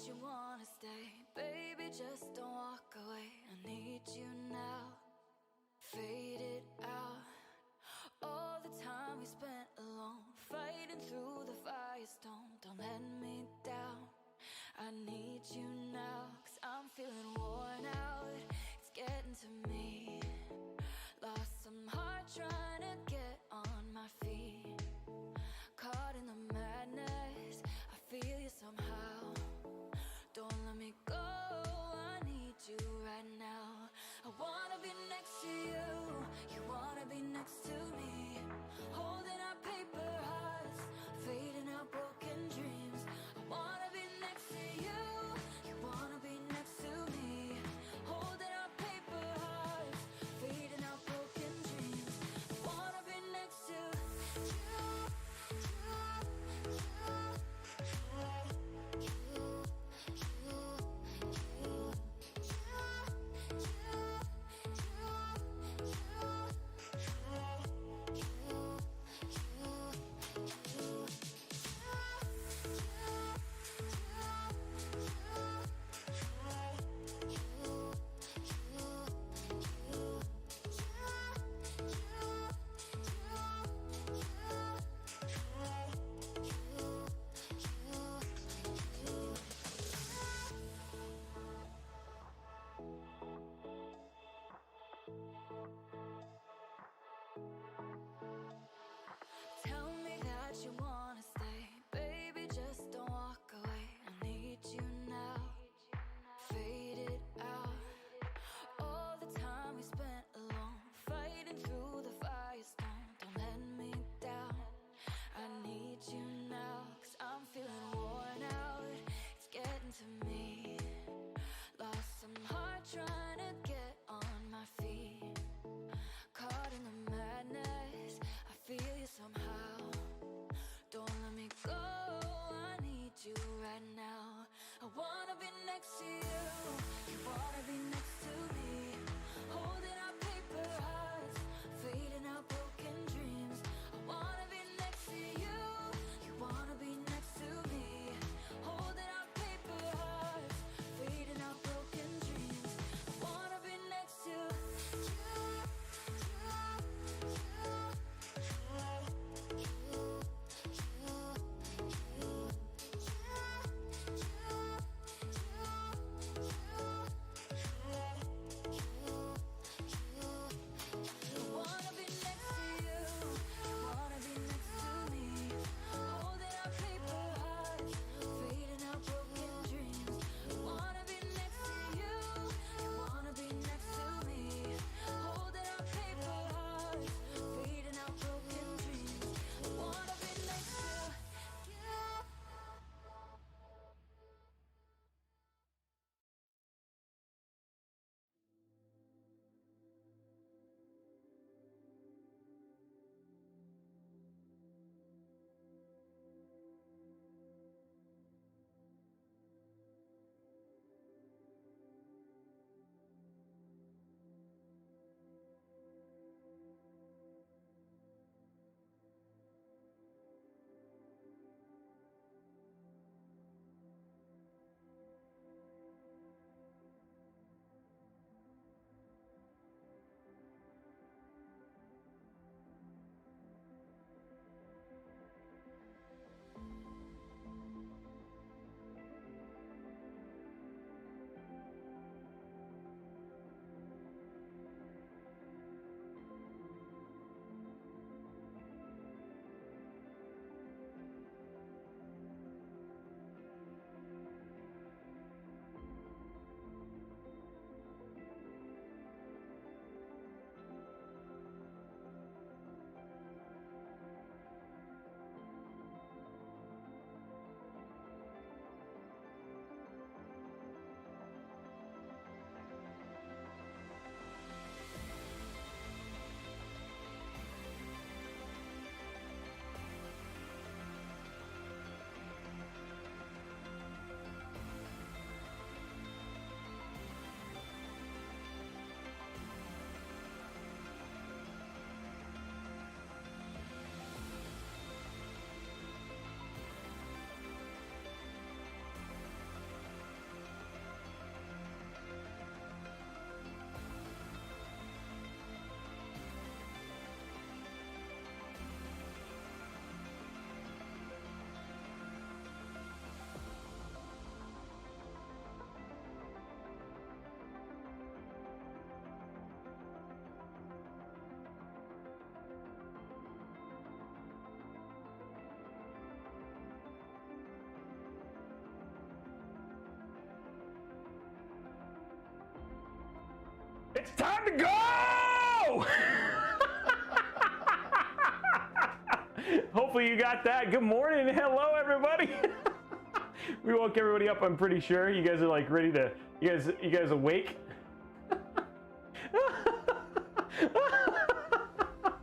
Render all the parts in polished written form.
that you wanna stay. Baby, just don't walk away. I need you now. Fade it out. All the time we spent alone, fighting through the firestorm. Don't let me down. I need you now, 'cause I'm feeling worn out. It's getting to me. Lost some heart trying to get on my feet. Caught in the madness, I feel you somehow. Don't let me go, I need you right now. I wanna be next to you, you wanna be next to me. Holding our paper hearts, fading out broken dreams. I wanna be next to you, you wanna be next to me. Holding our paper hearts. It's time to go! Hopefully you got that. Good morning. Hello, everybody. We woke everybody up, I'm pretty sure. You guys are like ready to, you guys awake?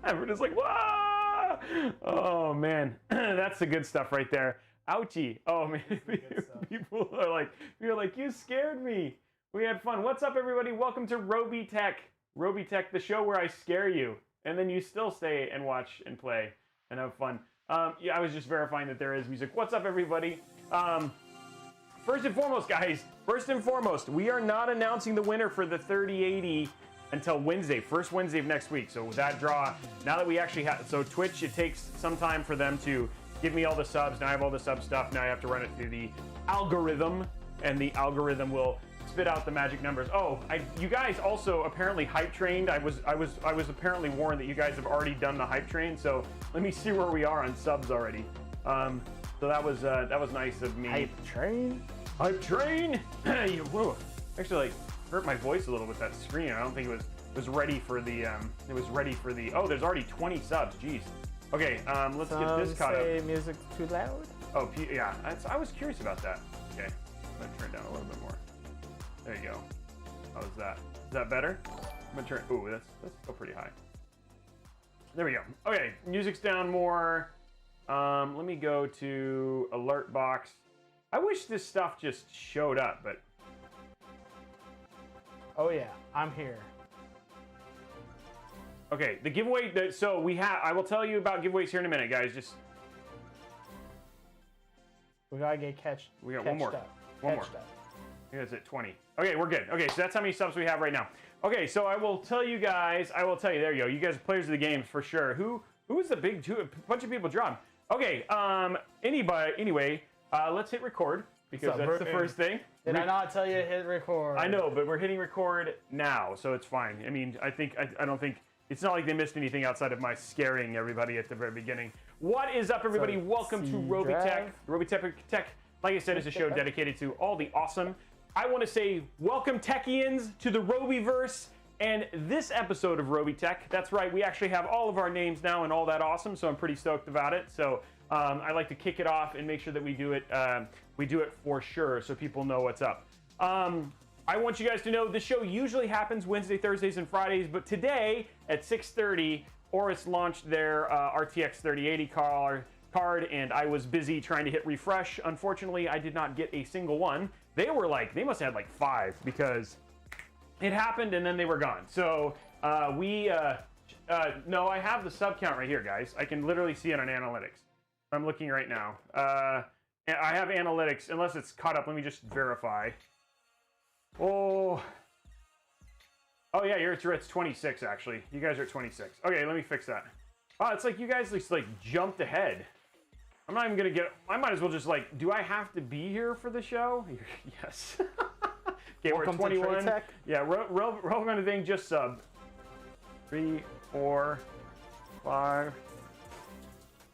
Everyone's like, whoa! Oh, man. That's the good stuff right there. Ouchie. Oh, man. People are like, you scared me. We had fun. What's up, everybody? Welcome to Robeytech. Robeytech, the show where I scare you, and then you still stay and watch and play and have fun. Yeah, I was just verifying that there is music. What's up, everybody? First and foremost, guys, we are not announcing the winner for the 3080 until Wednesday, first Wednesday of next week. So with that draw, now that we actually have, so Twitch, it takes some time for them to give me all the subs. Now I have all the sub stuff. Now I have to run it through the algorithm, and the algorithm will spit out the magic numbers. Oh, you guys also apparently hype trained. I was apparently warned that you guys have already done the hype train. So let me see where we are on subs already. So that was nice of me. Hype train. Whoa. Actually, like, hurt my voice a little with that screen. I don't think it was ready for the oh, there's already 20 subs. Jeez. Okay, let's get this caught up. Music's too loud. Oh, yeah. I was curious about that. Okay, I'm gonna turn it down a little bit more. There you go. How is that? Is that better? I'm gonna turn. Ooh, that's still pretty high. There we go. Okay, music's down more. Let me go to alert box. I wish this stuff just showed up, but. Oh yeah, I'm here. Okay, the giveaway. So we have. I will tell you about giveaways here in a minute, guys. Just. We gotta get catched. We got one more. One more. Up. I think that's at 20. Okay, we're good. Okay, so that's how many subs we have right now. Okay, so I will tell you guys. There you go. You guys are players of the game for sure. Who is the big two? A bunch of people dropped. Okay. Anyway, let's hit record because that's the first thing. Did I not tell you to hit record? I know, but we're hitting record now, so it's fine. I mean, I don't think it's not like they missed anything outside of my scaring everybody at the very beginning. What is up, everybody? So, welcome to Robeytech. Robeytech, like I said, is a show dedicated to all the awesome. I want to say welcome, Techians, to the Robeyverse and this episode of Robeytech. That's right, we actually have all of our names now and all that awesome, so I'm pretty stoked about it. So I like to kick it off and make sure that we do it for sure so people know what's up. I want you guys to know the show usually happens Wednesday, Thursdays, and Fridays, but today at 6:30, Oris launched their RTX 3080 card, and I was busy trying to hit refresh. Unfortunately, I did not get a single one. They must have had like 5 because it happened and then they were gone. So no, I have the sub count right here, guys. I can literally see it on analytics. I'm looking right now. I have analytics, unless it's caught up. Let me just verify. Oh yeah, it's 26 actually. You guys are at 26. Okay, let me fix that. Oh, it's like you guys just like jumped ahead. I'm not even gonna get. I might as well just like. Do I have to be here for the show? Yes. Okay, we're at 21. Yeah, roll on the thing. Just sub. 3, 4, 5.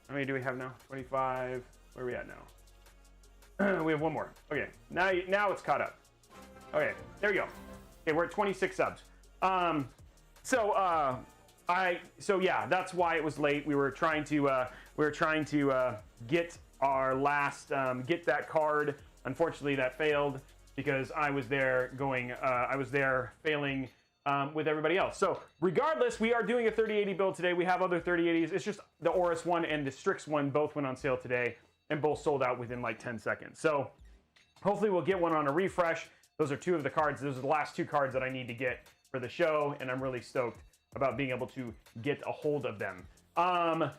How many do we have now? 25. Where are we at now? We have one more. Okay, now it's caught up. Okay, there we go. Okay, we're at 26 subs. So yeah, that's why it was late. We were trying to get our last get that card. Unfortunately, that failed because I was there failing with everybody else. So regardless, we are doing a 3080 build today. We have other 3080s. It's just the Oris one and the Strix one both went on sale today and both sold out within like 10 seconds. So hopefully we'll get one on a refresh. Those are 2 of the cards. Those are the last 2 cards that I need to get for the show, and I'm really stoked about being able to get a hold of them. Oh,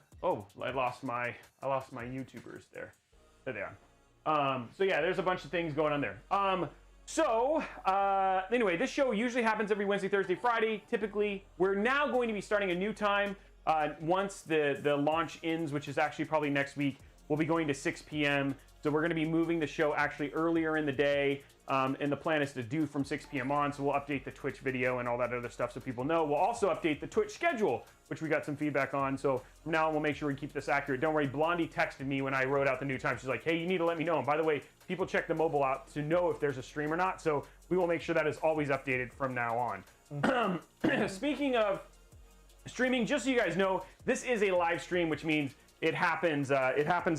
I lost my YouTubers there. There they are. So yeah, there's a bunch of things going on there. Anyway, this show usually happens every Wednesday, Thursday, Friday. Typically, we're now going to be starting a new time once the launch ends, which is actually probably next week. We'll be going to 6 p.m. So we're going to be moving the show actually earlier in the day. And the plan is to do from 6 p.m. on, so we'll update the Twitch video and all that other stuff so people know. We'll also update the Twitch schedule, which we got some feedback on. So from now on, we'll make sure we keep this accurate. Don't worry, Blondie texted me when I wrote out the new time. She's like, hey, you need to let me know. And by the way, people check the mobile out to know if there's a stream or not. So we will make sure that is always updated from now on. Speaking of streaming, just so you guys know, this is a live stream, which means it happens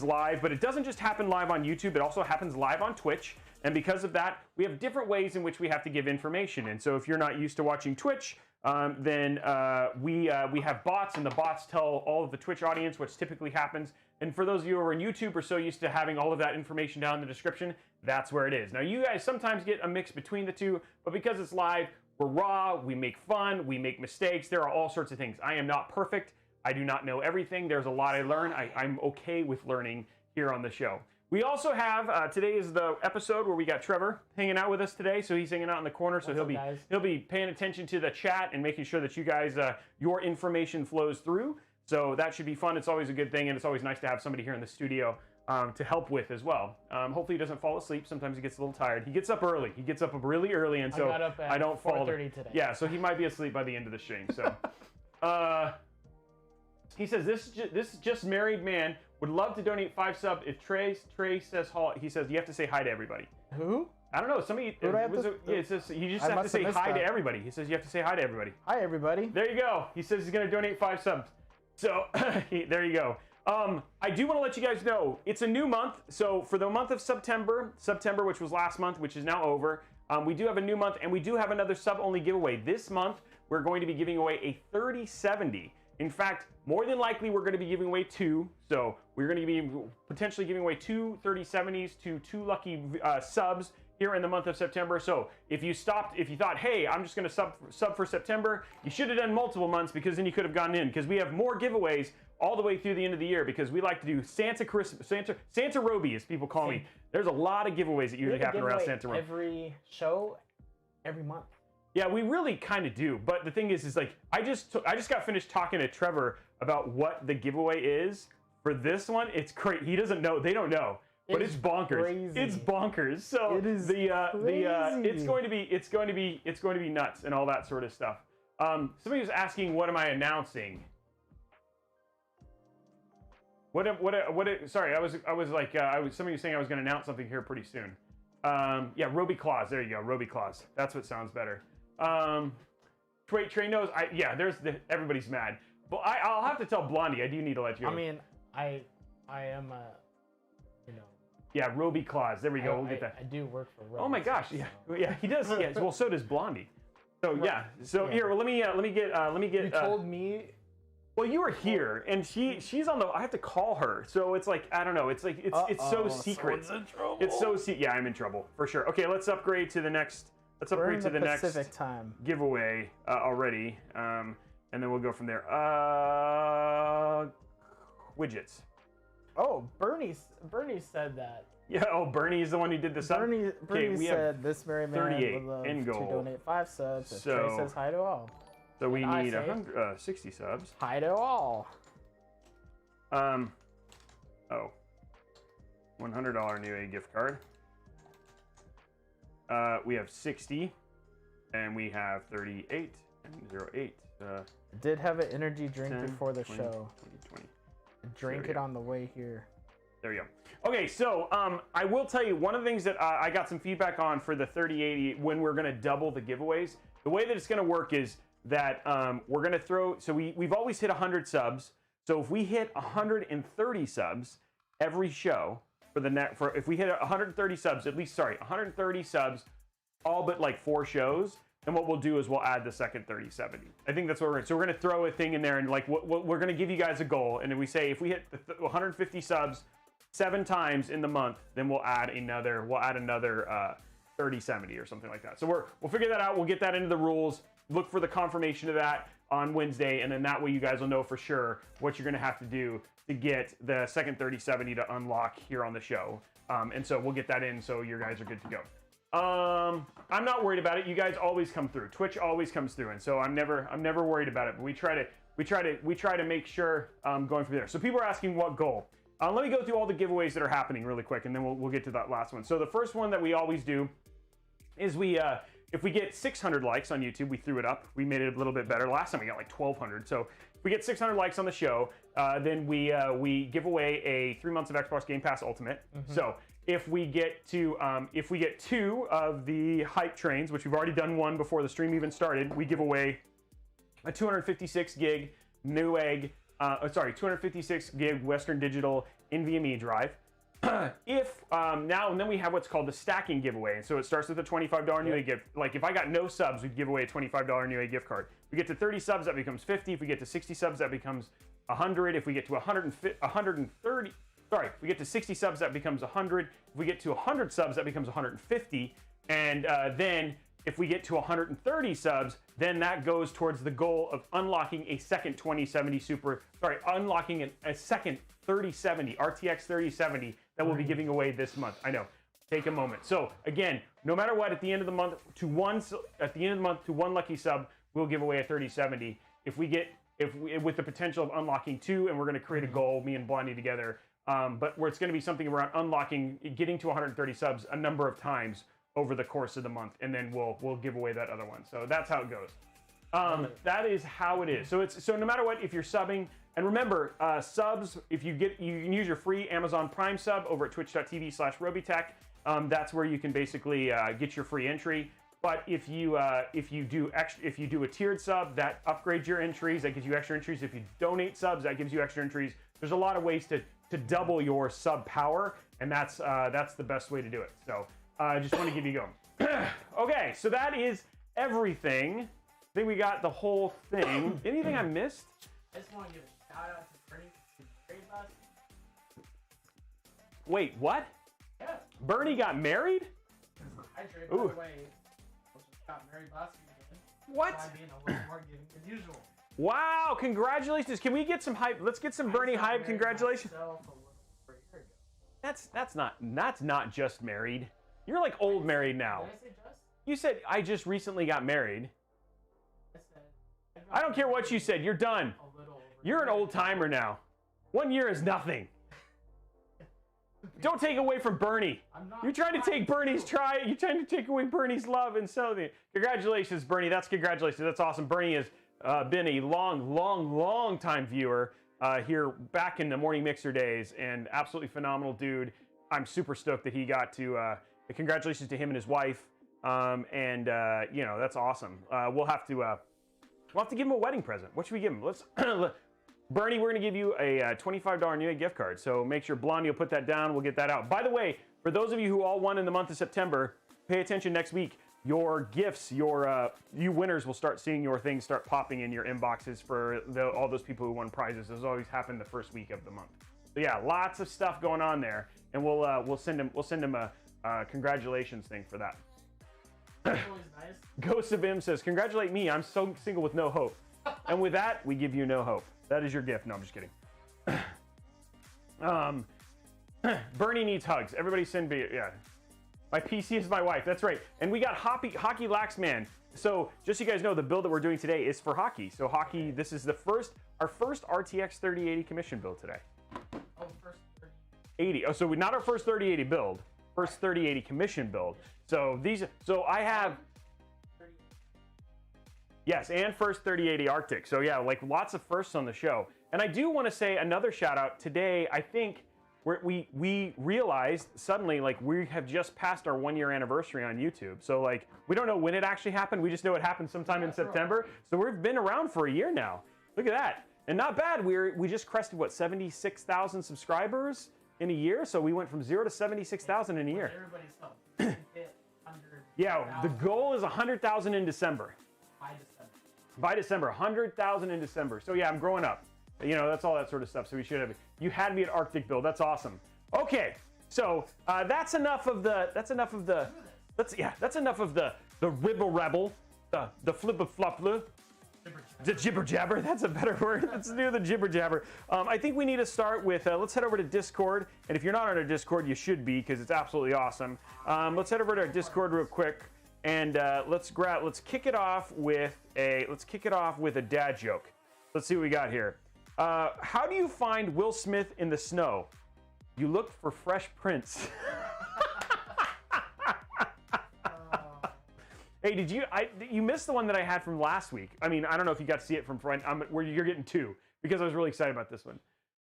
live, but it doesn't just happen live on YouTube, it also happens live on Twitch. And because of that, we have different ways in which we have to give information. And so if you're not used to watching Twitch, then we have bots, and the bots tell all of the Twitch audience what typically happens. And for those of you who are in YouTube, are so used to having all of that information down in the description, that's where it is. Now, you guys sometimes get a mix between the two, but because it's live, we're raw, we make fun, we make mistakes. There are all sorts of things. I am not perfect. I do not know everything. There's a lot I learn. I'm okay with learning here on the show. We also have, today is the episode where we got Trevor hanging out with us today. So he's hanging out in the corner. So he'll be paying attention to the chat and making sure that you guys, your information flows through. So that should be fun. It's always a good thing. And it's always nice to have somebody here in the studio to help with as well. Hopefully he doesn't fall asleep. Sometimes he gets a little tired. He gets up early. He gets up really early. And so I don't fall. 4:30 today. Yeah, so he might be asleep by the end of the stream. So he says, this just married man would love to donate 5 subs. If Trey says he says you have to say hi to everybody. Who? I don't know. Somebody. It says you just have to say hi to everybody. He says you have to say hi to everybody. Hi, everybody. There you go. He says he's going to donate 5 subs. So there you go. I do want to let you guys know it's a new month. So for the month of September, which was last month, which is now over, we do have a new month, and we do have another sub-only giveaway. This month, we're going to be giving away a 3070. In fact, more than likely, we're going to be giving away 2. So we're going to be potentially giving away 2 3070s to 2 lucky subs here in the month of September. So if you thought, hey, I'm just going to sub for September, you should have done multiple months, because then you could have gotten in, because we have more giveaways all the way through the end of the year, because we like to do Santa Roby, as people call me. There's a lot of giveaways that usually happen around Santa Roby. Every show, every month. Yeah, we really kind of do. But the thing is like, I just got finished talking to Trevor about what the giveaway is for this one. It's crazy. He doesn't know. They don't know. But it's bonkers. Crazy. It's bonkers. So it is it's going to be nuts and all that sort of stuff. Somebody was asking, what am I announcing? Sorry, somebody was saying I was going to announce something here pretty soon. Yeah, Roby Claus. There you go, Roby Claus. That's what sounds better. Trey knows. Everybody's mad. But I'll have to tell Blondie. I do need to let you know. I mean, I am Yeah, Roby Claus. There we go. We'll get that. I do work for Roby. Oh my gosh. Yeah, yeah, he does. Yeah. Well, so does Blondie. So yeah. So here, let me get. You told me. Well, you were here, and she's on the. I have to call her, so it's like, I don't know. It's like it's so secret. It's so yeah, I'm in trouble for sure. Okay, let's upgrade to the next. Let's upgrade to the next Pacific time giveaway already, and then we'll go from there. Widgets. Oh, Bernie said that. Yeah. Oh, Bernie's the one who did the sub. Bernie said this very man 38 would love end to goal. donate 5 subs. So Trey says hi to all. So we need 60 subs. Hi to all. $100 new A gift card. We have 60, and we have 38 and 08. Did have an energy drink 10, before the 20, show. 20. Drink it on the way here. There you go. Okay, so I will tell you, one of the things that I got some feedback on for the 3080 when we're going to double the giveaways, the way that it's going to work is that we're going to throw, so we've always hit 100 subs. So if we hit 130 subs every show if we hit 130 subs, 130 subs, all but like 4 shows, then what we'll do is we'll add the second 3070. I think that's what we're going to. So we're going to throw a thing in there, and like we're going to give you guys a goal, and then we say if we hit 150 subs 7 times in the month, then we'll add another 3070 or something like that. So we'll figure that out. We'll get that into the rules. Look for the confirmation of that on Wednesday, and then that way you guys will know for sure what you're going to have to do to get the second 3070 to unlock here on the show. And so we'll get that in, so you guys are good to go. I'm not worried about it. You guys always come through. Twitch always comes through, and so I'm never worried about it. But we try to make sure going from there. So people are asking what goal. Let me go through all the giveaways that are happening really quick, and then we'll get to that last one. So the first one that we always do is if we get 600 likes on YouTube, we threw it up. We made it a little bit better. Last time we got like 1,200. So if we get 600 likes on the show, then we give away a 3 months of Xbox Game Pass Ultimate. So if we get 2 of the hype trains, which we've already done one before the stream even started, we give away a 256 gig Newegg, 256 gig Western Digital NVMe drive. Now and then we have what's called the stacking giveaway, and so it starts with a $25 Newegg gift. Like if I got no subs, we'd give away a $25 Newegg gift card. If we get to 30 subs, that becomes 50. If we get to 60 subs, that becomes 100. If we get to 130, sorry, if we get to 60 subs, that becomes 100. If we get to 100 subs, that becomes 150. And then if we get to 130 subs, then that goes towards the goal of unlocking a second 2070 unlocking a second 3070 RTX 3070 that we'll be giving away this month. I know. Take a moment. So again, no matter what, at the end of the month to one lucky sub, we'll give away a 3070. With the potential of unlocking 2, and we're going to create a goal, me and Blondie together. But where it's going to be something around unlocking, getting to 130 subs a number of times over the course of the month, and then we'll give away that other one. So that's how it goes. That is how it is. So no matter what, if you're subbing, and remember, subs, you can use your free Amazon Prime sub over at twitch.tv/Robeytech. That's where you can basically get your free entry. But if you do a tiered sub, that upgrades your entries. That gives you extra entries. If you donate subs, that gives you extra entries. There's a lot of ways to double your sub power, and that's the best way to do it. So I just want to give you going. Okay, so that is everything. I think we got the whole thing. Anything I missed? I just want to give a shout out to Bernie. Wait, what? Yeah. Bernie got married? Hydrate, by the way, got married last weekend. What? So I'm being a little more giving than usual. Wow, congratulations. Can we get some hype? Let's get some Bernie hype. Congratulations. That's not just married. You're like old married now. Did I say just? You said I just recently got married. I said I don't care what you said. You're done. a little over. You're an old timer now. 1 year is nothing. Don't take away from Bernie. I'm not You're trying to take Bernie's You're trying to take away Bernie's love and so. Congratulations, Bernie. Congratulations. That's awesome. Bernie has been a long time viewer here back in the Morning Mixer days, and absolutely phenomenal dude. I'm super stoked that he got to. Congratulations to him and his wife. That's awesome. We'll have to give him a wedding present. What should we give him? Let's. Bernie, we're going to give you a $25 Newegg gift card. So make sure Blondie will put that down. We'll get that out. By the way, for those of you who all won in the month of September, pay attention next week. Your gifts, you winners will start seeing your things start popping in your inboxes for all those people who won prizes. Those always happen the first week of the month. So yeah, lots of stuff going on there, and we'll send him a congratulations thing for that. That's always nice. Ghost of Im says, "Congratulate me. I'm so single with no hope." And with that, we give you no hope. That is your gift. No, I'm just kidding. Bernie needs hugs. Everybody send me. Yeah. My PC is my wife. That's right. And we got Hockey Laxman. So just so you guys know, the build that we're doing today is for hockey. So hockey, this is our first RTX 3080 commission build today. Oh, first 80. Oh, so not our first 3080 build. First 3080 commission build. So I have. Yes, and first 3080 Arctic. So yeah, like lots of firsts on the show. And I do want to say another shout out today. I think we realized suddenly like we have just passed our 1 year anniversary on YouTube. So like we don't know when it actually happened. We just know it happened sometime in September. So we've been around for a year now. Look at that. And not bad. We just crested what, 76,000 subscribers in a year. So we went from 0 to 76,000 in a year. Everybody's hit 100. Yeah, the goal is 100,000 in December. By December, 100,000 in December. So yeah, I'm growing up. You know, that's all that sort of stuff. So we should have. You had me at Arctic Build. That's awesome. Okay, so that's enough of the. That's enough of the ribble rebel, the flippa flopla, the jibber jabber. That's a better word. Let's do the jibber jabber. I think we need to start with. Let's head over to Discord. And if you're not on our Discord, you should be because it's absolutely awesome. Let's head over to our Discord real quick. And let's kick it off with a dad joke. Let's see what we got here. How do you find Will Smith in the snow? You look for Fresh Prince. Hey, you missed the one that I had from last week. I mean, I don't know if you got to see it from front, where you're getting two, because I was really excited about this one.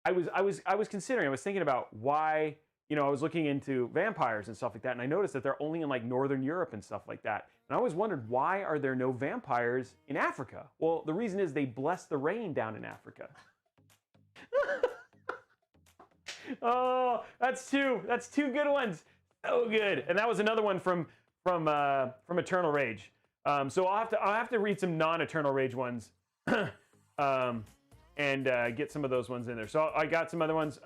I was considering, I was thinking about why, you know, I was looking into vampires and stuff like that, and I noticed that they're only in like Northern Europe and stuff like that. And I always wondered, why are there no vampires in Africa? Well, the reason is they bless the rain down in Africa. Oh, that's two good ones. So good. And that was another one from Eternal Rage. So I'll have to read some non-Eternal Rage ones. And get some of those ones in there. So I got some other ones.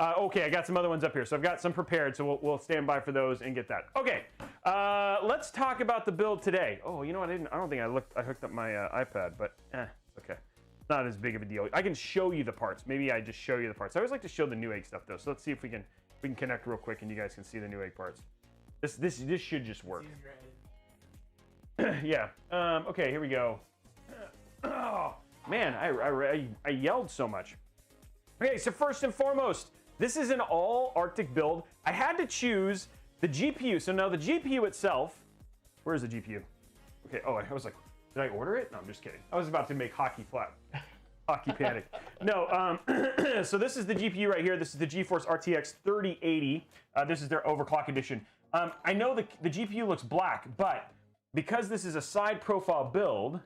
Okay, I got some other ones up here. So I've got some prepared, so we'll stand by for those and get that. Okay, let's talk about the build today. Oh, you know what? I don't think I hooked up my iPad, but okay. Not as big of a deal. I can show you the parts. Maybe I just show you the parts. I always like to show the Newegg stuff though. So let's see if we can connect real quick and you guys can see the Newegg parts. This should just work. Yeah. Okay, here we go. Oh man, I yelled so much. Okay, so first and foremost, this is an all Arctic build. I had to choose the GPU. So now the GPU itself, where's the GPU? Okay, oh, I was like, did I order it? No, I'm just kidding. I was about to make hockey panic. No, so this is the GPU right here. This is the GeForce RTX 3080. This is their overclock edition. I know the GPU looks black, but because this is a side profile build,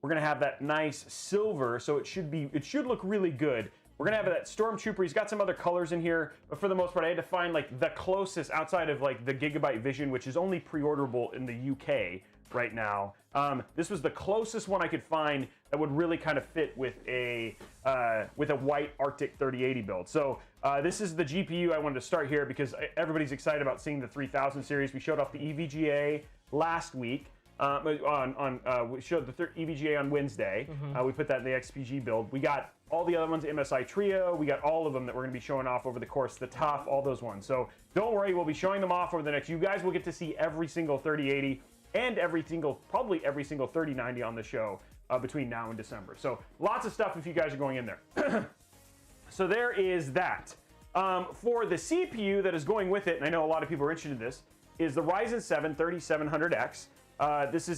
we're gonna have that nice silver, so it should look really good. We're gonna have that Stormtrooper. He's got some other colors in here, but for the most part, I had to find like the closest outside of like the Gigabyte Vision, which is only pre-orderable in the UK right now. This was the closest one I could find that would really kind of fit with a white Arctic 3080 build. So this is the GPU I wanted to start here because everybody's excited about seeing the 3000 series. We showed off the EVGA last week. We showed the EVGA on Wednesday. We put that in the XPG build. We got all the other ones, MSI Trio. We got all of them that we're going to be showing off over the course, the TUF, all those ones. So don't worry, we'll be showing them off over the next. You guys will get to see every single 3080 and probably every single 3090 on the show between now and December. So lots of stuff if you guys are going in there. So there is that. For the CPU that is going with it, and I know a lot of people are interested in this, is the Ryzen 7 3700X. This is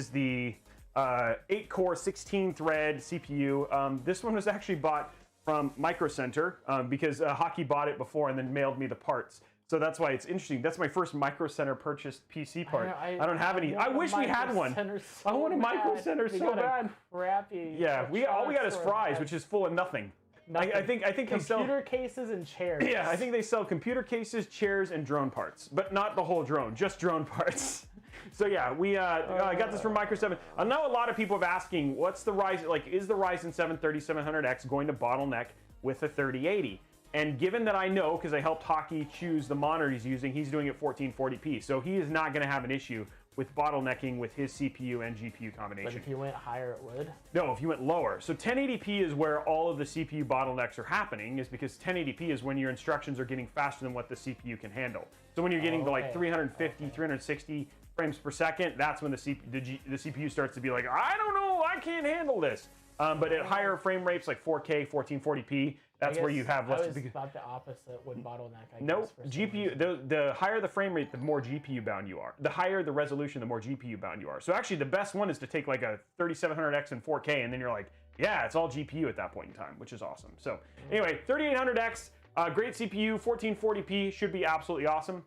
the 8-core, 16-thread CPU. This one was actually bought from Micro Center because Hockey bought it before and then mailed me the parts. So that's why it's interesting. That's my first Micro Center purchased PC part. I don't have any. I wish we had one. I want a Micro Center so bad. Crappy. Yeah, all we got is Fry's, which is full of nothing. I think they sell computer cases and chairs. Yeah, I think they sell computer cases, chairs, and drone parts, but not the whole drone, just drone parts. So yeah, we got this from Micro 7. I know a lot of people have asking, what's the Ryzen, like, is the Ryzen 7 3700X going to bottleneck with the 3080? And given that I know, because I helped Hockey choose the monitor he's using, he's doing it 1440p, so he is not going to have an issue with bottlenecking with his CPU and GPU combination. But if you went higher, it would? No, if you went lower. So 1080p is where all of the CPU bottlenecks are happening, is because 1080p is when your instructions are getting faster than what the CPU can handle. So when you're getting to like 350, 360 frames per second, that's when the CPU starts to be like, I don't know, I can't handle this. But at higher frame rates, like 4K, 1440p, that's where you have less. I was about the opposite would bottleneck. No, GPU. The higher the frame rate, the more GPU bound you are. The higher the resolution, the more GPU bound you are. So actually, the best one is to take like a 3700X in 4K, and then you're like, yeah, it's all GPU at that point in time, which is awesome. So anyway, 3800X, great CPU, 1440p should be absolutely awesome.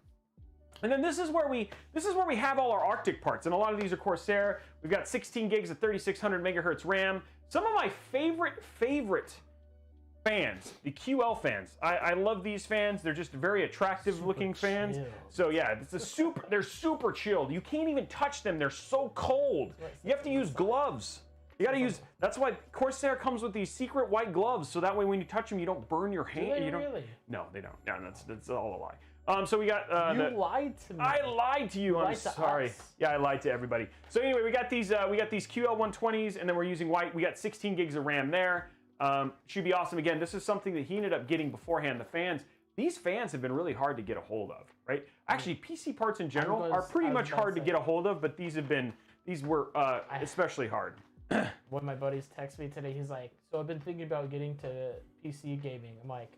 And then this is where we have all our Arctic parts, and a lot of these are Corsair. We've got 16 gigs of 3600 megahertz RAM. Some of my favorite fans, the QL fans. I love these fans. They're just very attractive looking fans. Chill. So yeah, they're super chilled. You can't even touch them. They're so cold. You have to use gloves. You got to use. That's why Corsair comes with these secret white gloves, so that way when you touch them, you don't burn your hand. Do they really? No, they don't. No, that's all a lie. So we got. You lied to me. I lied to you. I'm sorry. Yeah, I lied to everybody. So anyway, we got these QL120s, and then we're using white. We got 16 gigs of RAM there. Should be awesome. Again, this is something that he ended up getting beforehand. The fans. These fans have been really hard to get a hold of, right? Actually, PC parts in general are pretty much hard to get a hold of, but these were especially hard. One of my buddies texted me today. He's like, "So I've been thinking about getting to PC gaming." I'm like,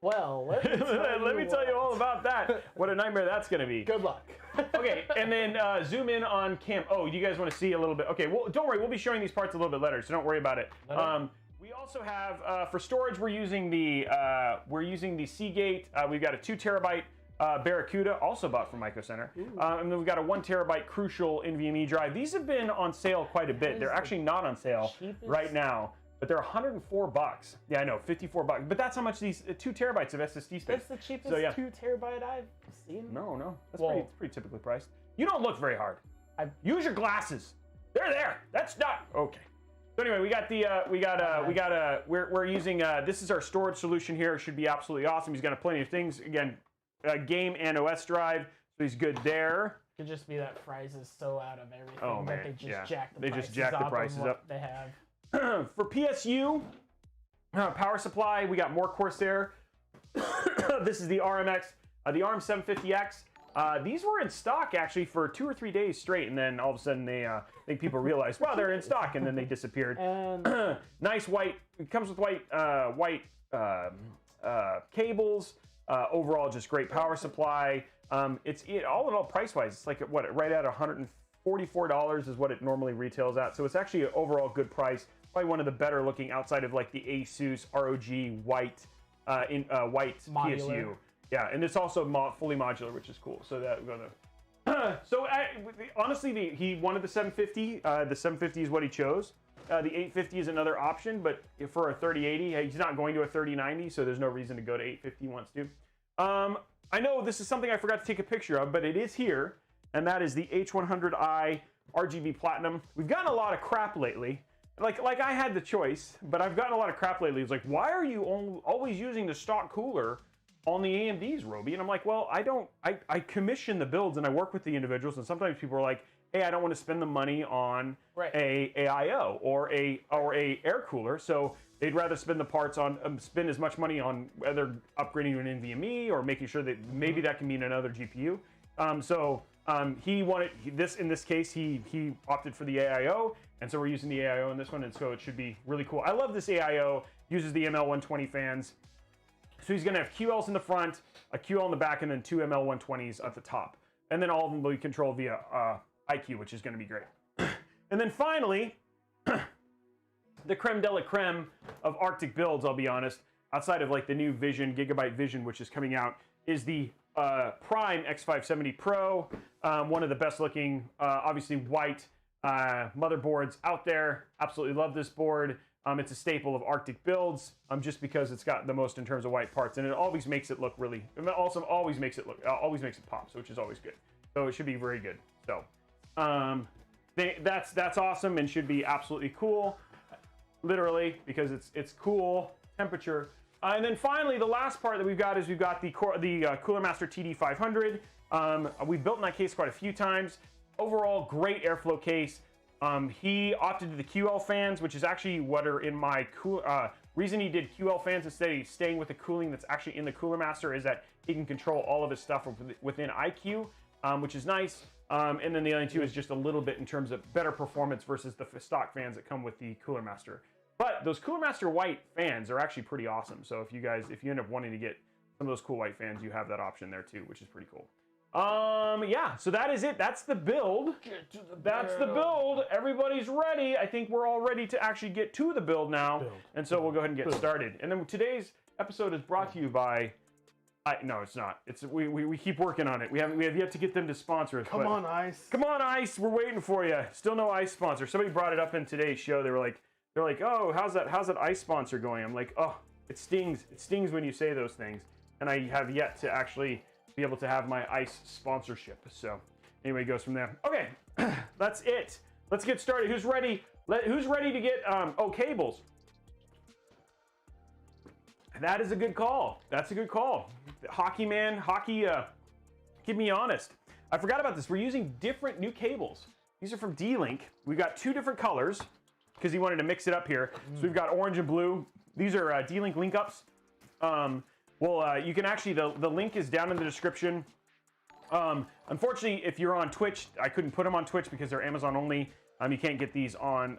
Well, let me tell you all about that. What a nightmare that's going to be. Good luck. Okay, and then zoom in on cam. Oh, you guys want to see a little bit? Okay, well, don't worry. We'll be showing these parts a little bit later, so don't worry about it. We also have for storage. We're using the Seagate. We've got a 2 terabyte Barracuda, also bought from Micro Center, and then we've got a 1 terabyte Crucial NVMe drive. These have been on sale quite a bit. They're actually not on sale right now, but they're $104. Yeah, I know, $54. But that's how much these 2 terabytes of SSD space. That's the cheapest 2 terabyte I've seen. No, that's pretty typically priced. You don't look very hard. Use your glasses. They're there. That's not okay. So anyway, we're using this is our storage solution here. It should be absolutely awesome. He's got plenty of things. Again, game and OS drive, so he's good there. Could just be that Fry's is so out of everything that they just jack the prices up. They have. For PSU power supply, we got more Corsair. This is the RMX, the RM750X. These were in stock actually for 2 or 3 days straight, and then all of a sudden they I think people realized, wow, they're in stock, and then they disappeared. And nice white. It comes with white cables. Overall, just great power supply. All in all, price-wise, it's like what, right at $144 is what it normally retails at. So it's actually an overall good price. Probably one of the better looking outside of like the Asus ROG white white modular. PSU. Yeah, and it's also fully modular, which is cool. So that we're gonna. Honestly, he wanted the 750. The 750 is what he chose. The 850 is another option, but for a 3080, he's not going to a 3090, so there's no reason to go to 850 once to. I know this is something I forgot to take a picture of, but it is here, and that is the H100i RGB Platinum. We've gotten a lot of crap lately. Like I had the choice, but I've gotten a lot of crap lately. It's like, why are you always using the stock cooler on the AMDs, Roby? And I'm like, well, I commission the builds and I work with the individuals, and sometimes people are like, hey, I don't want to spend the money on a AIO or a air cooler, so they'd rather spend the parts on spend as much money on whether upgrading to an NVMe or making sure that maybe that can mean another GPU. He wanted this. In this case, he opted for the AIO, and so we're using the AIO in this one, and so it should be really cool. I love this AIO. Uses the ML120 fans, so he's going to have QLs in the front, a QL in the back, and then 2 ML120s at the top, and then all of them will be controlled via IQ, which is going to be great. And then finally, the creme de la creme of Arctic builds, I'll be honest, outside of like the new Vision, Gigabyte Vision, which is coming out, is the Prime X570 Pro, one of the best looking, obviously white motherboards out there. Absolutely love this board. It's a staple of Arctic builds, just because it's got the most in terms of white parts, and it always makes it look really, also always makes it pop, so which is always good. So it should be very good. So that's awesome and should be absolutely cool, literally, because it's cool temperature. And then finally, the last part that we've got is the Cooler Master TD500. We've built in that case quite a few times. Overall, great airflow case. He opted to the QL fans, which is actually what are in my reason he did QL fans instead of staying with the cooling that's actually in the Cooler Master is that he can control all of his stuff within IQ, which is nice. And then the other two is just a little bit in terms of better performance versus the stock fans that come with the Cooler Master. But those Cooler Master white fans are actually pretty awesome. So if you end up wanting to get some of those cool white fans, you have that option there too, which is pretty cool. Yeah, so that is it. That's the build. That's the build. Everybody's ready. I think we're all ready to actually get to the build now. And so we'll go ahead and get started. And then today's episode is brought to you by no, it's not. We keep working on it. We have yet to get them to sponsor us. Come on, Ice. Come on, Ice. We're waiting for you. Still no Ice sponsor. Somebody brought it up in today's show. They're like, oh, how's that Ice sponsor going? I'm like, oh, it stings. It stings when you say those things. And I have yet to actually be able to have my Ice sponsorship. So anyway, it goes from there. Okay, that's it. Let's get started. Who's ready? Who's ready to get cables? That is a good call. That's a good call. Hockey man, keep me honest. I forgot about this. We're using different new cables. These are from D-Link. We've got 2 different colors because he wanted to mix it up here. So we've got orange and blue. These are D-Link link ups. You can actually, the link is down in the description. Unfortunately, if you're on Twitch, I couldn't put them on Twitch because they're Amazon only. You can't get these on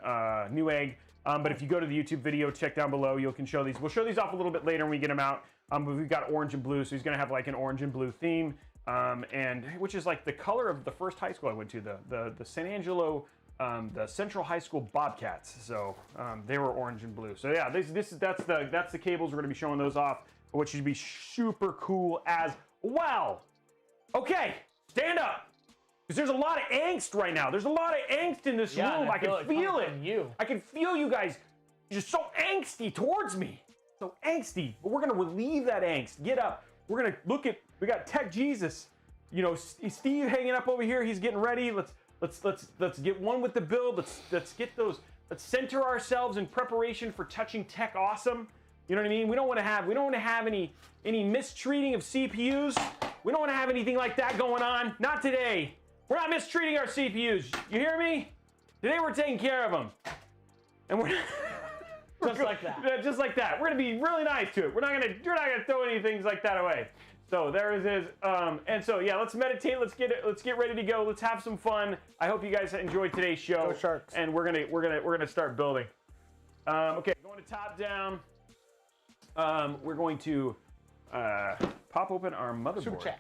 Newegg. But if you go to the YouTube video, check down below, you can show these. We'll show these off a little bit later when we get them out. But we've got orange and blue, so he's gonna have like an orange and blue theme, and which is like the color of the first high school I went to, the San Angelo, the Central High School Bobcats. So they were orange and blue. So yeah, that's the cables. We're gonna be showing those off, which should be super cool as well. Okay, stand up. Because there's a lot of angst right now. There's a lot of angst in this room. I can feel it. I can feel you guys just so angsty towards me. So angsty. But we're going to relieve that angst. Get up. We're going to look at, we got Tech Jesus. You know, Steve hanging up over here. He's getting ready. Let's get one with the build. Let's get those. Let's center ourselves in preparation for touching tech awesome. You know what I mean? We don't want to have any mistreating of CPUs. We don't want to have anything like that going on. Not today. We're not mistreating our CPUs. You hear me? Today we're taking care of them. And we're just like that. Yeah, just like that. We're gonna be really nice to it. You're not gonna throw any things like that away. So there it is. And so yeah, let's meditate. Let's get ready to go. Let's have some fun. I hope you guys enjoyed today's show. Go Sharks. And we're gonna start building. Okay, going to top down. We're going to pop open our motherboard.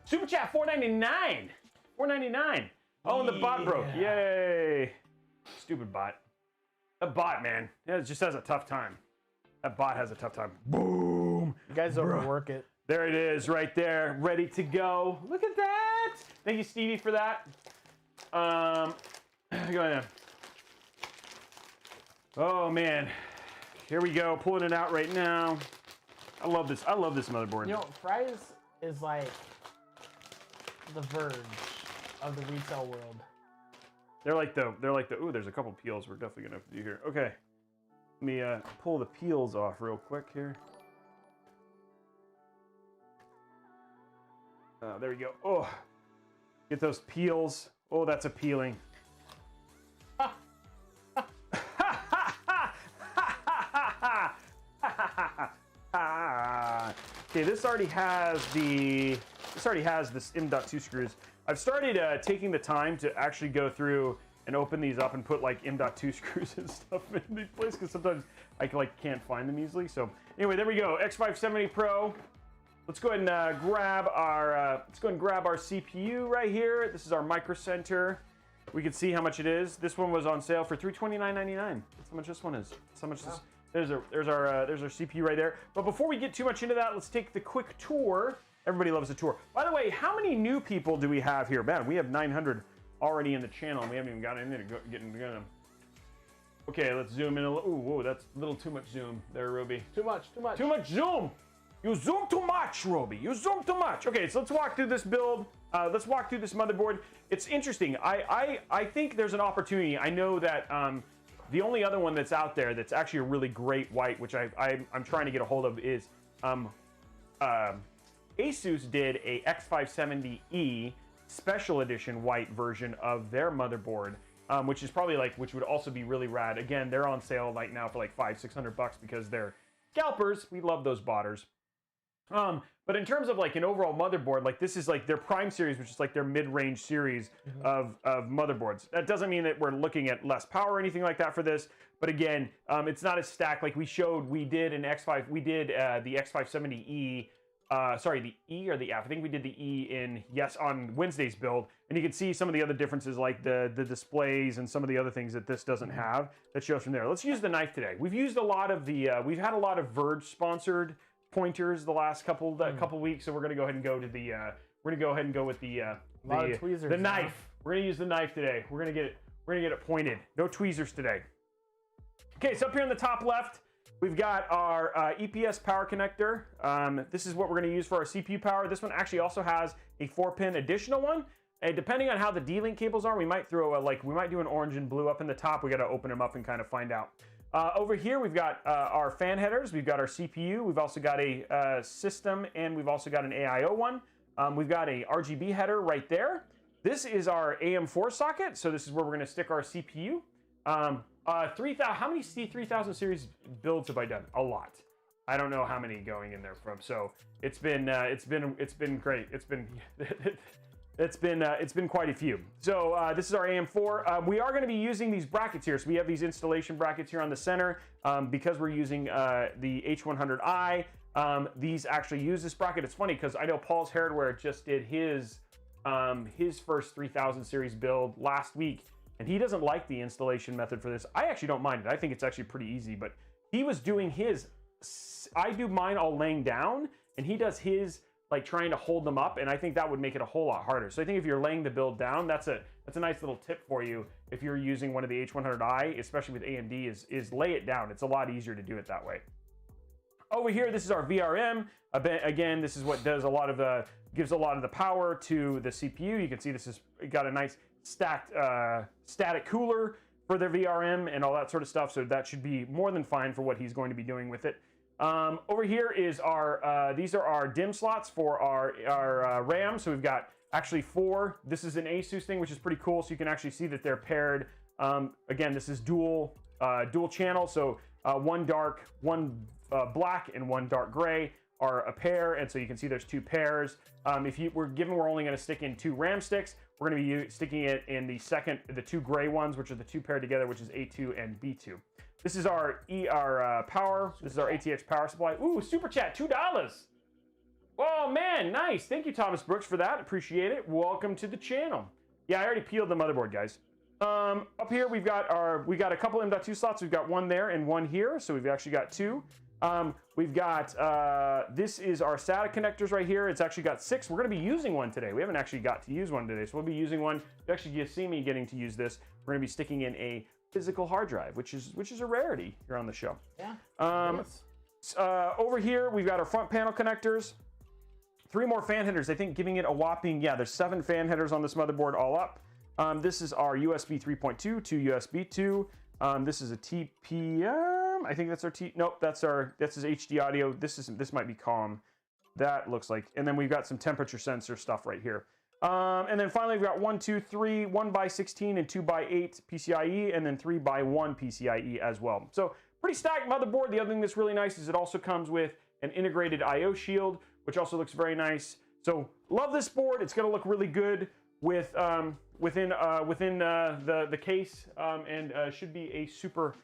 Super chat $4.99. $4.99. Oh, and the bot broke. Yay. Stupid bot. The bot, man. Yeah, it just has a tough time. That bot has a tough time. Boom. You guys overwork it. There it is, right there, ready to go. Look at that. Thank you, Stevie, for that. Go ahead. Oh man. Here we go. Pulling it out right now. I love this. I love this motherboard. You know, Fry's is like the verge of the retail world. They're like the ooh, there's a couple peels we're definitely gonna have to do here. Okay. Let me pull the peels off real quick here. There we go. Oh, get those peels. Oh, that's appealing. Okay, this already has this M.2 screws. I've started taking the time to actually go through and open these up and put like M.2 screws and stuff in these places because sometimes I can't find them easily. So anyway, there we go. X570 Pro. Let's go ahead and grab our CPU right here. This is our Micro Center. We can see how much it is. This one was on sale for $329.99. That's how much this one is. That's how much this. There's our CPU right there. But before we get too much into that, let's take the quick tour. Everybody loves a tour. By the way, how many new people do we have here? Man, we have 900 already in the channel. And we haven't even gotten in there to get them. Okay, let's zoom in a little. Ooh, whoa, that's a little too much zoom there, Roby. Too much. Too much zoom. You zoom too much, Roby. You zoom too much. Okay, so let's walk through this build. Let's walk through this motherboard. It's interesting. I think there's an opportunity. I know that the only other one that's out there that's actually a really great white, which I'm trying to get a hold of, is Asus did a X570E special edition white version of their motherboard, which is probably which would also be really rad. Again, they're on sale right now for like $500-600 because they're scalpers. We love those botters. But in terms of like an overall motherboard, like this is like their Prime series, which is like their mid-range series of motherboards. That doesn't mean that we're looking at less power or anything like that for this. But again, it's not as stacked like we showed. We did the X570E. Sorry, the E or the F. I think we did the E on Wednesday's build, and you can see some of the other differences, like the displays and some of the other things that this doesn't have. That shows from there. Let's use the knife today. We've used a lot of we've had a lot of Verge sponsored pointers the last couple weeks, so we're gonna go ahead and go to the with the knife. We're gonna use the knife today. We're gonna get it pointed. No tweezers today. Okay, so up here in the top left, we've got our EPS power connector. This is what we're gonna use for our CPU power. This one actually also has a 4-pin additional one. And depending on how the D-Link cables are, we might throw we might do an orange and blue up in the top. We gotta open them up and kind of find out. Over here, we've got our fan headers. We've got our CPU. We've also got a system, and we've also got an AIO one. We've got a RGB header right there. This is our AM4 socket. So this is where we're going to stick our CPU. 3,000. How many C3000 series builds have I done? A lot. I don't know how many going in there from. So it's been great. It's been it's been quite a few. So this is our AM4. We are going to be using these brackets here. So we have these installation brackets here on the center because we're using the H100i. These actually use this bracket. It's funny because I know Paul's Hardware just did his first 3000 series build last week, and he doesn't like the installation method for this. I actually don't mind it. I think it's actually pretty easy, but he was doing his, I do mine all laying down, and he does his like trying to hold them up, and I think that would make it a whole lot harder. So I think if you're laying the build down, that's a nice little tip for you if you're using one of the H100i, especially with AMD, is lay it down. It's a lot easier to do it that way. Over here, this is our VRM. Again, this is what does gives a lot of the power to the CPU. You can see this has got a nice static cooler for their VRM and all that sort of stuff. So that should be more than fine for what he's going to be doing with it. Over here is our, these are our DIMM slots for our RAM. So we've got actually 4. This is an Asus thing, which is pretty cool. So you can actually see that they're paired. Again, this is dual channel. So one dark, one black, and one dark gray are a pair. And so you can see there's 2 pairs. If we're only going to stick in 2 RAM sticks, we're going to be sticking it in the 2 gray ones, which are the 2 paired together, which is A2 and B2. This is our power. This is our ATX power supply. Ooh, super chat, $2. Oh man, nice. Thank you, Thomas Brooks, for that. Appreciate it. Welcome to the channel. Yeah, I already peeled the motherboard, guys. Up here we've got a couple M.2 slots. We've got one there and one here, so we've actually got 2. We've got this is our SATA connectors right here. It's actually got 6. We're going to be using one today. We haven't actually got to use one today, so we'll be using one. You actually get to see me getting to use this. We're going to be sticking in a physical hard drive, which is a rarity here on the show. Yeah. Over here we've got our front panel connectors. 3 more fan headers. I think giving it a whopping, yeah, there's 7 fan headers on this motherboard all up. This is our USB 3.2 to USB 2. This is a TPM. I think that's our nope, this is HD audio. This might be COM. That looks like, and then we've got some temperature sensor stuff right here. And then finally we've got 1, 2, 3, 1x16 and 2x8 PCIe, and then 3x1 PCIe as well. So pretty stacked motherboard. The other thing that's really nice is it also comes with an integrated IO shield, which also looks very nice. So love this board. It's going to look really good with within the case, and should be a super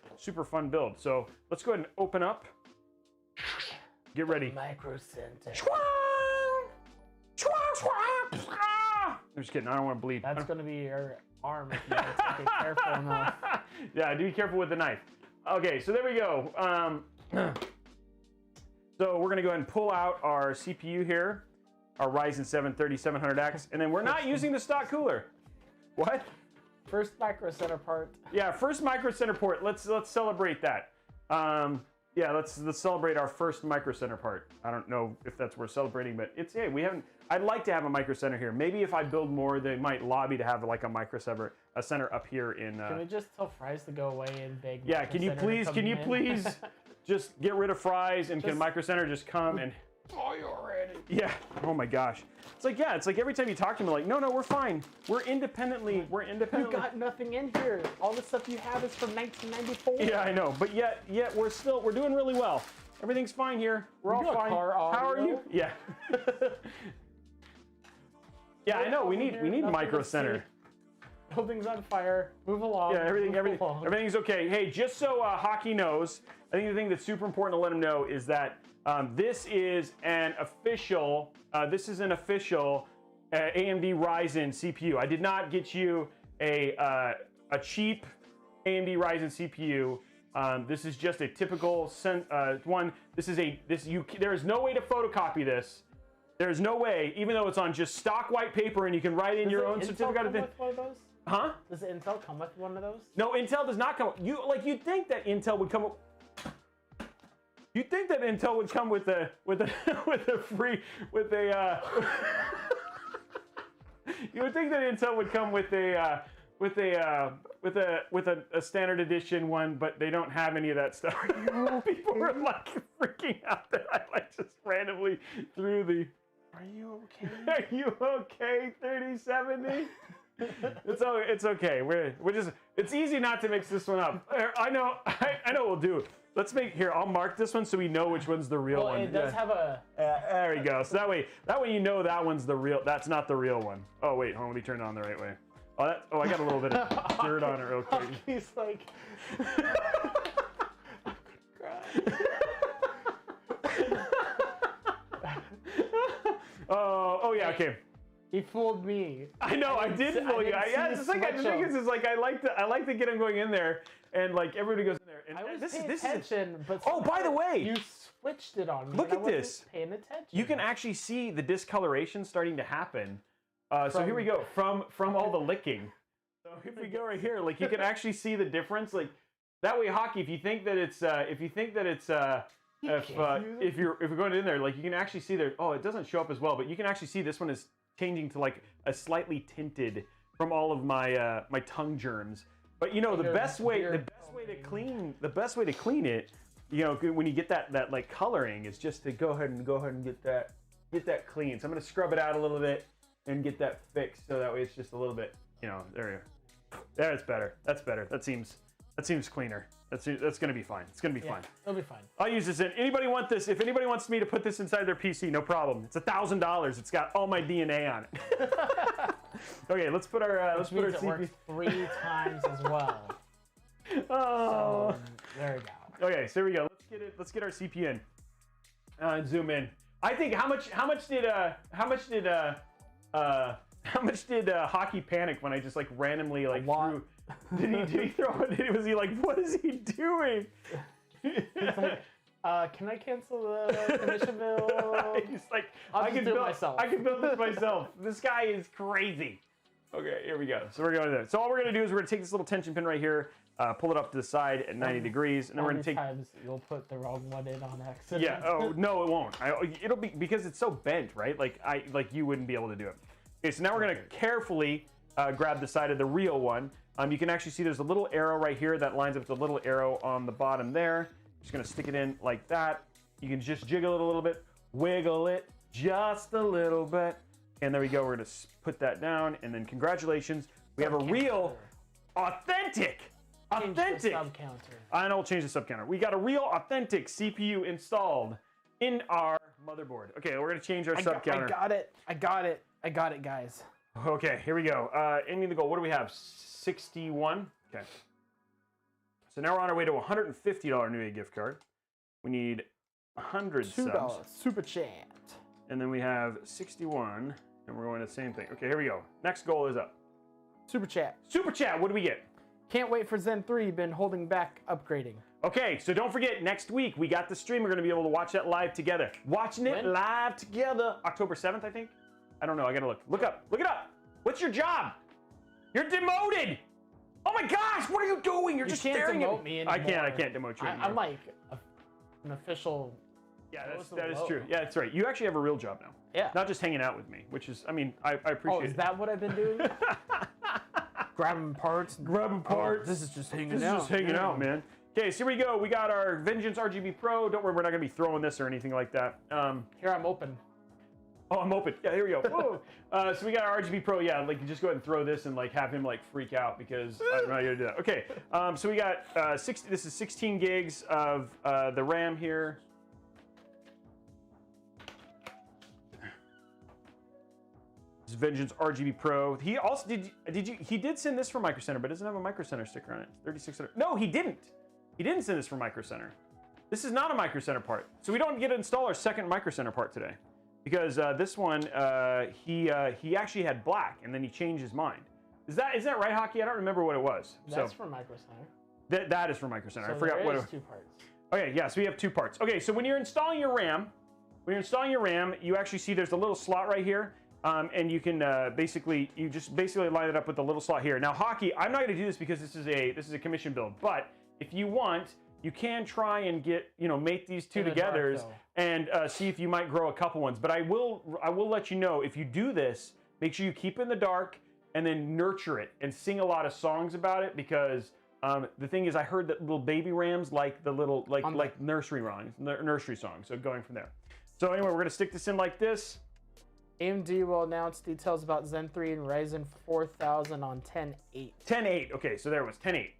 fun build. So let's go ahead and open up. Get ready. Micro Center. I'm just kidding. I don't want to bleed. That's going to be your arm if you don't take it careful enough. Yeah, do be careful with the knife. Okay, so there we go. So we're going to go ahead and pull out our CPU here, our Ryzen 7 3700X, and then we're not using the stock cooler. What? First Micro Center part. Yeah, first Micro Center port. Let's celebrate that. Yeah, let's celebrate our first Micro Center part. I don't know if that's worth celebrating, but it's, hey, we haven't. I'd like to have a Micro Center here. Maybe if I build more, they might lobby to have like a Micro Center, up here in. Can we just tell Fries to go away and beg? Yeah, can you please just get rid of Fries, and can Micro Center just come and? Oh, you already. Yeah. Oh my gosh. It's like, yeah, it's like every time you talk to me, like, no, we're fine. We're independently. You got nothing in here. All the stuff you have is from 1994. Yeah, I know, but yet we're doing really well. Everything's fine here. We're all fine. How are you? Yeah. Yeah, I know. We need Micro Center. Building's on fire. Move along. Yeah, everything's okay. Hey, just so Hockey knows, I think the thing that's super important to let him know is that this is an official. AMD Ryzen CPU. I did not get you a cheap AMD Ryzen CPU. This is just a typical one. There is no way to photocopy this. There's no way, even though it's on just stock white paper and you can write in your own certificate. With one of those? Huh? Does Intel come with one of those? No, Intel does not come. You'd think that Intel would come. You'd think that Intel would come with a free. You would think that Intel would come with a standard edition one, but they don't have any of that stuff. People are like freaking out that I like just randomly threw the. Are you okay? Are you okay, 3070? It's okay. We're just. It's easy not to mix this one up. I know. We'll do. Let's make here. I'll mark this one so we know which one's the real Well, one. it does have a. There we go. So that way you know that one's the real. That's not the real one. Oh wait, hold on. Let me turn it on the right way. Oh, I got a little bit of dirt on it real quick. He's like. Oh yeah, okay. He fooled me. I know, I did fool you. Yeah, it's just like the thing is like I like to get him going in there, and like everybody goes in there. And I was this paying is attention, but oh, by the way, you switched it on me. Look and at I wasn't this. Paying attention. You can actually see the discoloration starting to happen. So here we go from all the licking. So if we go right here, like you can actually see the difference. Like that way, hockey. If you're going in there, like you can actually see there. Oh, it doesn't show up as well, but you can actually see this one is changing to like a slightly tinted from all of my my tongue germs. But you know the best way to clean it, you know, when you get that like coloring is just to go ahead and get that clean. So I'm gonna scrub it out a little bit and get that fixed so that way it's just a little bit, you know, there it's better. That's better. That seems cleaner. That's gonna be fine. It's gonna be fine. It'll be fine. I'll use this in. Anybody want this? If anybody wants me to put this inside their PC, no problem. It's $1,000. It's got all my DNA on it. Okay, let's put our Which means it works 3 times as well. Oh, so, there we go. Okay, so here we go. Let's get our CPU in. Zoom in. I think how much did Hockey panic when I just like randomly like threw? Did he throw it? Was he like, what is he doing? He's like, can I cancel the commission bill? He's like, I can build myself. I can build this myself. This guy is crazy. Okay, here we go. So we're going there. So all we're gonna do is we're gonna take this little tension pin right here, pull it up to the side at 90 degrees, and then we're gonna take. Times you'll put the wrong one in on accident. Yeah. Oh no, it won't. It'll be because it's so bent, right? Like you wouldn't be able to do it. Okay, so now we're gonna carefully grab the side of the real one. You can actually see there's a little arrow right here that lines up with the little arrow on the bottom there. Just gonna stick it in like that. You can just jiggle it a little bit, wiggle it just a little bit, and there we go. We're gonna put that down, and then congratulations, we have a real, authentic. Change the sub counter. I know, we'll change the sub counter. We got a real, authentic CPU installed in our motherboard. Okay, we're gonna change our sub counter. I got it, guys. Okay, here we go. Aiming the goal. What do we have? 61. Okay. So now we're on our way to a $150 New gift card. We need 100 subs. $2 super chat. And then we have 61, and we're going to the same thing. Okay, here we go. Next goal is up. Super chat. Super chat. What do we get? Can't wait for Zen 3. Been holding back upgrading. Okay, so don't forget, next week we got the stream. We're going to be able to watch that live together. Watching it live together. October 7th, I think. I don't know. I got to look. Look up. Look it up. What's your job? You're demoted. Oh my gosh, what are you doing? You're just staring at me. I can't demote you anymore. I'm like an official. Yeah, that is true. Yeah, that's right. You actually have a real job now. Yeah. Not just hanging out with me, which is, I mean, I appreciate it. Oh, is that what I've been doing? Grabbing parts. Grabbing parts. Oh, this is just hanging out. This is just hanging out, man. Okay, so here we go. We got our Vengeance RGB Pro. Don't worry, we're not going to be throwing this or anything like that. Here, I'm open. Oh, I'm open. Yeah, here we go. Whoa. So we got our RGB Pro. Yeah, like just go ahead and throw this and like have him like freak out because I'm not gonna do that. Okay. So we got this is 16 gigs of the RAM here. This is Vengeance RGB Pro. He also he did send this from Micro Center, but it doesn't have a Micro Center sticker on it. 3600. No, he didn't. He didn't send this from Micro Center. This is not a Micro Center part. So we don't get to install our second Micro Center part today. Because this one, he actually had black, and then he changed his mind. Is that right, Hockey? I don't remember what it was. That's from Micro Center. That is from Micro Center. So I forgot what it was. 2 parts. Okay, yeah, so we have 2 parts. Okay, so when you're installing your RAM, you actually see there's a little slot right here, and you can basically line it up with the little slot here. Now, Hockey, I'm not going to do this because this is a commission build, but if you want, you can try and get, mate these two together and see if you might grow a couple ones. But I will let you know, if you do this, make sure you keep it in the dark and then nurture it and sing a lot of songs about it, because the thing is, I heard that little baby rams like the little like nursery songs. So going from there. So anyway, we're gonna stick this in like this. AMD will announce details about Zen 3 and Ryzen 4000 on 10/8. 10/8. Okay, so there it was 10/8.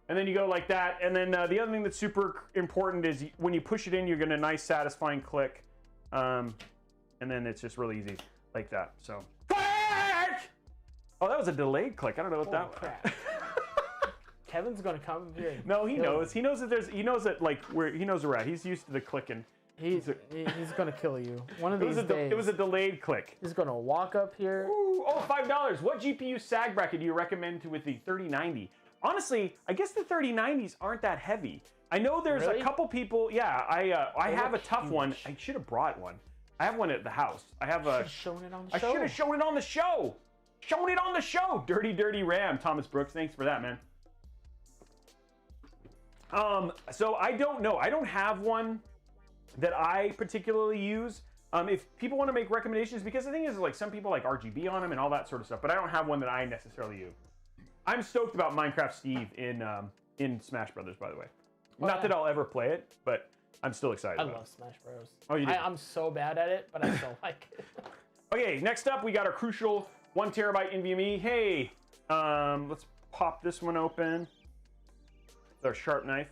And then you go like that. And then the other thing that's super important is when you push it in, you're getting a nice satisfying click. And then it's just really easy like that. So, oh, that was a delayed click. I don't know what that was. Kevin's gonna come here. No, he knows. He knows that he knows that like he knows we're at. He's used to the clicking. He's gonna kill you. One of these days. It was a delayed click. He's gonna walk up here. Ooh, oh, $5. What GPU sag bracket do you recommend with the 3090? Honestly, I guess the 3090s aren't that heavy. I know there's a couple people. Yeah, I have a tough one. I should have brought one. I have one at the house. I have a. Shown it on the show. I should have shown it on the show. Shown it on the show. Dirty RAM. Thomas Brooks. Thanks for that, man. So I don't know. I don't have one that I particularly use. If people want to make recommendations, because the thing is, like, some people like RGB on them and all that sort of stuff, but I don't have one that I necessarily use. I'm stoked about Minecraft Steve in Smash Brothers, by the way. Not that I'll ever play it, but I'm still excited. I love Smash Bros. Oh, you do? I'm so bad at it, but I still like it. Okay, next up we got our crucial 1 terabyte NVMe. Hey, let's pop this one open. With our sharp knife.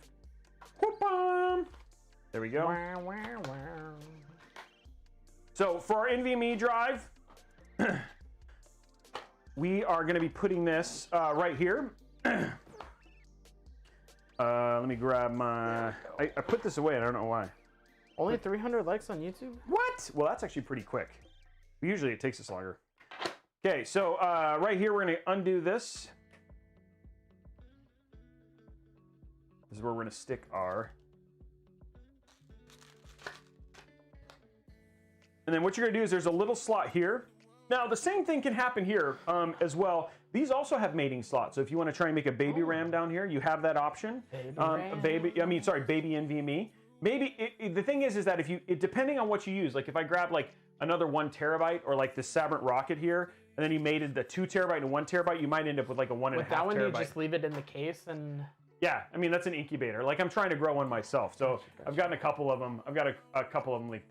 Whoop-bum. There we go. So for our NVMe drive, we are going to be putting this right here. Let me grab my... I put this away. I don't know why. Only 300 likes on YouTube? What? Well, that's actually pretty quick. Usually it takes us longer. Okay, so right here we're going to undo this. This is where we're going to stick our... And then what you're going to do is there's a little slot here. Now, the same thing can happen here as well. These also have mating slots. So if you want to try and make a baby RAM down here, you have that option. Baby NVMe. Maybe the thing is that if you, depending on what you use, like if I grab like another 1 terabyte or like the Sabrent Rocket here, and then you mated the 2 terabyte and 1 terabyte, you might end up with like a 1.5 terabyte. With that one, you just leave it in the case and... Yeah, I mean, that's an incubator. Like, I'm trying to grow one myself, so I've gotten a couple of them. I've got a couple of them,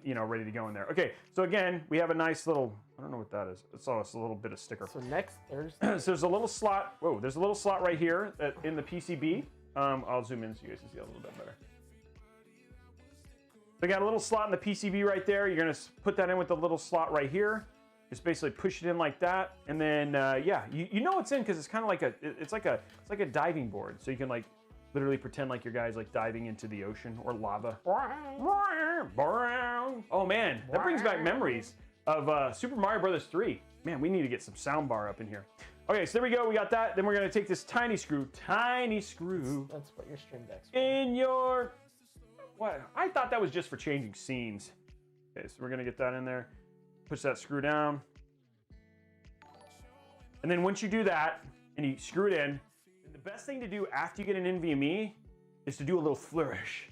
you know, ready to go in there. Okay, so again, we have a nice little, I don't know what that is. It's a little bit of sticker. So next Thursday. So there's a little slot. Whoa, there's a little slot right here in the PCB. I'll zoom in so you guys can see a little bit better. So I got a little slot in the PCB right there. You're gonna put that in with the little slot right here. Just basically push it in like that, and then yeah, you know it's in because it's kind of like it's like a diving board, so you can like literally pretend like your guy's like diving into the ocean or lava. Oh man, that brings back memories of Super Mario Brothers 3. Man, we need to get some sound bar up in here. Okay, so there we go. We got that. Then we're gonna take this tiny screw. That's what your stream deck's for. In your what? I thought that was just for changing scenes. Okay, so we're gonna get that in there. Push that screw down. And then once you do that, and you screw it in, the best thing to do after you get an NVMe is to do a little flourish.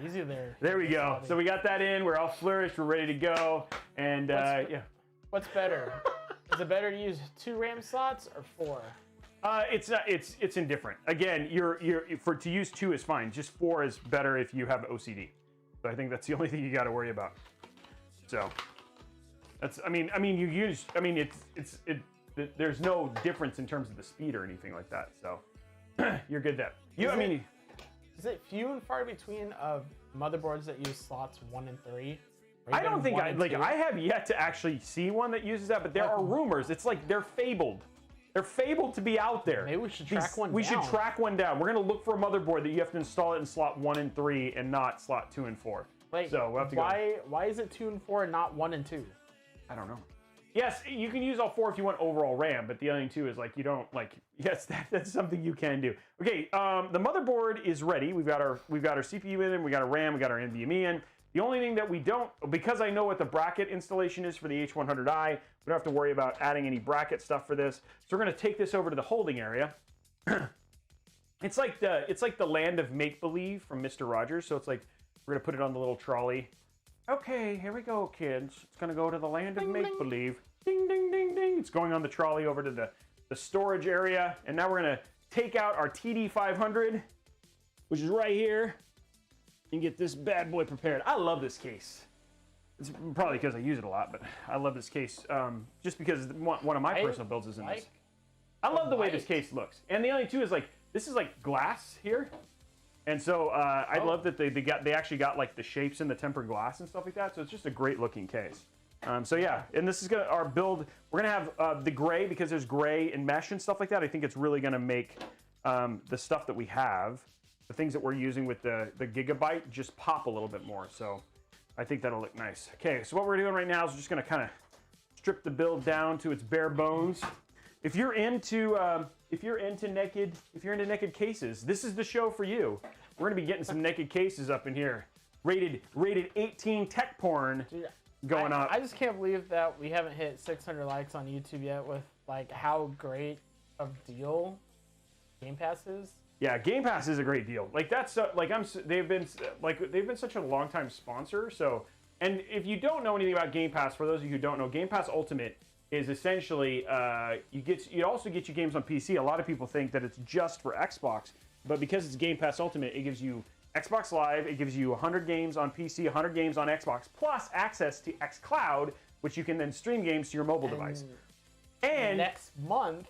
Easy there. There we go. So we got that in. We're all flourished. We're ready to go. And yeah. What's better? Is it better to use 2 RAM slots or 4? It's indifferent. Again, to use 2 is fine. Just 4 is better if you have OCD. So I think that's the only thing you got to worry about. So. That's, there's no difference in terms of the speed or anything like that, so you're good there. Is it few and far between of motherboards that use slots 1 and 3? I don't think I have yet to actually see one that uses that, but there are rumors. It's like they're fabled. They're fabled to be out there. Maybe we should track one down. We should track one down. We're gonna look for a motherboard that you have to install it in slot 1 and 3 and not slot 2 and 4. Like, so we'll have to why is it 2 and 4 and not 1 and 2? I don't know. Yes, you can use all 4 if you want overall RAM, but the other thing too is like you don't like. Yes, that's something you can do. Okay, the motherboard is ready. We've got our CPU in, we got our RAM, we got our NVMe in. The only thing that we don't, because I know what the bracket installation is for the H100i, we don't have to worry about adding any bracket stuff for this. So we're gonna take this over to the holding area. It's like the land of make-believe from Mr. Rogers. So it's like we're gonna put it on the little trolley. Okay, here we go, kids. It's gonna go to the land of make-believe. Ding, ding, ding, ding. It's going on the trolley over to the storage area. And now we're gonna take out our TD500, which is right here, and get this bad boy prepared. I love this case. It's probably because I use it a lot, but I love this case just because one of my personal builds is in this. I love the way this case looks. And the only two is like, this is like glass here. And so I love that they actually got like the shapes in the tempered glass and stuff like that. So it's just a great looking case. So yeah, and this is our build. We're gonna have the gray because there's gray and mesh and stuff like that. I think it's really gonna make the stuff that we have, the things that we're using with the Gigabyte, just pop a little bit more. So I think that'll look nice. Okay, so what we're doing right now is we're just gonna kind of strip the build down to its bare bones. If you're into naked cases, this is the show for you. We're gonna be getting some naked cases up in here. Rated 18 tech porn going up. I just can't believe that we haven't hit 600 likes on YouTube yet with like how great of deal Game Pass is. Yeah, Game Pass is a great deal. Like that's like they've been such a long time sponsor. So, and if you don't know anything about Game Pass, for those of you who don't know, Game Pass Ultimate is essentially it also gets you games on PC. A lot of people think that it's just for Xbox, but because it's Game Pass Ultimate, it gives you Xbox Live, it gives you 100 games on PC, 100 games on Xbox, plus access to xCloud, which you can then stream games to your mobile device. And next month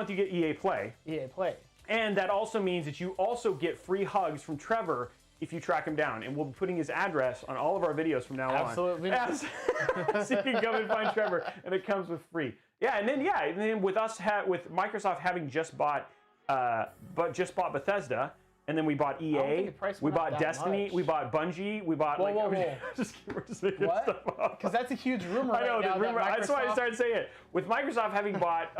you get EA Play. EA Play. And that also means that you also get free hugs from Trevor if you track him down. And we'll be putting his address on all of our videos from now on. Absolutely. So you can come and find Trevor, and it comes with free. Yeah, and then with Microsoft having just bought Bethesda, and then we bought EA, we bought Destiny, we bought Bungie, we bought whoa. we're just making stuff up. Because that's a huge rumor. I know right now the rumor. that That's why I started saying it. With Microsoft having bought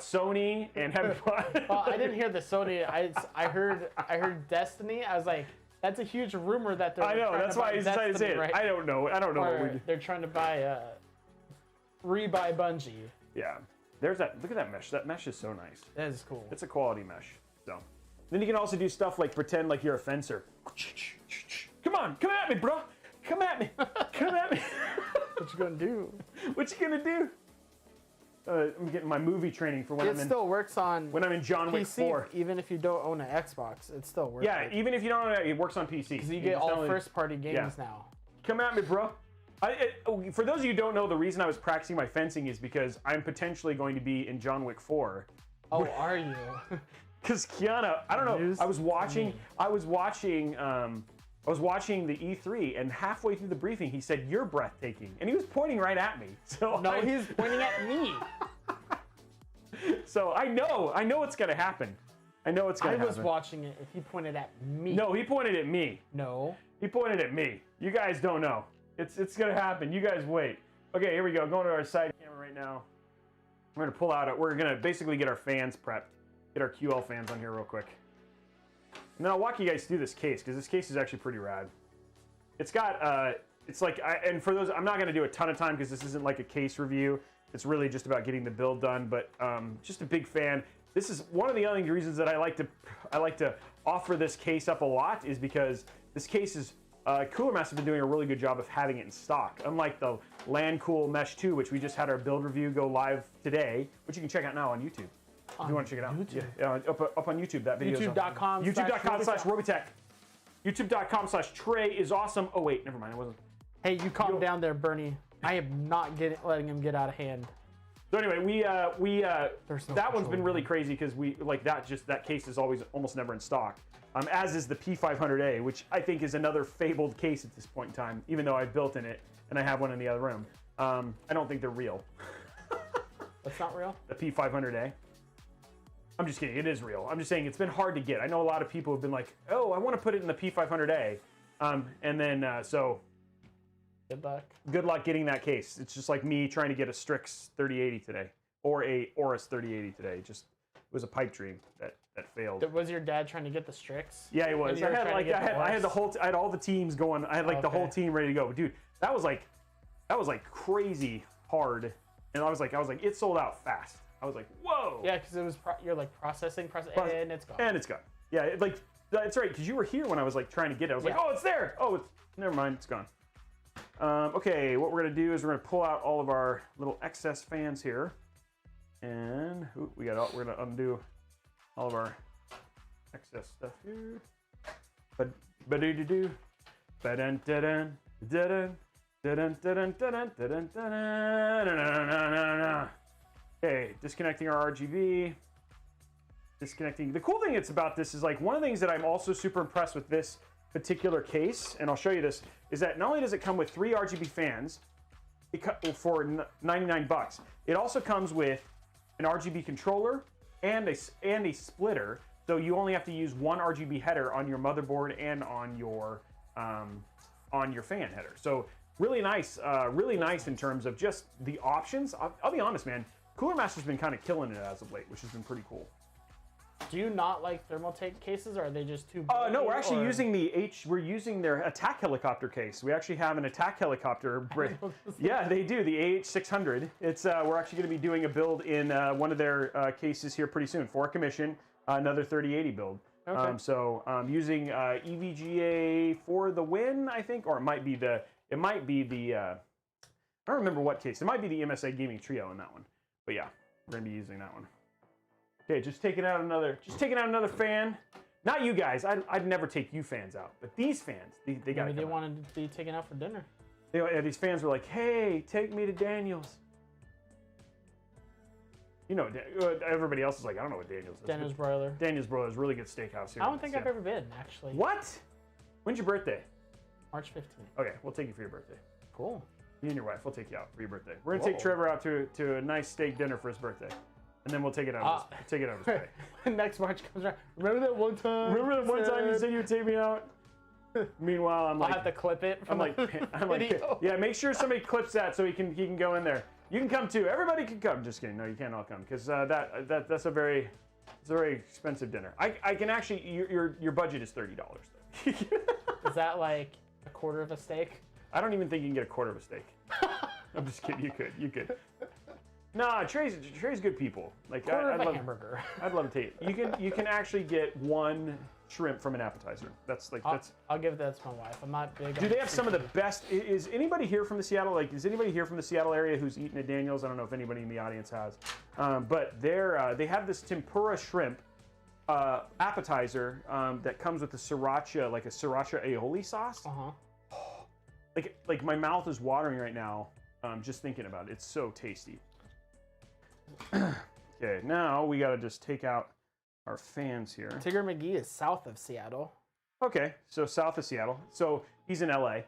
Sony and having bought. Well, I didn't hear the Sony. I heard Destiny. I was like, that's a huge rumor that they're. I know. That's why I decided to say it. Right? I don't know. What they're trying to buy rebuy Bungie. Yeah. There's that. Look at that mesh. That mesh is so nice. That is cool. It's a quality mesh. So. Then you can also do stuff like pretend like you're a fencer. Come at me, bro. Come at me. What you gonna do? What you gonna do? I'm getting my movie training for when still works on when I'm in John Wick 4. Even if you don't own an Xbox, it still works. Yeah, even if you don't own it, it works on PC. Because you get all first-party games now. Come at me, bro. For those of you who don't know, the reason I was practicing my fencing is because I'm potentially going to be in John Wick 4. Oh, are you? Because Kiana, I don't know. I was watching the E3, and halfway through the briefing, he said, "You're breathtaking," and he was pointing right at me. So no, he's pointing at me. So I know it's gonna happen. I was watching it. If he pointed at me. No, he pointed at me. No, he pointed at me. You guys don't know. It's gonna happen. You guys wait. Okay, here we go. Going to our side camera right now. We're gonna pull out. We're gonna basically get our fans prepped. Get our QL fans on here real quick. And then I'll walk you guys through this case, because this case is actually pretty rad. It's got, it's like, and for those, I'm not going to do a ton of time because this isn't like a case review. It's really just about getting the build done, but just a big fan. This is one of the other reasons that I like to offer this case up a lot, is because this case is, Cooler Master has been doing a really good job of having it in stock. Unlike the LandCool Mesh 2, which we just had our build review go live today, which you can check out now on YouTube. If you want to check it out. YouTube. Yeah, up on YouTube. That video. YouTube.com/Robeytech. YouTube.com/Trey is awesome. Oh wait, never mind. It wasn't. Hey, you calm down there, Bernie. I am not letting him get out of hand. So anyway, that one's been really crazy because that case is almost never in stock. As is the P500A, which I think is another fabled case at this point in time. Even though I've built in it and I have one in the other room, I don't think they're real. That's not real. The P500A. I'm just kidding. It is real. I'm just saying it's been hard to get. I know a lot of people have been like, "Oh, I want to put it in the P500A," and then so. Good luck getting that case. It's just like me trying to get a Strix 3080 today, or a Aorus 3080 today. It was a pipe dream that failed. Was your dad trying to get the Strix? Yeah, he was. I had all the teams going. I had the whole team ready to go. But dude, that was like crazy hard, and I was like, it sold out fast. I was like, whoa. Yeah, because it was you're like processing, and it's gone. And it's gone. Yeah, that's right. Because you were here when I was like trying to get it. I was like, oh, it's there. Oh, never mind. It's gone. Okay, what we're gonna do is we're gonna pull out all of our little excess fans here, and we're gonna undo all of our excess stuff here. Ba-do-do-do, ba-dun-da-dun, da-dun, da-dun, da-dun, da-dun, da-dun, da-dun. Okay, disconnecting our RGB. disconnecting. The cool thing it's about this is like one of the things that I'm also super impressed with this particular case, and I'll show you this, is that not only does it come with 3 RGB fans for 99 bucks, it also comes with an RGB controller and a splitter. So you only have to use one RGB header on your motherboard and on your fan header. So really nice in terms of just the options. I'll be honest, man. Cooler Master's been kind of killing it as of late, which has been pretty cool. Do you not like Thermaltake cases, or are they just too? No, we're actually using we're using their attack helicopter case. We actually have an attack helicopter. Yeah, they do, the AH600. It's we're actually going to be doing a build in one of their cases here pretty soon for commission. Another 3080 build. Okay. So using EVGA for the win, I think, or it might be the I don't remember what case. It might be the MSI Gaming Trio in that one. But yeah, we're gonna be using that one. Okay, just taking out another fan. Not you guys. I'd never take you fans out, but these fans, they got. Maybe they wanted to be taken out for dinner. These fans were like, "Hey, take me to Daniel's." You know, everybody else is like, I don't know what Daniel's is. Daniel's Broiler. Daniel's Broiler is a really good steakhouse here. I don't think I've ever been, actually. What? When's your birthday? March 15th. Okay, we'll take you for your birthday. Cool. Me and your wife, we'll take you out for your birthday. We're gonna take Trevor out to a nice steak dinner for his birthday, and then we'll take it out. Take it out of his pay. Next March comes around. Remember that one time? You said you would take me out? Meanwhile, I'm like, I'll have to clip it. I'm like, yeah. Make sure somebody clips that so he can go in there. You can come too. Everybody can come. Just kidding. No, you can't all come because that's a very expensive dinner. I can actually your budget is $30. Is that like a quarter of a steak? I don't even think you can get a quarter of a steak. I'm just kidding. You could. Nah, Trey's good people. Like quarter I'd of a love, hamburger. I'd love to take it. You can actually get one shrimp from an appetizer. I'll give that to my wife. I'm not big. Do they have some of the best? Is anybody here from the Seattle? Is anybody here from the Seattle area who's eaten at Daniel's? I don't know if anybody in the audience has, but they have this tempura shrimp appetizer that comes with a sriracha, like a sriracha aioli sauce. Like my mouth is watering right now, just thinking about it. It's so tasty. Okay, now we got to just take out our fans here. Tigger McGee is south of Seattle. Okay, so south of Seattle. So he's in LA.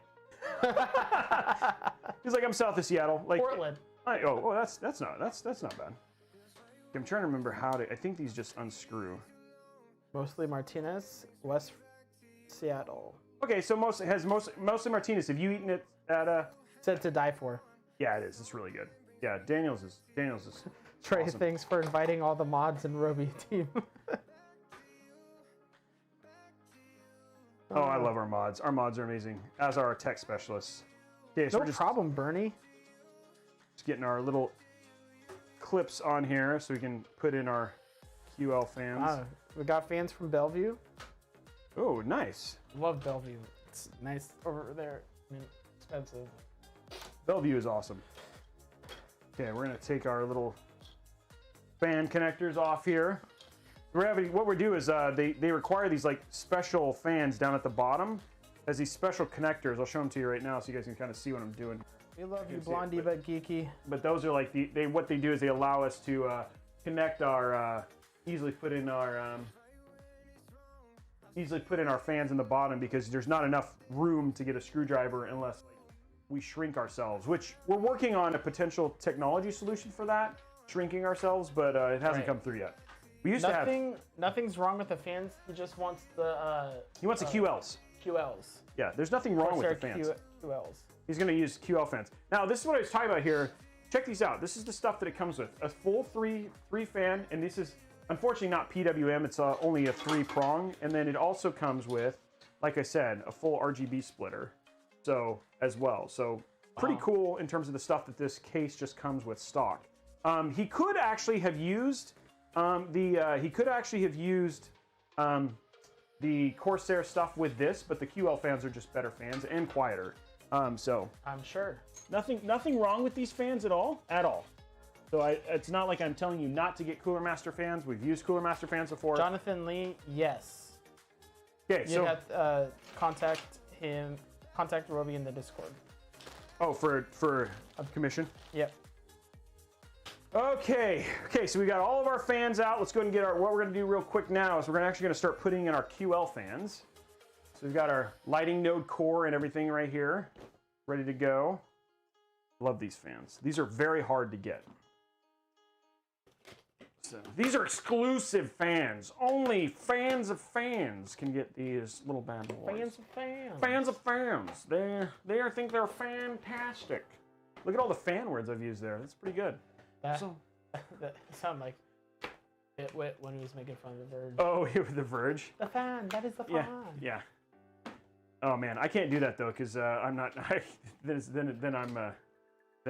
He's like, I'm south of Seattle. Like Portland. That's not bad. I'm trying to remember how to. I think these just unscrew. Mostly Martinez, West Seattle. Okay, so mostly Martinez. Have you eaten it at Said to die for. Yeah, it is. It's really good. Yeah, Daniel's is Trey, awesome. thanks for inviting all the mods and Roby team. Oh, I love our mods. Our mods are amazing, as are our tech specialists. Okay, so no problem, Bernie. Just getting our little clips on here so we can put in our QL fans. We got fans from Bellevue. Oh, nice. Love Bellevue. It's nice over there. I mean, expensive. Bellevue is awesome. Okay, we're gonna take our little fan connectors off here. What we do is they require these like special fans down at the bottom as these special connectors. I'll show them to you right now so you guys can kind of see what I'm doing. We love you, Blondie but geeky. But those are like what they do is they allow us to connect our easily put in our fans in the bottom because there's not enough room to get a screwdriver unless we shrink ourselves, which we're working on a potential technology solution for that, shrinking ourselves, but it hasn't come through yet. We used to have... Nothing's wrong with the fans. He just wants the... he wants the QLs. QLs. Yeah, there's nothing wrong with the fans. QLs. He's going to use QL fans. Now, this is what I was talking about here. Check these out. This is the stuff that it comes with. A full three fan, and this is unfortunately not PWM. It's only a 3-prong, and then it also comes with, like I said, a full RGB splitter. So as well. So pretty cool in terms of the stuff that this case just comes with stock. He could actually have used the Corsair stuff with this, but the QL fans are just better fans and quieter. So I'm sure nothing wrong with these fans at all. So it's not like I'm telling you not to get Cooler Master fans. We've used Cooler Master fans before. Jonathan Lee, yes. Okay, you have to contact him. Contact Roby in the Discord. Oh, for a commission? Yep. Okay, so we got all of our fans out. Let's go ahead and get what we're gonna do real quick now is we're actually gonna start putting in our QL fans. So we've got our lighting node core and everything right here, ready to go. Love these fans. These are very hard to get. So these are exclusive fans. Only fans of fans can get these little bad boys. Fans of fans. Fans of fans. They think they're fantastic. Look at all the fan words I've used there. That's pretty good. That sounded like Bitwit when he was making fun of The Verge. Oh, here with The Verge. The fan. That is the fan. Yeah. Oh man, I can't do that though because I'm not. Then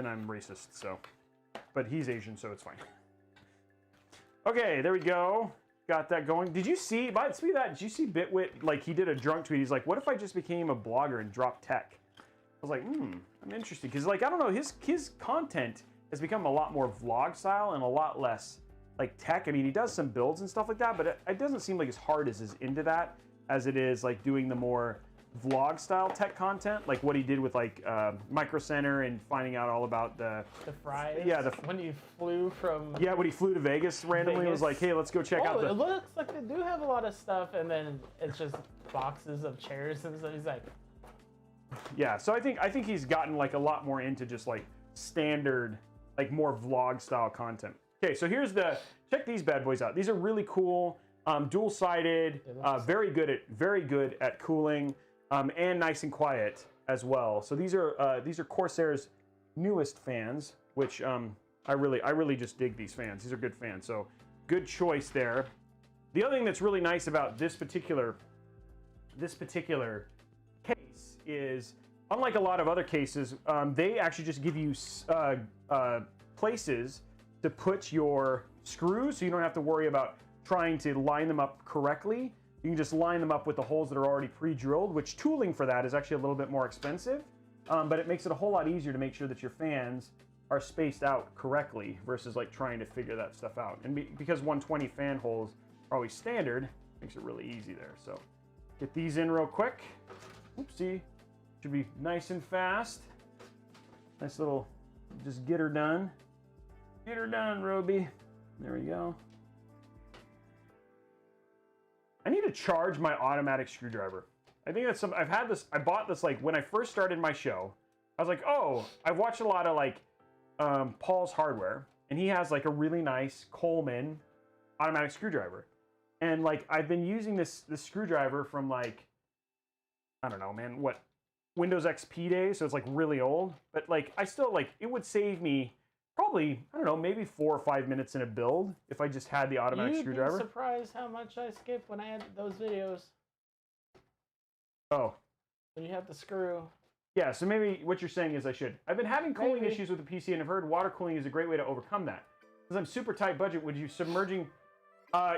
I'm racist. So, but he's Asian, so it's fine. Okay, there we go. Got that going. Did you see? Speaking of that, did you see Bitwit? Like he did a drunk tweet. He's like, "What if I just became a blogger and dropped tech?" I was like, I'm interested because like I don't know, his content has become a lot more vlog style and a lot less like tech. I mean, he does some builds and stuff like that, but it doesn't seem like as hard as is into that as it is like doing the more vlog style tech content, like what he did with like Micro Center and finding out all about the fries. Yeah, when he flew from. Yeah, when he flew to Vegas randomly, it was like, hey, let's go check out. It looks like they do have a lot of stuff, and then it's just boxes of chairs and stuff. He's like. Yeah, so I think he's gotten like a lot more into just like standard, like more vlog style content. Okay, so check these bad boys out. These are really cool, dual-sided, very good at cooling. And nice and quiet as well. So these are Corsair's newest fans, which I really just dig these fans. These are good fans. So good choice there. The other thing that's really nice about this particular case is, unlike a lot of other cases, they actually just give you places to put your screws, so you don't have to worry about trying to line them up correctly. You can just line them up with the holes that are already pre-drilled, which tooling for that is actually a little bit more expensive, but it makes it a whole lot easier to make sure that your fans are spaced out correctly versus like trying to figure that stuff out. And because 120 fan holes are always standard, makes it really easy there. So get these in real quick. Oopsie. Should be nice and fast. Nice little, just get her done. Get her done, Roby. There we go. I need to charge my automatic screwdriver. I think that's I bought this like when I first started my show. I was like, oh, I've watched a lot of like Paul's Hardware, and he has like a really nice Coleman automatic screwdriver. And like I've been using this screwdriver from like, I don't know, man, what, Windows XP days, so it's like really old. But like I still like, it would save me probably, I don't know, maybe 4 or 5 minutes in a build if I just had the automatic screwdriver. You'd be surprised how much I skip when I had those videos. Oh. When you have the screw. Yeah, so maybe what you're saying is I should. I've been having cooling issues with the PC, and I've heard water cooling is a great way to overcome that. Because I'm super tight budget, would you submerging...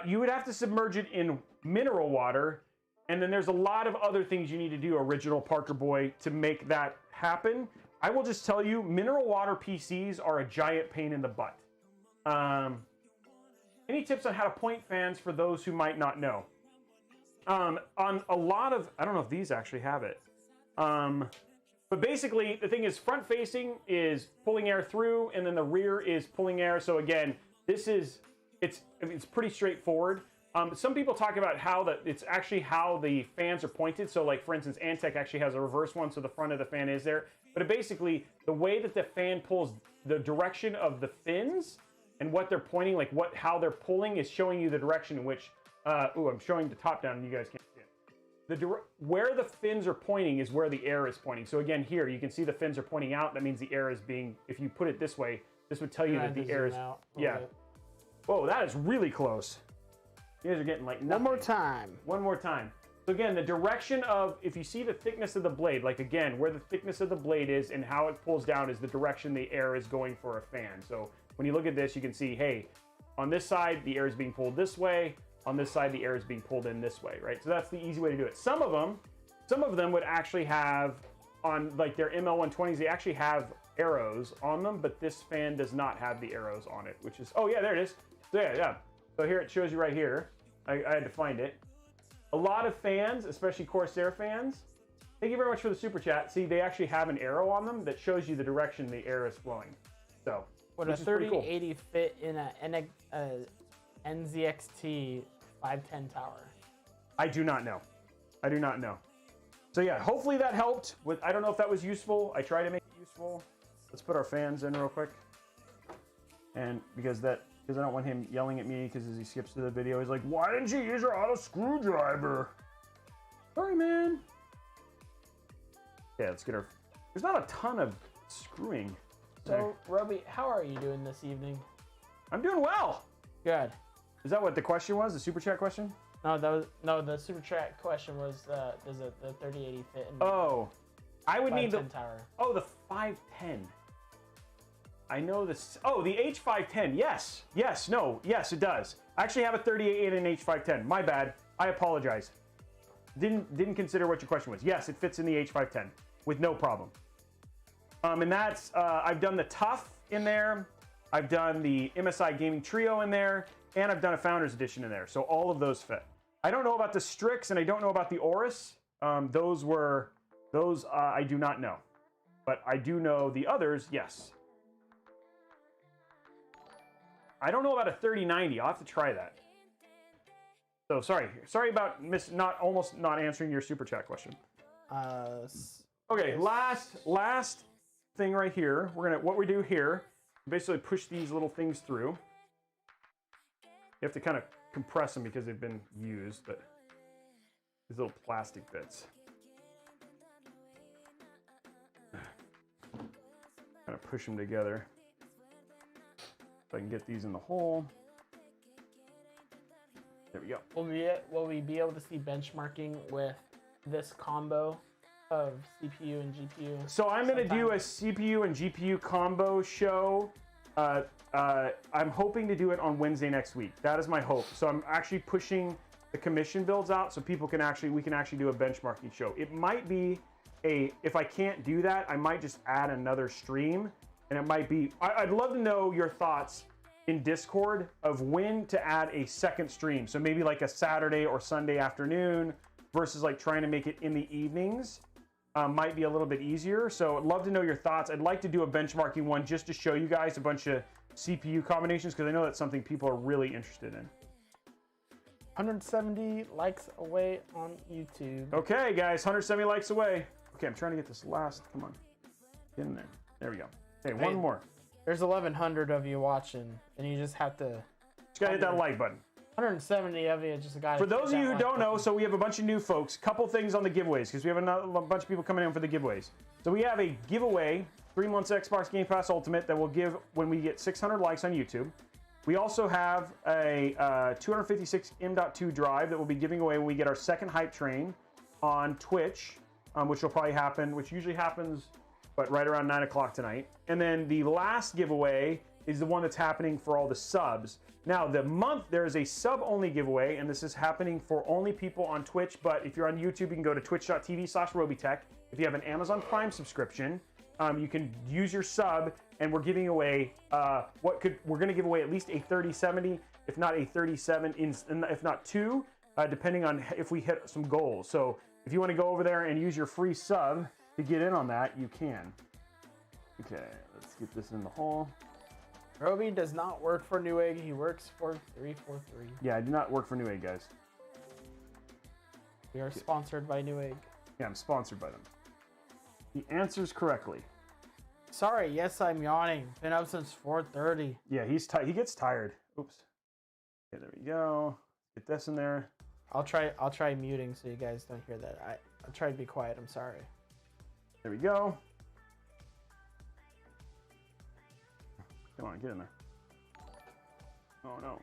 you would have to submerge it in mineral water, and then there's a lot of other things you need to do, original Parker Boy, to make that happen. I will just tell you, mineral water PCs are a giant pain in the butt. Any tips on how to point fans for those who might not know? On a lot of, I don't know if these actually have it. But basically, the thing is, front facing is pulling air through, and then the rear is pulling air. So again, it's pretty straightforward. Some people talk about how it's actually how the fans are pointed. So like, for instance, Antec actually has a reverse one, so the front of the fan is there. But basically, the way that the fan pulls, the direction of the fins and what they're pointing, like how they're pulling is showing you the direction in which, I'm showing the top down and you guys can't see it. Where the fins are pointing is where the air is pointing. So again, here, you can see the fins are pointing out. That means the air is being, if you put it this way, this would tell you that the air is, yeah. Whoa, that is really close. You guys are getting like nothing. One more time. One more time. So again, the direction of, if you see the thickness of the blade, like again, where the thickness of the blade is and how it pulls down is the direction the air is going for a fan. So when you look at this, you can see, hey, on this side, the air is being pulled this way. On this side, the air is being pulled in this way, right? So that's the easy way to do it. Some of them would actually have, on like their ML120s, they actually have arrows on them, but this fan does not have the arrows on it, which is, oh yeah, there it is. So yeah. So here it shows you right here. I had to find it. A lot of fans, especially Corsair fans, thank you very much for the super chat. See, they actually have an arrow on them that shows you the direction the air is flowing. So Would a 3080 fit in a NZXT 510 tower? I do not know. I do not know. So yeah, hopefully that helped. I don't know if that was useful. I try to make it useful. Let's put our fans in real quick. And because I don't want him yelling at me because as he skips through the video, he's like, why didn't you use your auto screwdriver? Sorry, man. Yeah, let's get our... There's not a ton of screwing. So, Roby, how are you doing this evening? I'm doing well. Good. Is that what the question was? The super chat question? No, the super chat question was, does the 3080 fit in I would need the tower? Oh, the 510. I know this. Oh, the H510. Yes, it does. I actually have a 3080 and an H510. My bad. I apologize. Didn't consider what your question was. Yes, it fits in the H510 with no problem. And that's I've done the Tough in there. I've done the MSI Gaming Trio in there, and I've done a Founders Edition in there. So all of those fit. I don't know about the Strix, and I don't know about the Aorus. Those I do not know, but I do know the others. Yes. I don't know about a 3090. I'll have to try that. So sorry about almost not answering your super chat question. Okay, last thing right here. What we do here, basically push these little things through. You have to kind of compress them because they've been used, but these little plastic bits. Kind of push them together. So I can get these in the hole. There we go. Will we be able to see benchmarking with this combo of CPU and GPU? So I'm going to do a CPU and GPU combo show. I'm hoping to do it on Wednesday next week. That is my hope. So I'm actually pushing the commission builds out so we can actually do a benchmarking show. It might be if I can't do that, I might just add another stream, and it might be, I'd love to know your thoughts in Discord of when to add a second stream. So maybe like a Saturday or Sunday afternoon versus like trying to make it in the evenings. Might be a little bit easier. So I'd love to know your thoughts. I'd like to do a benchmarking one just to show you guys a bunch of CPU combinations because I know that's something people are really interested in. 170 likes away on YouTube. Okay, guys, 170 likes away. Okay, I'm trying to get this last. Come on. Get in there. There we go. Okay, one more. There's 1,100 of you watching, and you just have to... Just gotta hit that like button. 170 of you just got. For those of you who don't know, so we have a bunch of new folks. Couple things on the giveaways because we have a bunch of people coming in for the giveaways. So we have a giveaway, 3 months Xbox Game Pass Ultimate that we'll give when we get 600 likes on YouTube. We also have a 256 M.2 drive that we'll be giving away when we get our second hype train on Twitch, which will probably happen, which usually happens, but right around 9 o'clock tonight. And then the last giveaway is the one that's happening for all the subs. Now, there is a sub-only giveaway, and this is happening for only people on Twitch, but if you're on YouTube, you can go to twitch.tv/Robeytech. If you have an Amazon Prime subscription, you can use your sub, and we're giving away, we're gonna give away at least a 3070, if not a 37, if not two, depending on if we hit some goals. So if you wanna go over there and use your free sub to get in on that, you can. Okay, let's get this in the hole. Roby does not work for Newegg. He works for 343. Yeah, I do not work for Newegg, guys. We are sponsored by Newegg. Yeah, I'm sponsored by them. He answers correctly. Sorry, yes, I'm yawning. Been up since 4:30. Yeah, he gets tired. Oops. Okay, there we go. Get this in there. I'll try muting so you guys don't hear that. I'll try to be quiet. I'm sorry. There we go. Come on, get in there. Oh no.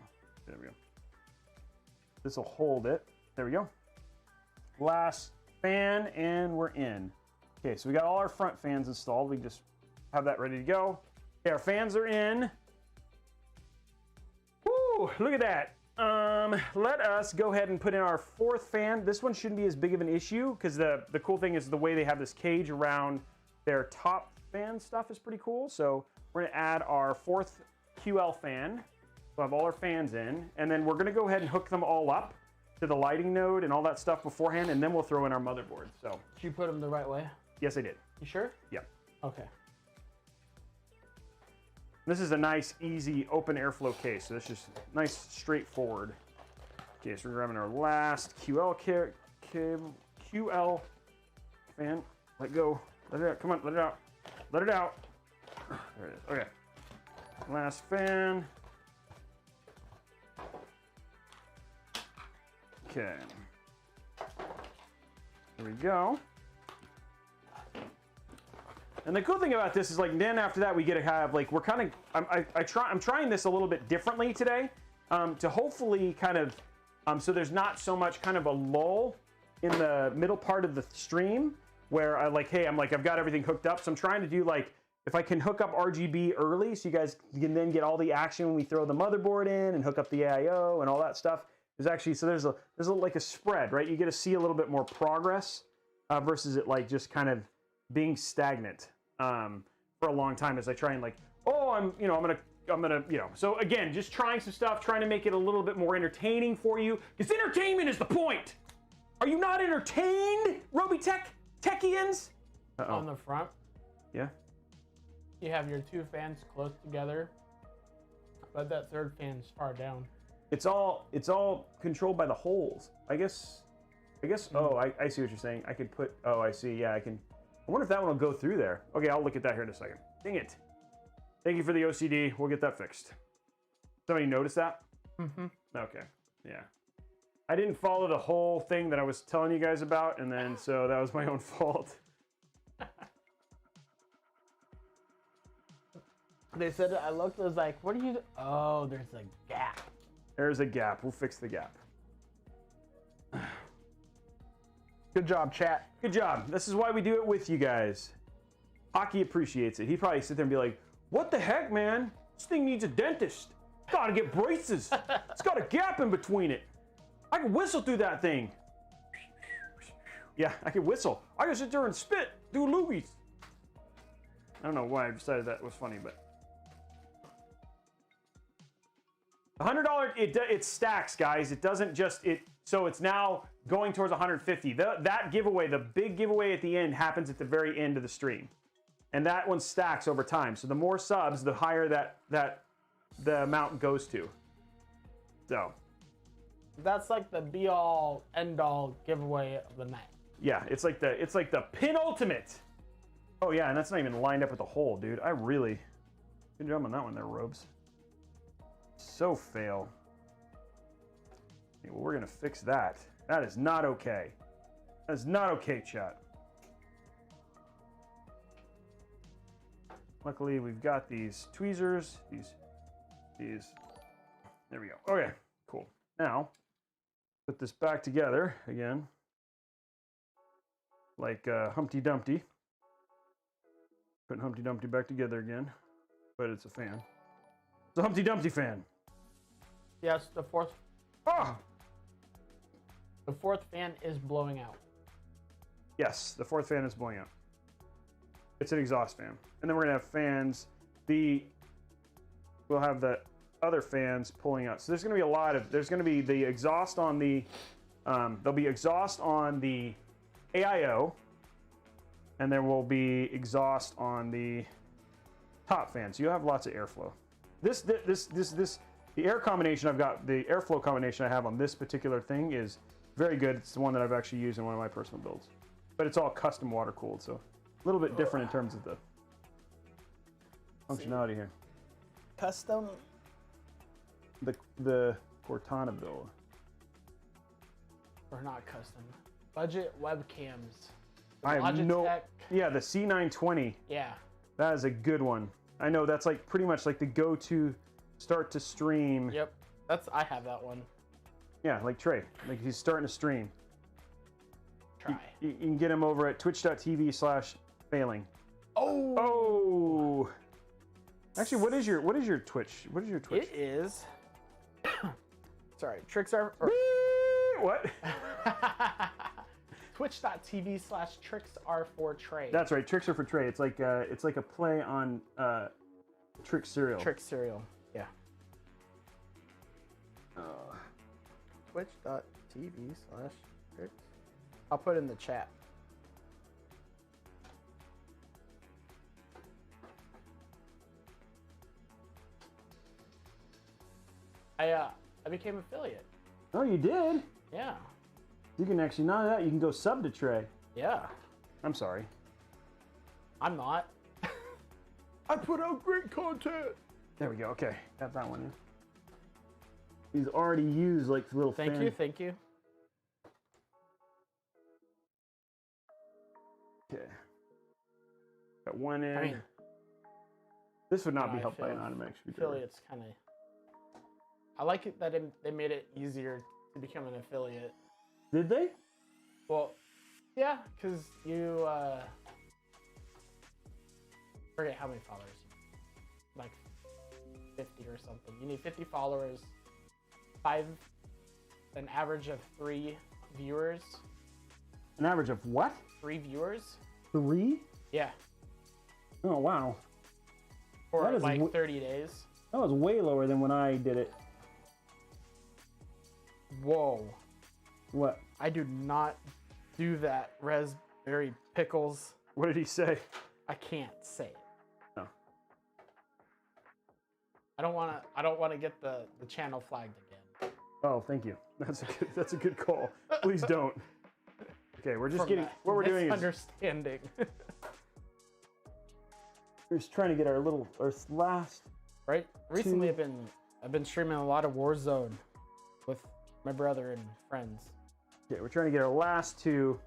There we go. This will hold it. There we go. Last fan, and we're in. Okay, so we got all our front fans installed. We just have that ready to go. Okay, our fans are in. Woo! Look at that. Let us go ahead and put in our fourth fan. This one shouldn't be as big of an issue because the cool thing is the way they have this cage around their top fan stuff is pretty cool. So we're gonna add our fourth QL fan. We'll have all our fans in, and then we're gonna go ahead and hook them all up to the lighting node and all that stuff beforehand, and then we'll throw in our motherboard. So did you put them the right way? Yes, I did. You sure? Yeah. Okay. This is a nice, easy, open airflow case. So this is nice, straightforward. Okay, so we're grabbing our last QL fan. Let go. Let it out. Come on, let it out. Let it out. There it is. Okay. Last fan. Okay. There we go. And the cool thing about this is, like, then after that we get to have, like, we're kind of, I'm trying this a little bit differently today, to hopefully kind of, so there's not so much kind of a lull in the middle part of the stream where I like, hey, I'm like, I've got everything hooked up. So I'm trying to do, like, if I can hook up RGB early so you guys can then get all the action when we throw the motherboard in and hook up the AIO and all that stuff. There's actually, so there's like a spread, right? You get to see a little bit more progress versus it like just kind of being stagnant for a long time as I try and like, oh, I'm gonna, so again, just trying some stuff, trying to make it a little bit more entertaining for you, because entertainment is the point. Are you not entertained, Robeytech techians? On the front, yeah, you have your two fans close together, but that third fan's far down. It's all controlled by the holes. I guess. Oh, I see what you're saying. I could put. Oh, I see. Yeah, I can. I wonder if that one will go through there. Okay, I'll look at that here in a second. Dang it. Thank you for the OCD. We'll get that fixed. Somebody noticed that? Mm-hmm. Okay. Yeah. I didn't follow the whole thing that I was telling you guys about, and then so that was my own fault. They said I looked. I was like, "What are you?" Oh, there's a gap. There's a gap. We'll fix the gap. Good job, chat. Good job. This is why we do it with you guys. Hockey appreciates it. He'd probably sit there and be like, what the heck, man? This thing needs a dentist. Gotta get braces. It's got a gap in between it. I can whistle through that thing. Yeah, I can whistle. I can sit there and spit, do loogies. I don't know why I decided that was funny, but. $100, it stacks, guys. It doesn't just, so it's now going towards 150. That giveaway, the big giveaway at the end happens at the very end of the stream. And that one stacks over time. So the more subs, the higher that the amount goes to. So. That's like the be-all, end-all giveaway of the night. Yeah, it's like the penultimate. Oh yeah, and that's not even lined up with the hole, dude. Good job on that one there, Robes. So fail. Okay, well, we're gonna fix that. That is not okay. That is not okay, chat. Luckily, we've got these tweezers. These. There we go. Okay, cool. Now, put this back together again, like Humpty Dumpty. Putting Humpty Dumpty back together again, but it's a fan. It's a Humpty Dumpty fan. Yes, the fourth. Ah! The fourth fan is blowing out. Yes, the fourth fan is blowing out. It's an exhaust fan, and then we're gonna have fans. We'll have the other fans pulling out. So there's gonna be a lot of. There's gonna be the exhaust on the. There'll be exhaust on the AIO, and there will be exhaust on the top fan. So you'll have lots of airflow. The air combination I've got, the airflow combination I have on this particular thing is very good. It's the one that I've actually used in one of my personal builds. But it's all custom water cooled, so a little bit different in terms of the functionality here. Custom? The Cortana build. Or not custom. Budget webcams. I have Logitech. Yeah, the C920. Yeah. That is a good one. I know that's like pretty much like the go-to start to stream. Yep. I have that one. Yeah, like Trey. Like he's starting to stream. Try. You can get him over at twitch.tv/failing. Oh. Actually, what is your Twitch? What is your Twitch? It is. Sorry, tricks are. What? Twitch.tv/tricksr4Trey. That's right. Tricks are for Trey. It's like a play on Trick Cereal. Trick Cereal. Yeah. Twitch.tv/tricks. I'll put it in the chat. I became affiliate. Oh, you did? Yeah. You can actually, not that, you can go sub to Trey. Yeah. I'm sorry. I'm not. I put out great content. There we go. Okay, got that one in. He's already used like little. Thank you. Thank you. Okay. Got one in. I mean, this would not be helped by an automatic screwdriver. Affiliates kind of. I like it that they made it easier to become an affiliate. Did they? Well, yeah, because you forget how many followers. Like 50 or something. You need 50 followers, an average of 3 viewers. An average of what? 3 viewers. 3? Yeah. Oh wow. For like 30 days. That was way lower than when I did it. Whoa. What? I do not do that, Raspberry Pickles. What did he say? I can't say it. No. I don't want to get the channel flagged again. Oh, thank you. That's a good call. Please don't. Okay, we're just getting what we're doing is understanding. we're just trying to get our last. Right. Recently, I've been streaming a lot of Warzone with my brother and friends. Okay, we're trying to get our last 2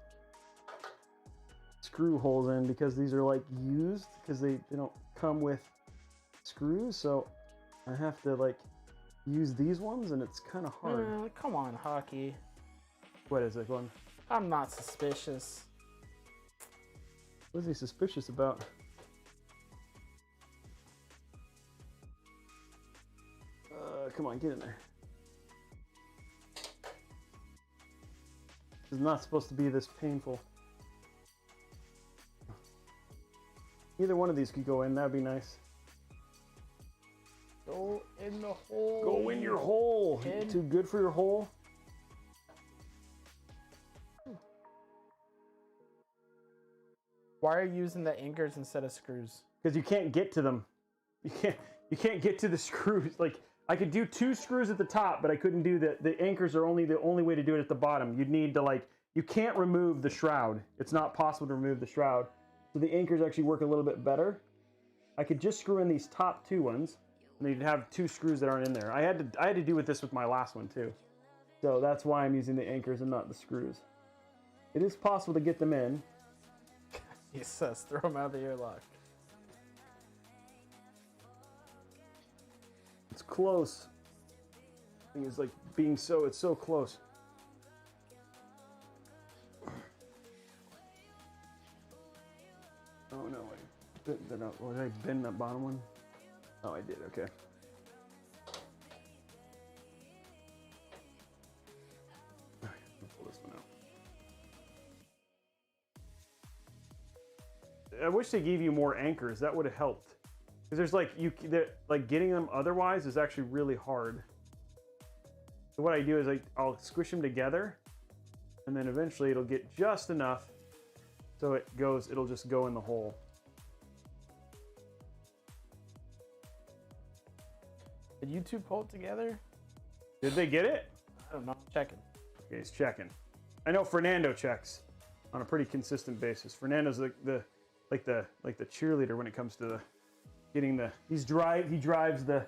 screw holes in because these are like used because they don't come with screws, so I have to like use these ones and it's kind of hard. Come on, Hockey. What is it one? I'm not suspicious. What is he suspicious about? Come on, get in there. This is not supposed to be this painful. Either one of these could go in, that'd be nice. Go in the hole. Go in your hole. Kid. Too good for your hole? Why are you using the anchors instead of screws? Because you can't get to them. You can't get to the screws. Like I could do 2 screws at the top, but I couldn't do the anchors are the only way to do it at the bottom. You'd need to you can't remove the shroud. It's not possible to remove the shroud. So the anchors actually work a little bit better. I could just screw in these top 2 ones, and you'd have 2 screws that aren't in there. I had to do with this with my last one too. So that's why I'm using the anchors and not the screws. It is possible to get them in. He says, throw them out of the airlock. It's close. I think it's like it's so close. Oh no, did I bend that bottom one? Oh, I did, okay. I'll pull this one out. I wish they gave you more anchors. That would have helped. Because there's getting them otherwise is actually really hard. So what I do is I'll squish them together, and then eventually it'll get just enough so it'll just go in the hole. Did you 2 pull it together? Did they get it? I don't know. I'm checking. Okay, he's checking. I know Fernando checks on a pretty consistent basis. Fernando's the cheerleader when it comes to he drives the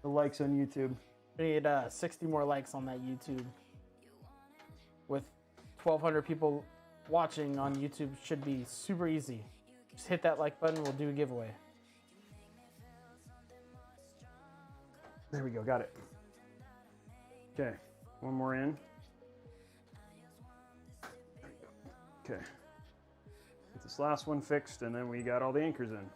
likes on YouTube. We need 60 more likes on that YouTube. With 1,200 people watching on YouTube, should be super easy. Just hit that like button, we'll do a giveaway. There we go, got it. Okay, one more in. There we go. Okay. Get this last one fixed, and then we got all the anchors in.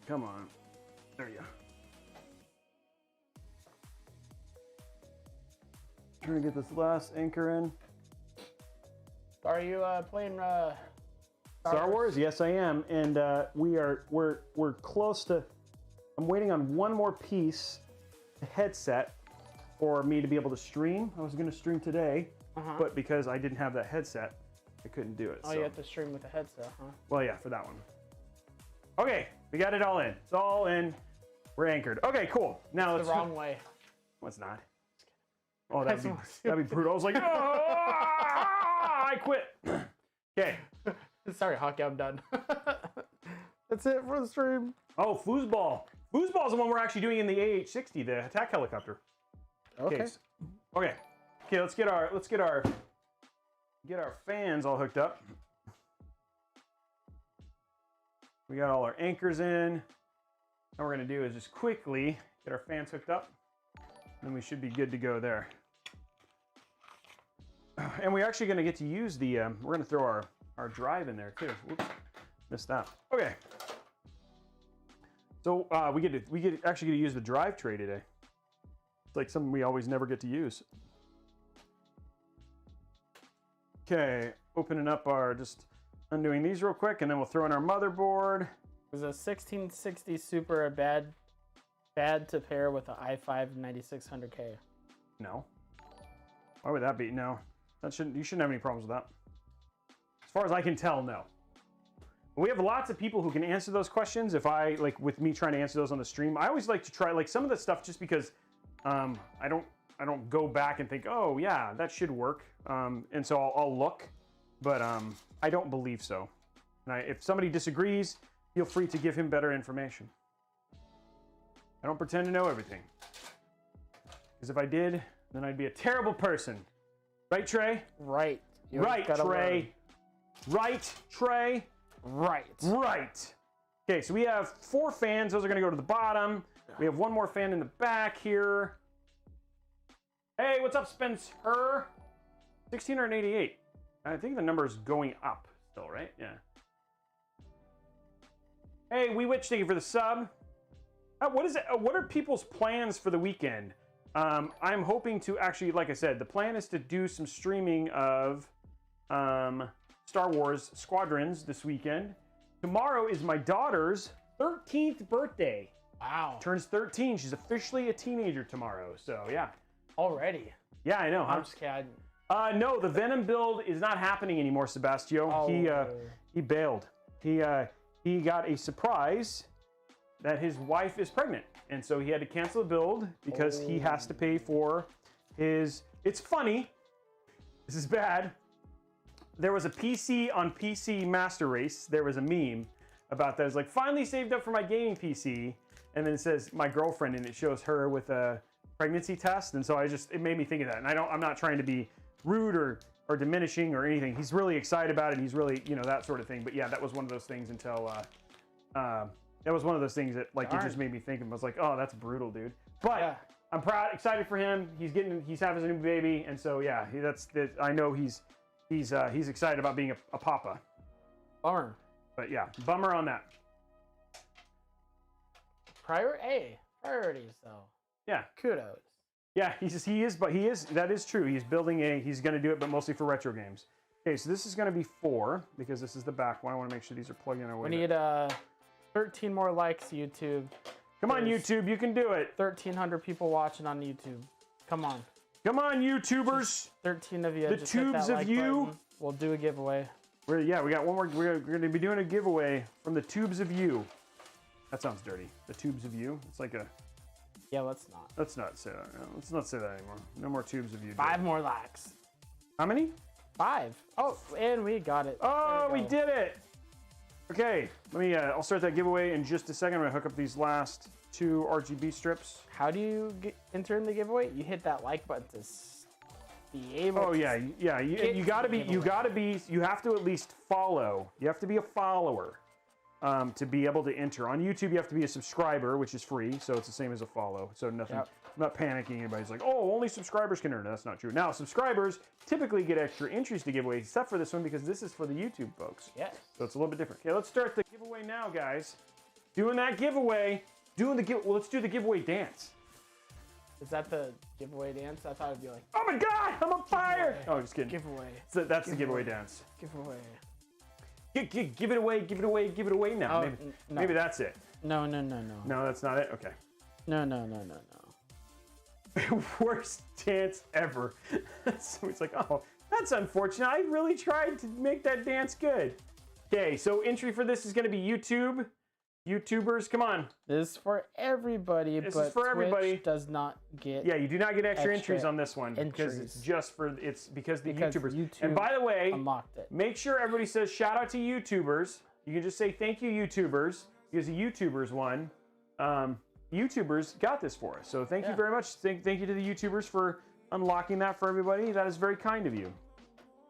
Come on. There you go. Trying to get this last anchor in. Are you playing Star Wars? Yes, I am, and we're close to. I'm waiting on one more piece, the headset, for me to be able to stream. I was going to stream today, but because I didn't have that headset, I couldn't do it. Oh, so. you have to stream with the headset, huh? Well, yeah, for that one. Okay, we got it all in. It's all in. We're anchored. Okay, cool. Now It's let's. the wrong way. No, it's not. Oh, that'd be brutal. I was like, I quit. Okay. Sorry, Hockey, I'm done. That's it for the stream. Oh, foosball. Foosball is the one we're actually doing in the AH-60, the attack helicopter. Okay. Okay. Okay, let's get our fans all hooked up. We got all our anchors in. All we're gonna do is just quickly get our fans hooked up, and we should be good to go there. And we're actually gonna get to use the. We're gonna throw our drive in there too. Whoops, missed that. Okay. So we actually get to use the drive tray today. It's like something we always never get to use. Okay, opening up just undoing these real quick, and then we'll throw in our motherboard. Was a 1660 Super a bad to pair with an i5 9600K? No. Why would that be? No. You shouldn't have any problems with that. As far as I can tell, no. We have lots of people who can answer those questions. If I, like with me trying to answer those on the stream, I always like to try like some of the stuff just because I don't go back and think, oh yeah, that should work. And so I'll look, but I don't believe so. And if somebody disagrees, feel free to give him better information. I don't pretend to know everything. Because if I did, then I'd be a terrible person. Right, Trey? Right. Right, Trey. Right, Trey. Right. Right. Okay, so we have 4 fans. Those are going to go to the bottom. We have one more fan in the back here. Hey, what's up, Spencer? 1688. I think the number is going up still, right? Yeah. Hey, WeWitch, thank you for the sub. What is it? What are people's plans for the weekend? I'm hoping to actually, like I said, the plan is to do some streaming of Star Wars Squadrons this weekend. Tomorrow is my daughter's 13th birthday. Wow. Turns 13. She's officially a teenager tomorrow. So yeah. Already. Yeah, I know. Huh? I'm just kidding. No, the Venom build is not happening anymore, Sebastio. Oh. He bailed. He got a surprise that his wife is pregnant, and so he had to cancel the build because he has to pay for his. It's funny. This is bad. There was a PC on PC Master Race. There was a meme about that. It's like, finally saved up for my gaming PC, and then it says my girlfriend, and it shows her with a pregnancy test, and so it made me think of that. And I'm not trying to be rude or diminishing or anything. He's really excited about it. He's really, that sort of thing. But yeah, that was one of those things until that was one of those things that like it just made me think. I was like, oh, that's brutal, dude. But yeah. I'm proud, excited for him. He's having a new baby, and so yeah, I know he's excited about being a papa. Bummer. But yeah, bummer on that. Priorities though. Yeah. Kudos. Yeah, that is true. He's going to do it, but mostly for retro games. Okay, so this is going to be 4 because this is the back one. I want to make sure these are plugged in. We need 13 more likes, YouTube. Come on, YouTube, you can do it. 1,300 people watching on YouTube. Come on. Come on, YouTubers. Just 13 of you. The tubes of you. Button. We'll do a giveaway. We got one more. We're going to be doing a giveaway from the tubes of you. That sounds dirty. The tubes of you. It's like a. Yeah, let's not. Let's not say that. No, let's not say that anymore. No more tubes of you. 5 more likes. How many? 5. Oh, and we got it. Oh, we did it. Okay, let me. I'll start that giveaway in just a second. I'm gonna hook up these last 2 RGB strips. How do you enter in the giveaway? You hit that like button to be able. Oh yeah. You have to at least follow. You have to be a follower. To be able to enter. On YouTube, you have to be a subscriber, which is free, so it's the same as a follow. So nothing. Yep. I'm not panicking. Anybody's like, oh, only subscribers can earn. That's not true. Now, subscribers typically get extra entries to giveaways, except for this one because this is for the YouTube folks. Yes. So it's a little bit different. Okay, let's start the giveaway now, guys. Doing that giveaway. Well, let's do the giveaway dance. Is that the giveaway dance? I thought it'd be like. Oh my God! I'm on fire! Oh, just kidding. Giveaway. So that's the giveaway dance. Giveaway. Give it away, give it away, give it away now. Oh, maybe that's it. No. No, that's not it? Okay. No. Worst dance ever. So it's like, oh, that's unfortunate. I really tried to make that dance good. Okay, so entry for this is going to be YouTube. YouTubers, come on. This is for everybody, This but is for everybody. Twitch does not get. Yeah, you do not get extra entries on this one because entries. it's just for because the YouTubers. YouTube And by the way, unlocked it. make sure everybody says shout out to YouTubers. You can just say thank you YouTubers because the YouTubers won. YouTubers got this for us, so thank you very much. Thank you to the YouTubers for unlocking that for everybody. That is very kind of you.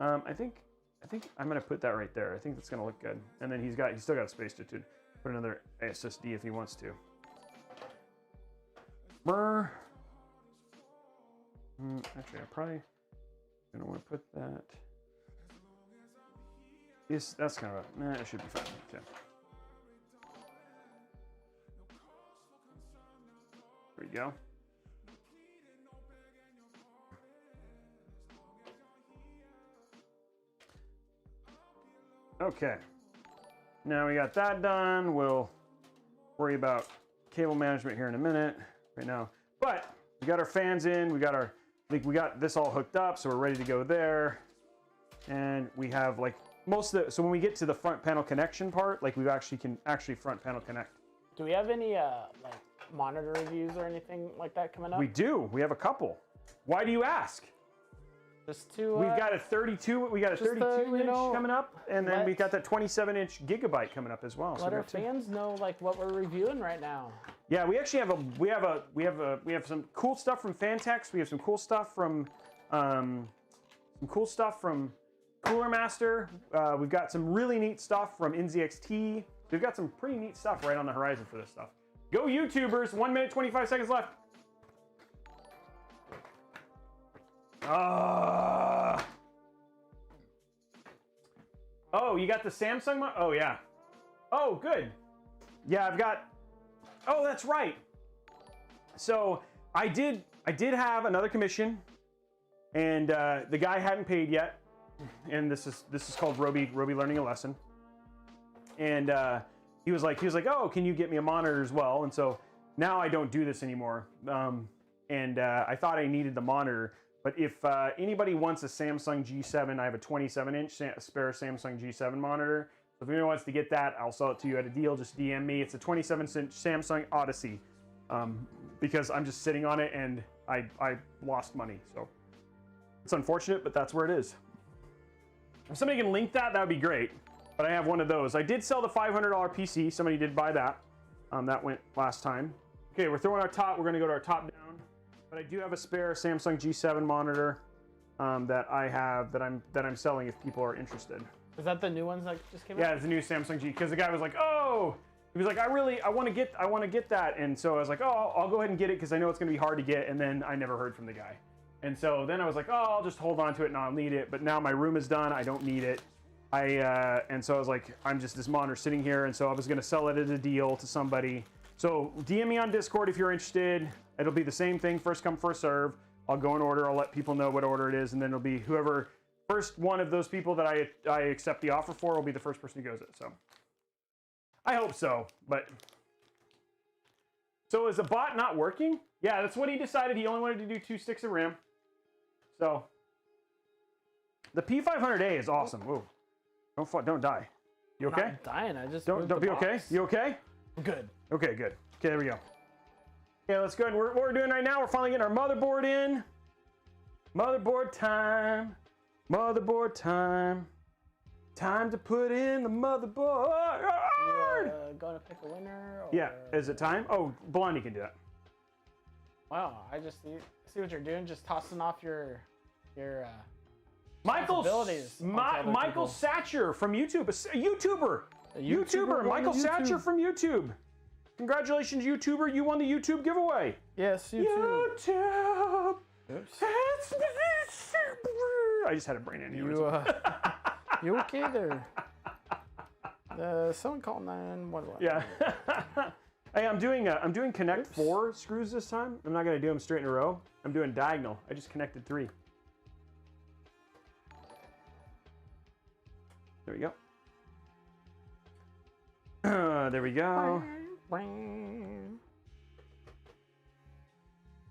I think I'm gonna put that right there. I think that's gonna look good. And then he's still got space to put another SSD if he wants to. Brr. Actually, I probably gonna want to put that. Yes, that's kind of a. It should be fine. Okay. There we go. Okay. Now we got that done. We'll worry about cable management here in a minute. Right now, but we got our fans in. We got this all hooked up, so we're ready to go there. And we have like most of the. So when we get to the front panel connection part, like we can actually front panel connect. Do we have any like monitor reviews or anything like that coming up? We do. We have a couple. Why do you ask? Just to. We've got a 32. We got a 32-inch coming up, and then we got that 27-inch Gigabyte coming up as well. Let our fans know like what we're reviewing right now. Yeah, we actually have some cool stuff from Fantex. We have some cool stuff from Cooler Master. We've got some really neat stuff from NZXT. We've got some pretty neat stuff right on the horizon for this stuff. Go YouTubers! 1 minute 25 seconds left. Oh, you got the Samsung one? Oh yeah. Oh, good. Yeah, I've got. Oh, that's right. So I did have another commission, and the guy hadn't paid yet, and this is called Roby learning a lesson, and he was like, oh, can you get me a monitor as well? And so now I don't do this anymore, and I thought I needed the monitor, but if anybody wants a Samsung G7, I have a 27-inch spare Samsung G7 monitor. So if anyone wants to get that, I'll sell it to you at a deal. Just DM me. It's a 27-inch Samsung Odyssey, because I'm just sitting on it and I lost money. So it's unfortunate, but that's where it is. If somebody can link that, that would be great. But I have one of those. I did sell the $500 PC. Somebody did buy that. That went last time. Okay, we're throwing our top. We're going to go to our top down. But I do have a spare Samsung G7 monitor that I have that I'm selling if people are interested. Is that the new ones that just came out? Yeah, it's the new Samsung G. Because the guy was like, oh, he was like, I want to get that, and so I was like, oh, I'll go ahead and get it because I know it's going to be hard to get, and then I never heard from the guy, and so then I was like, oh, I'll just hold on to it and I'll need it, but now my room is done, I don't need it, and so I was like, I'm just this monitor sitting here, and so I was going to sell it at a deal to somebody. So DM me on Discord if you're interested. It'll be the same thing, first come, first serve. I'll go in order. I'll let people know what order it is, and then it'll be whoever. First one of those people that I accept the offer for will be the first person who goes it. So I hope so. But so is the bot not working? Yeah, that's what he decided. He only wanted to do 2 sticks of RAM. So the P500A is awesome. Whoa, don't die. You okay? I'm not dying. I just Don't be okay. You okay? Good. Okay, good. Okay, there we go. Okay, let's go ahead. What we're doing right now, we're finally getting our motherboard in. Motherboard time. Motherboard time. Time to put in the motherboard. You going to pick a winner? Or... Yeah, is it time? Oh, Blondie can do that. Wow, I just see what you're doing. Just tossing off your Michael people. Satcher from YouTube, a YouTuber, Michael Satcher from YouTube. Congratulations, YouTuber! You won the YouTube giveaway. Yes, YouTube. Oops. I just had a brain aneurysm. You okay there? Someone call 911. Yeah. Hey, I'm doing connect 4 screws this time. I'm not gonna do them straight in a row. I'm doing diagonal. I just connected 3. There we go. There we go.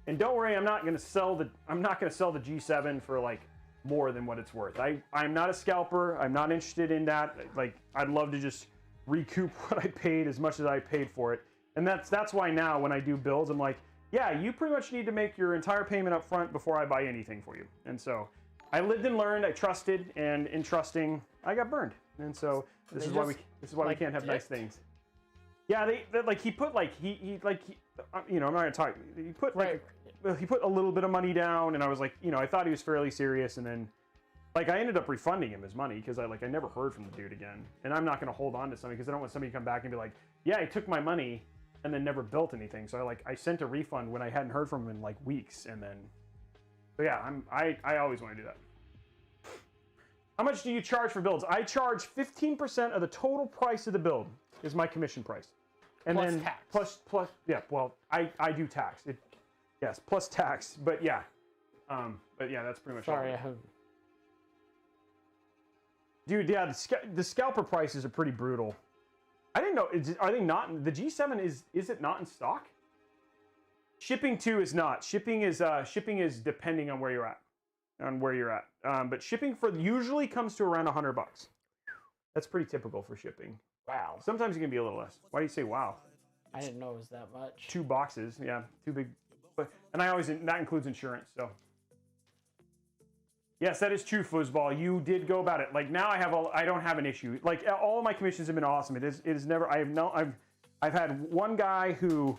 And And don't worry, I'm not going to sell the G7 for like more than what it's worth. I'm not a scalper. I'm not interested in that. Like, I'd love to just recoup what I paid as much as I paid for it. And that's why now when I do builds, I'm like, yeah, you pretty much need to make your entire payment up front before I buy anything for you. And so I lived and learned, I trusted, and in trusting, I got burned. And so this is why we can't have nice things. Yeah, they like he put like he you know, I'm not gonna talk. He put like he put a little bit of money down, and I was like, you know, I thought he was fairly serious, and then like I ended up refunding him his money because I never heard from the dude again, and I'm not gonna hold on to something because I don't want somebody to come back and be like, yeah, he took my money and then never built anything. So I sent a refund when I hadn't heard from him in like weeks, and then so yeah, I always want to do that. How much do you charge for builds? I charge 15% of the total price of the build is my commission price. And plus then tax. plus yeah, well, I do tax. Yes, plus tax, but yeah. That's pretty much Sorry, all. Dude, yeah, the scalper prices are pretty brutal. I didn't know, are they not, the G7 is it not in stock? Shipping too is not. Shipping is depending on where you're at. But shipping usually comes to around $100. That's pretty typical for shipping. Wow. Sometimes it can be a little less. Why do you say wow? I didn't know it was that much. 2 boxes, yeah, 2 big. And that includes insurance. So yes, that is true, Foosball. You did go about it. Like now I don't have an issue. Like all of my commissions have been awesome. It is never. I've had one guy who.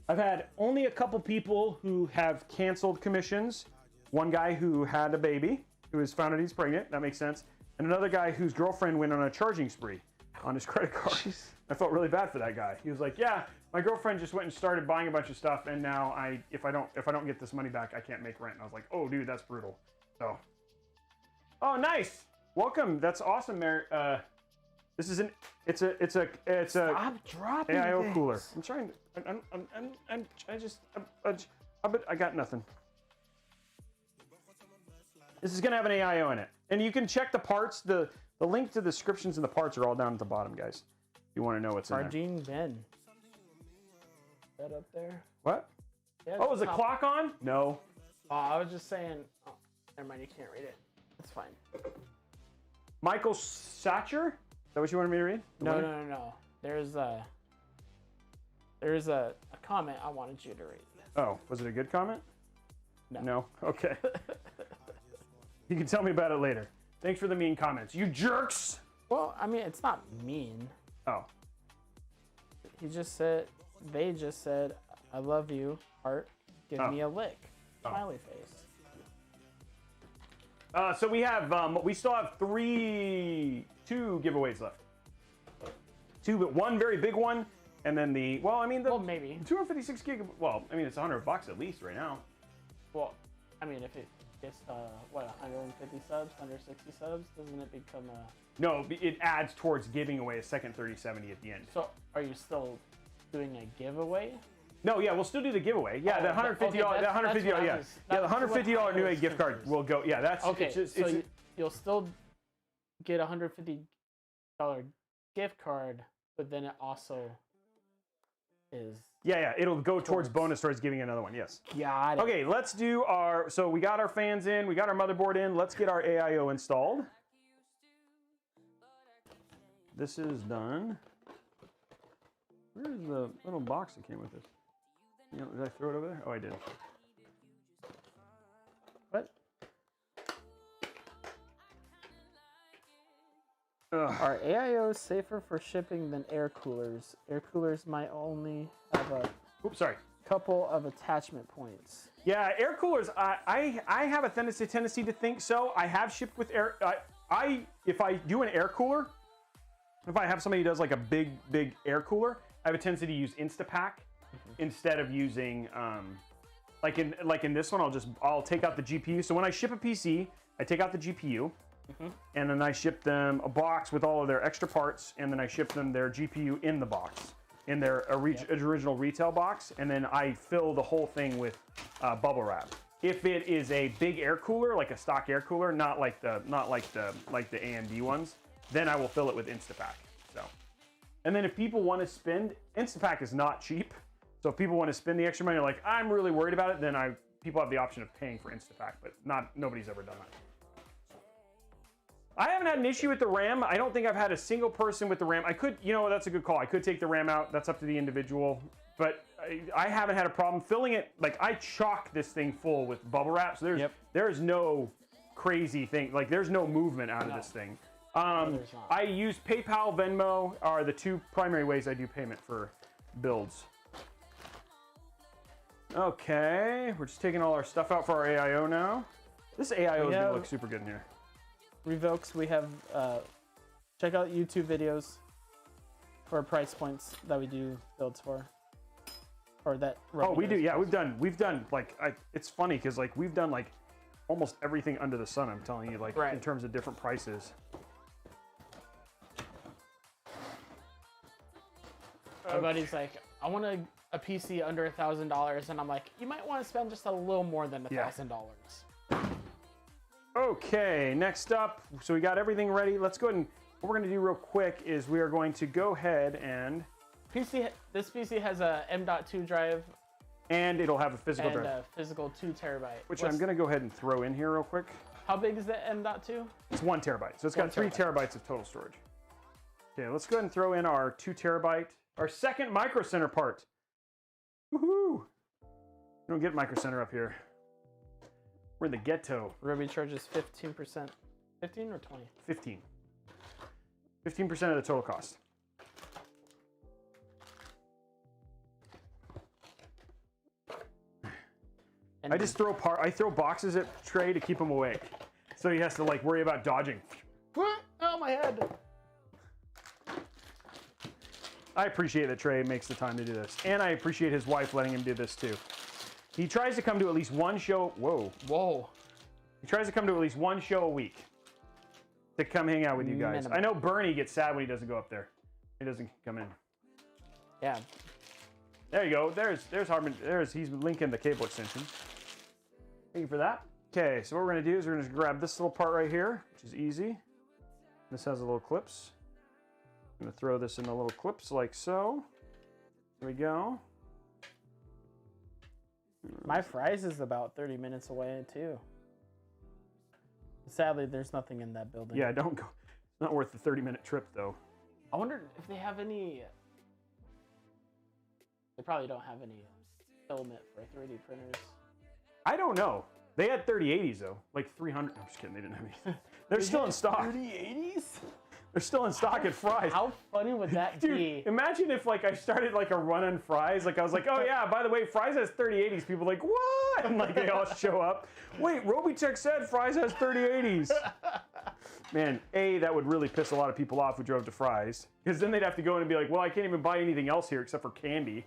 I've had only a couple people who have canceled commissions. One guy who had a baby, who has found out he's pregnant. That makes sense. And another guy whose girlfriend went on a charging spree on his credit card. Jeez. I felt really bad for that guy. He was like, "Yeah, my girlfriend just went and started buying a bunch of stuff, and now if I don't get this money back, I can't make rent." And I was like, "Oh, dude, that's brutal." So, oh, nice, welcome. That's awesome, Mary. This is it's a Stop dropping AIO things. cooler. I'm trying to. I got nothing. This is gonna have an AIO in it, and you can check the parts. The link to the descriptions and the parts are all down at the bottom, guys. If you want to know what's in there. Argene Ben. That up there? What? Yeah, Oh, is the clock on? No. Oh, I was just saying. Oh, never mind. You can't read it. It's fine. Michael Satcher? Is that what you wanted me to read? No. There's a comment I wanted you to read. Oh, was it a good comment? No. No? Okay. You can tell me about it later. Thanks for the mean comments. You jerks! Well, I mean, it's not mean. Oh. They just said, I love you, heart, give me a lick. Smiley face. So we still have 2 giveaways left. 2, but one very big one, and then maybe 256 gig. Well, I mean, it's $100 at least right now. Well, I mean, if it gets 150 subs, 160 subs, doesn't it become a? No, it adds towards giving away a second 3070 at the end. So, are you still doing a giveaway? No, yeah, we'll still do the giveaway. Yeah, the $150. The $150 New Age gift card will go. Yeah, that's okay. You'll still get a $150 gift card, but then it also is. Yeah, it'll go towards bonus towards giving another one. Yes. Got it. Okay, let's do so we got our fans in, we got our motherboard in. Let's get our AIO installed. This is done. Where's the little box that came with this? Did I throw it over there? Oh, I did. What? Are AIOs safer for shipping than air coolers? Air coolers might only have a couple of attachment points. Yeah, air coolers. I have a tendency to think so. I have shipped with air. If I do an air cooler, if I have somebody who does like a big air cooler, I have a tendency to use Instapack instead of using like in this one. I'll take out the GPU. So when I ship a PC, I take out the GPU. And then I ship them a box with all of their extra parts, and then I ship them their GPU in the box, in their original retail box, and then I fill the whole thing with bubble wrap. If it is a big air cooler, like a stock air cooler, not like the AMD ones, then I will fill it with Instapack. So, and then if people want to spend, Instapack is not cheap, So if people want to spend the extra money, like I'm really worried about it, then people have the option of paying for Instapack, but nobody's ever done that. I haven't had an issue with the RAM. I don't think I've had a single person with the RAM. I could, that's a good call. I could take the RAM out. That's up to the individual. But I haven't had a problem filling it. Like I chock this thing full with bubble wrap. So there's no crazy thing. Like there's no movement out of this thing. I use PayPal, Venmo are the two primary ways I do payment for builds. Okay, we're just taking all our stuff out for our AIO now. This AIO is gonna look super good in here. Revokes, we have, check out YouTube videos for price points that we do builds for. Or that. Oh, we do, yeah, we've done like, it's funny because like we've done like almost everything under the sun, I'm telling you, like in terms of different prices. My buddy's like, I want a PC under $1,000, and I'm like, you might want to spend just a little more than $1,000. Okay, next up, so we got everything ready. Let's go ahead and what we're going to do real quick is we are going to go ahead and this PC has a M.2 drive, and it'll have a physical drive. A physical 2 TB. Which I'm going to go ahead and throw in here real quick. How big is the M.2? It's 1 TB, so it's got 3 TB of total storage. Okay, let's go ahead and throw in our 2 TB, our second Micro Center part. Woohoo! We don't get Micro Center up here. We're in the ghetto. Robey charges 15%. 15 or 20? 15. 15% of the total cost. And I just throw boxes at Trey to keep him awake. So he has to like worry about dodging. Oh, my head. I appreciate that Trey makes the time to do this. And I appreciate his wife letting him do this too. He tries to come to at least one show. Whoa. He tries to come to at least one show a week to come hang out with you guys. Minimum. I know Bernie gets sad when he doesn't go up there. He doesn't come in. Yeah. There you go. There's Harbin. He's linking the cable extension. Thank you for that. Okay, so what we're gonna do is we're gonna grab this little part right here, which is easy. This has a little clips. I'm gonna throw this in the little clips like so. There we go. My fries is about 30 minutes away too. Sadly, there's nothing in that building. Yeah, don't go. It's not worth the 30-minute trip though. I wonder if they have any. They probably don't have any filament for 3D printers. I don't know. They had 3080s though, like 300. I'm just kidding. They didn't have any. They're still in stock. 3080s? They're still in stock at Fry's. How funny would that be? Imagine if like I started like a run on Fry's. Like I was like, oh yeah, by the way, Fry's has 3080s. People are like, what? And like they all show up. Wait, Robeytech said Fry's has 3080s. Man, that would really piss a lot of people off who drove to Fry's. Because then they'd have to go in and be like, well, I can't even buy anything else here except for candy.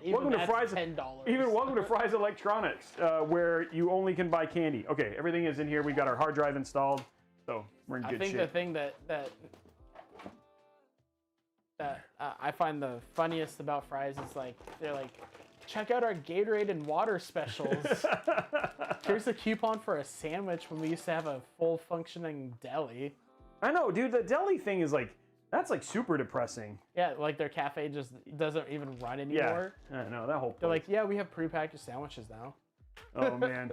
Welcome to Fry's. $10. Even welcome to Fry's Electronics, where you only can buy candy. Okay, everything is in here. We got our hard drive installed. So we're in good shape. I think the thing that I find the funniest about Fry's is like they're like, check out our Gatorade and water specials. Here's a coupon for a sandwich when we used to have a full functioning deli. I know, dude. The deli thing is like that's like super depressing. Yeah, like their cafe just doesn't even run anymore. Yeah, I know that whole. They're like, yeah, we have prepackaged sandwiches now. Oh man.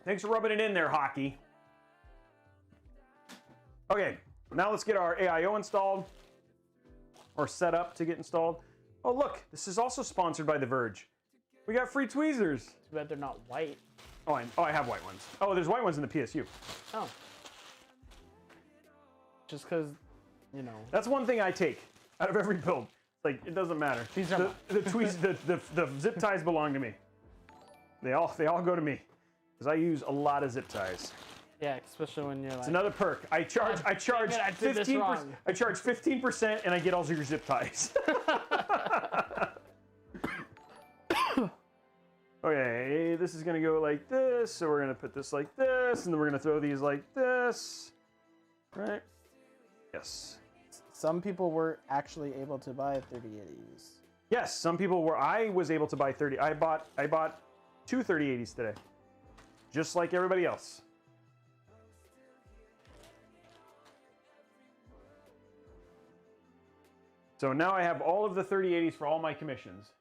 Thanks for rubbing it in there, hockey. Okay, now let's get our AIO installed, or set up to get installed. Oh look, this is also sponsored by The Verge. We got free tweezers. Too bad they're not white. Oh, I have white ones. Oh, there's white ones in the PSU. Oh. Just because, you know. That's one thing I take out of every build. Like, it doesn't matter. These are the zip ties belong to me. They all go to me. Because I use a lot of zip ties. Yeah, especially when you're like. It's another perk. I charge 15%. I charge 15% and I get all your zip ties. Okay, this is gonna go like this, so we're gonna put this like this, and then we're gonna throw these like this. Right? Yes. Some people were actually able to buy 3080s. Yes, some people were. I was able to buy 30. I bought 2 3080s today. Just like everybody else. So now I have all of the 3080s for all my commissions.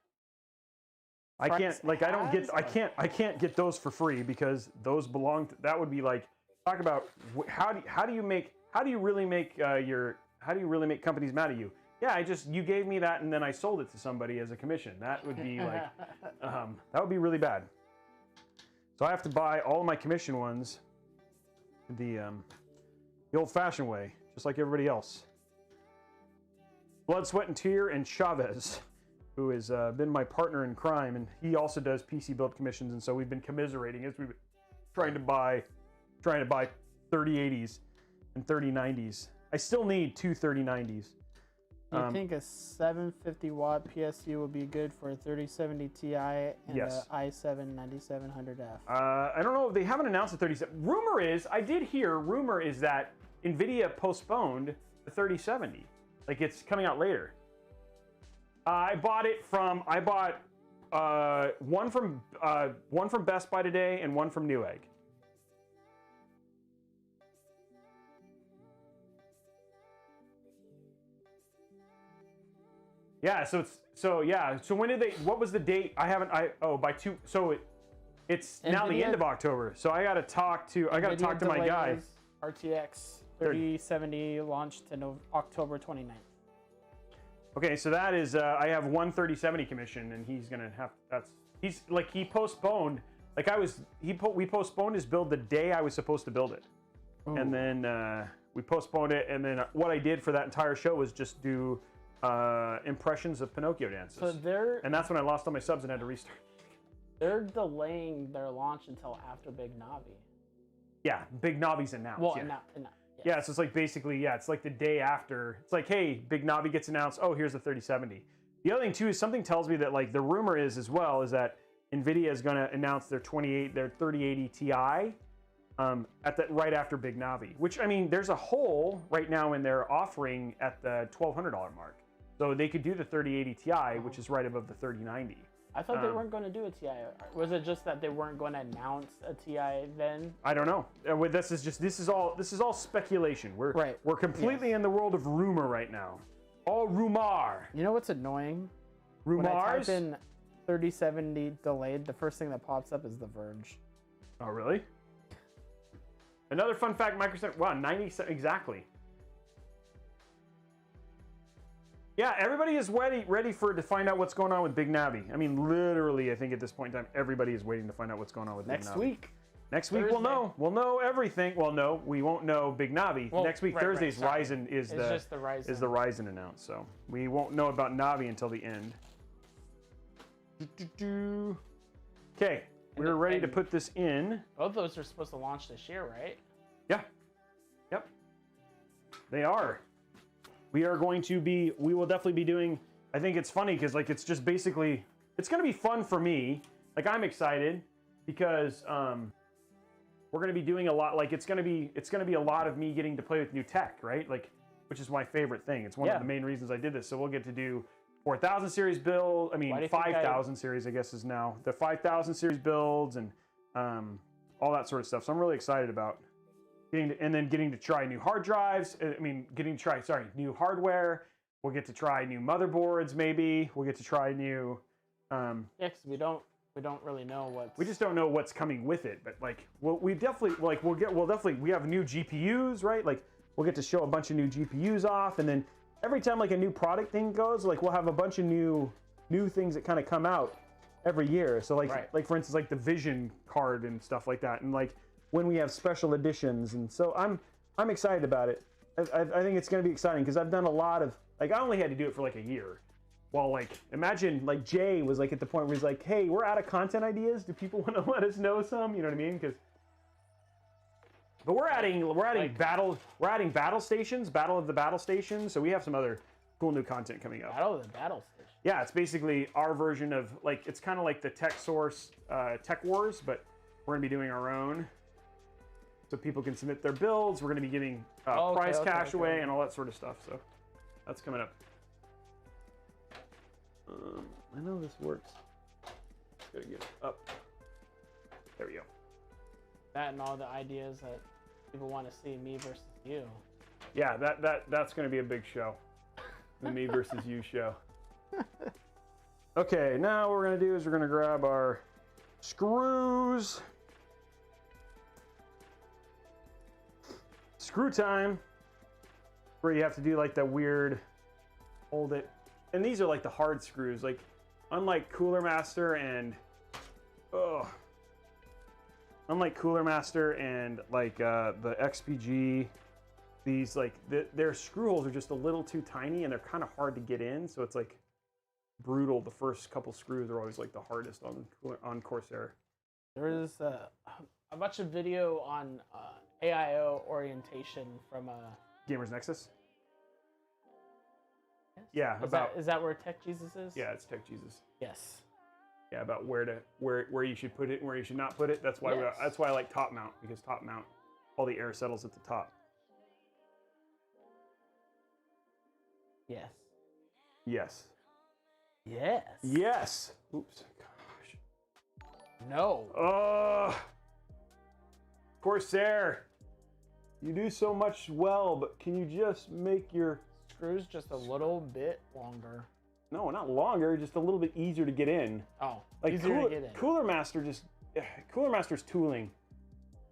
I can't get those for free because those belong to, that would be like, talk about how do you really make companies mad at you? Yeah, you gave me that and then I sold it to somebody as a commission. That would be like, that would be really bad. So I have to buy all of my commission ones the old-fashioned way, just like everybody else. Blood, Sweat, and Tear, and Chavez, who has been my partner in crime, and he also does PC build commissions, and so we've been commiserating as we've been trying to buy 3080s and 3090s. I still need two 3090s. You think a 750 watt PSU will be good for a 3070 Ti and yes. a i7 9700F? I don't know. They haven't announced the 37. Rumor is that NVIDIA postponed the 3070. Like it's coming out later. I bought one from Best Buy today and one from Newegg. Yeah, so when did they, what was the date? It's now the end of October. So I got to talk to my guy. RTX 3070 launched in October 29th. Okay, so that is, I have one 3070 commission and he's going to have, he postponed, we postponed his build the day I was supposed to build it. Ooh. And then we postponed it. And then what I did for that entire show was just do impressions of Pinocchio dances. And that's when I lost all my subs and had to restart. They're delaying their launch until after Big Navi. Yeah, Big Navi's announced. Well, yeah. Yes. Yeah, so it's like basically, it's like the day after. It's like, hey, Big Navi gets announced. Oh, here's the 3070. The other thing too is something tells me that like the rumor is as well is that NVIDIA is going to announce their 3080 Ti right after Big Navi. Which I mean, there's a hole right now in their offering at the $1,200 mark. So they could do the 3080 Ti, which is right above the 3090. I thought they weren't going to do a Ti. Was it just that they weren't going to announce a Ti then? I don't know. This is all speculation. We're completely in the world of rumor right now. All rumor. You know what's annoying? Rumors. When I type in 3070 delayed, the first thing that pops up is The Verge. Oh really? Another fun fact: Microsoft. Wow, 97 exactly. Yeah, everybody is ready to find out what's going on with Big Navi. I mean, literally, I think at this point in time, everybody is waiting to find out what's going on with Big Navi. Next week, we'll know. We'll know everything. Well, no, we won't know Big Navi. Well, next week, Thursday's Ryzen is the Ryzen announced. So we won't know about Navi until the end. Okay, we're ready to put this in. Both of those are supposed to launch this year, right? Yeah. Yep. They are. We will definitely be doing, I think it's funny because like it's just basically, it's going to be fun for me. Like I'm excited because we're going to be doing a lot, like it's going to be a lot of me getting to play with new tech, right? Like, which is my favorite thing. It's one of the main reasons I did this. So we'll get to do 4000 series build, 5000 series I guess is now. The 5000 series builds and all that sort of stuff. So I'm really excited about getting to try new hard drives. New hardware. We'll get to try new motherboards. Maybe we'll get to try new. Yeah, because we don't really know what. We just don't know what's coming with it. But like, we have new GPUs, right? Like, we'll get to show a bunch of new GPUs off, and then every time like a new product thing goes, like we'll have a bunch of new things that kind of come out every year. So like for instance, like the Vision card and stuff like that, and like. When we have special editions, and so I'm excited about it. I think it's going to be exciting because I've done a lot of I only had to do it for like a year. Well, like imagine like Jay was like at the point where he's like, hey, we're out of content ideas. Do people want to let us know some? You know what I mean? But we're adding battle stations, Battle of the Battle Stations. So we have some other cool new content coming up. Battle of the Battle Station. Yeah, it's basically our version of like it's kind of like the Tech Source Tech Wars, but we're gonna be doing our own. So people can submit their builds. We're going to be giving prize cash away and all that sort of stuff. So that's coming up. I know this works. Gotta get it up. There we go. That and all the ideas that people want to see me versus you. Yeah, that's going to be a big show. The me versus you show. Okay, now what we're gonna do is we're gonna grab our screws. Screw time. Where you have to do like that weird, hold it. And these are like the hard screws. Like, unlike Cooler Master and, unlike Cooler Master and like the XPG, these like, their screw holes are just a little too tiny and they're kind of hard to get in. So it's like brutal. The first couple screws are always like the hardest on Corsair. There is a bunch of video on AIO orientation from Gamers Nexus? Yes? Yeah, Is that where Tech Jesus is? Yeah, it's Tech Jesus. Yes. Yeah, about where you should put it and where you should not put it. That's why Yes. that's why I like top mount, because top mount, all the air settles at the top. Yes. Yes. Yes. Yes. Oops. Gosh. No. Corsair. You do so much well, but can you just make your Screws just a little bit longer. no, not longer, just a little bit easier to get in. Oh, Like easier to get in. Cooler Master's tooling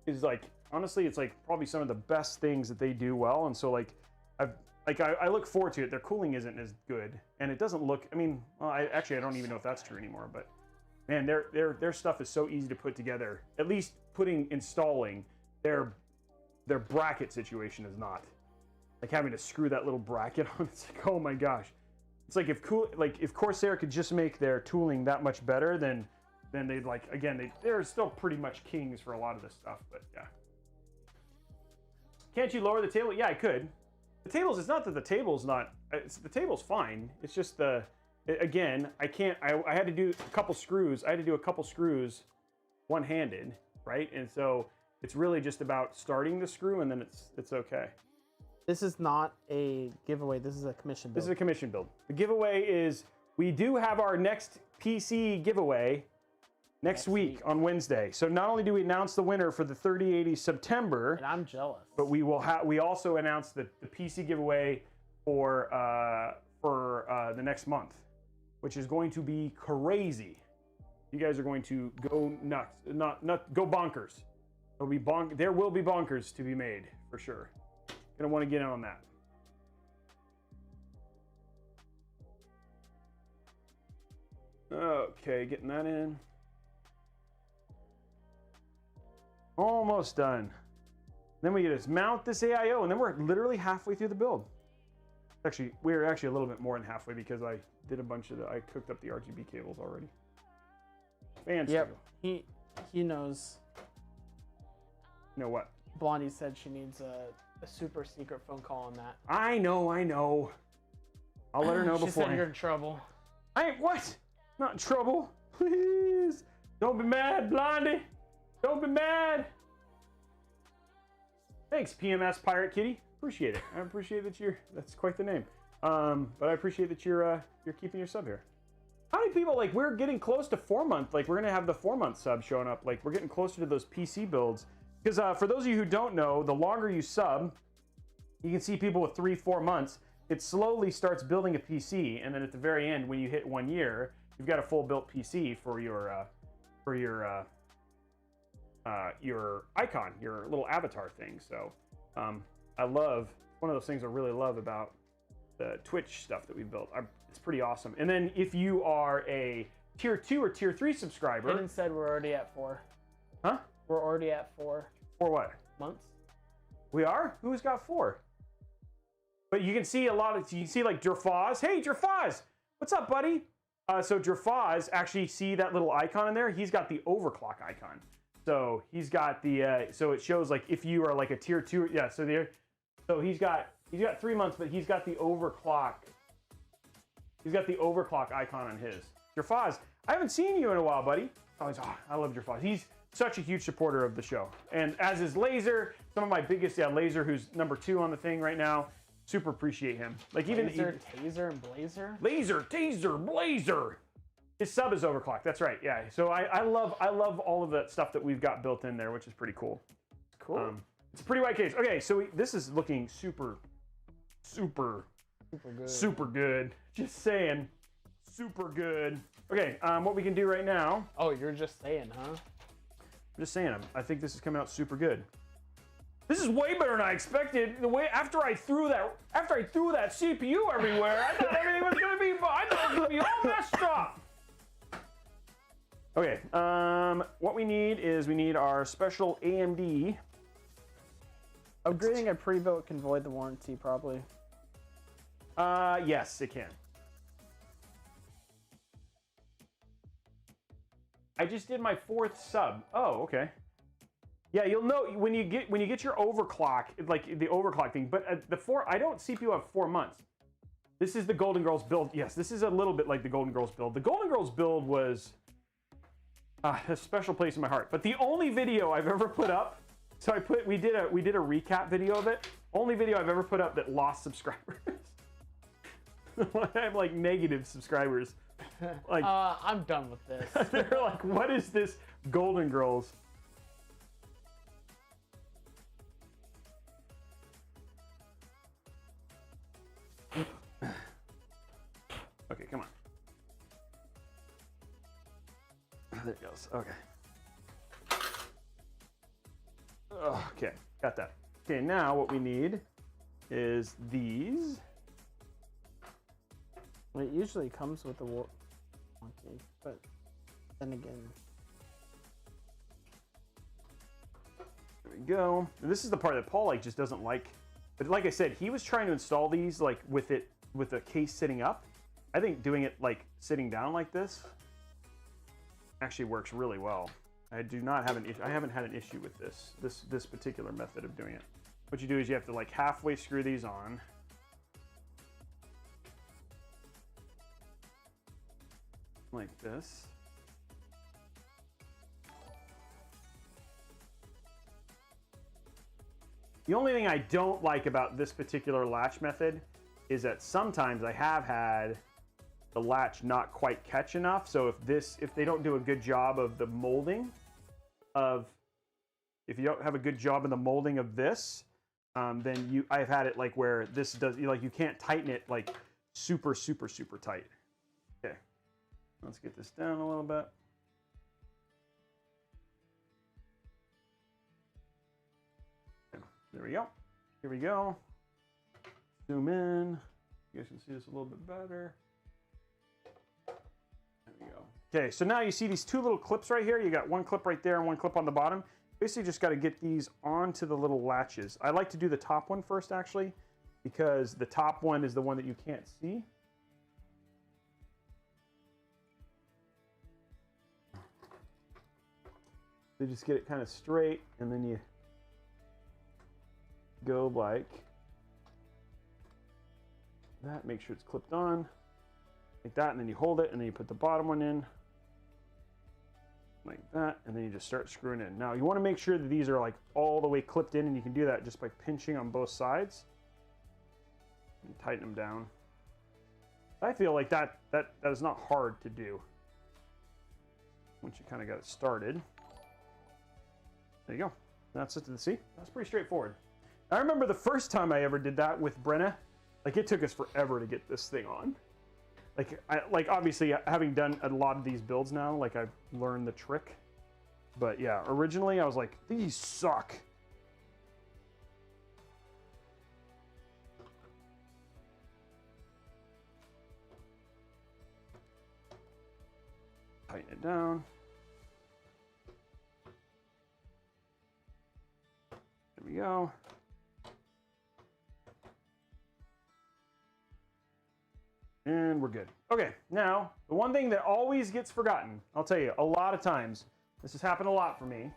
is like, honestly, it's like probably some of the best things that they do well. And so like I look forward to it. Their cooling isn't as good, and it doesn't look. I mean, well, I don't even know if that's true anymore. But man, their stuff is so easy to put together. At least installing their bracket situation is not. Like having to screw that little bracket on. It's like, oh my gosh. It's like if Corsair could just make their tooling that much better, then they'd like, again, they're still pretty much kings for a lot of this stuff. But yeah. Can't you lower the table? Yeah, I could. The tables, it's not that the table's not, the table's fine. It's just again, I can't, I had to do a couple screws. I had to do a couple screws one-handed, right? And so it's really just about starting the screw and then it's okay. This is not a giveaway. This is a commission build. This is a commission build. The giveaway is, we do have our next PC giveaway next week on Wednesday. So not only do we announce the winner for the 3080 September, and I'm jealous, but we also announce the PC giveaway for the next month, which is going to be crazy. You guys are going to go nuts, go bonkers. There will be bonkers to be made for sure. Gonna want to get in on that. Okay, getting that in. Almost done. Then we just mount this AIO, and then we're literally halfway through the build. Actually, we're actually a little bit more than halfway because I did a bunch of I cooked up the RGB cables already. Fans. Yep. He knows. You know what? Blondie said she needs a super secret phone call on that. I know. I'll let her know she before. said you're in trouble. I ain't what? Not in trouble. Please. Don't be mad, Blondie. Don't be mad. Thanks, PMS Pirate Kitty. Appreciate it. I appreciate that that's quite the name. But I appreciate that you're keeping your sub here. How many people, like, we're getting close to 4 month, like we're gonna have the 4 month sub showing up. Like we're getting closer to those PC builds. Because for those of you who don't know, the longer you sub, you can see people with 3-4 months, it slowly starts building a PC, and then at the very end, when you hit 1 year, you've got a full built PC for your icon, your little avatar thing. So I love, one of those things I really love about the Twitch stuff that we built. It's pretty awesome. And then if you are a tier 2 or tier 3 subscriber. Hayden said we're already at 4. Huh? We're already at 4. 4 what? Months. We are? Who's got 4? But you can see you can see like Jerfaz. Hey, Jerfaz! What's up, buddy? So Jerfaz, actually see that little icon in there? He's got the overclock icon. So he's got the, so it shows like if you are like a tier 2, yeah, so he's got 3 months, but he's got the overclock. He's got the overclock icon on his. Jerfaz, I haven't seen you in a while, buddy. Oh, I love Jerfaz. He's such a huge supporter of the show. And as is Laser, some of my biggest, Laser, who's number 2 on the thing right now. Super appreciate him. Like even Laser, Taser, and Blazer. Laser, Taser, Blazer. His sub is overclocked. That's right. Yeah. So I love all of that stuff that we've got built in there, which is pretty cool. Cool. It's a pretty wide case. Okay, so this is looking super Super good. Super good. Just saying. Super good. Okay, what we can do right now. Oh, you're just saying, huh? I'm just saying, I think this is coming out super good. This is way better than I expected. The way after I threw that CPU everywhere, I thought everything was gonna be. I thought it was gonna be all messed up. Okay, what we need is our special AMD. Upgrading a pre-built can void the warranty, probably. Yes, it can. I just did my 4th sub. Oh, okay. Yeah, you'll know when you get your overclock, like the overclock thing. But I don't CPU have 4 months. This is the Golden Girls build. Yes, this is a little bit like the Golden Girls build. The Golden Girls build was a special place in my heart. But the only video I've ever put up, so we did a recap video of it. Only video I've ever put up that lost subscribers. I have like negative subscribers. Like I'm done with this. They're like, what is this Golden Girls? Okay, come on. There it goes. Okay. Okay, got that. Okay, now what we need is these. It usually comes with the warranty, but then again. There we go. And this is the part that Paul like just doesn't like. But like I said, he was trying to install these like with the case sitting up. I think doing it like sitting down like this actually works really well. I do not have an issue. I haven't had an issue with this particular method of doing it. What you do is you have to like halfway screw these on. Like this. The only thing I don't like about this particular latch method is that sometimes I have had the latch not quite catch enough. So if they don't do a good job of the molding if you don't have a good job in the molding of this, then I've had it like where this does, like you can't tighten it like super, super, super tight. Okay, let's get this down a little bit. There we go. Here we go. Zoom in. You guys can see this a little bit better. There we go. Okay, so now you see these two little clips right here. You got one clip right there and one clip on the bottom. Basically just got to get these onto the little latches. I like to do the top one first actually, because the top one is the one that you can't see. So just get it kind of straight, and then you go like that. Make sure it's clipped on like that, and then you hold it, and then you put the bottom one in like that, and then you just start screwing in. Now you want to make sure that these are like all the way clipped in, and you can do that just by pinching on both sides and tighten them down. I feel like that is not hard to do once you kind of got it started. There you go. That's it. See, that's pretty straightforward. I remember the first time I ever did that with Brenna, like it took us forever to get this thing on. Like obviously having done a lot of these builds now, like I've learned the trick. But yeah, originally I was like, these suck. Tighten it down. There we go. And we're good. Okay, now, the one thing that always gets forgotten, I'll tell you, a lot of times, this has happened a lot for me,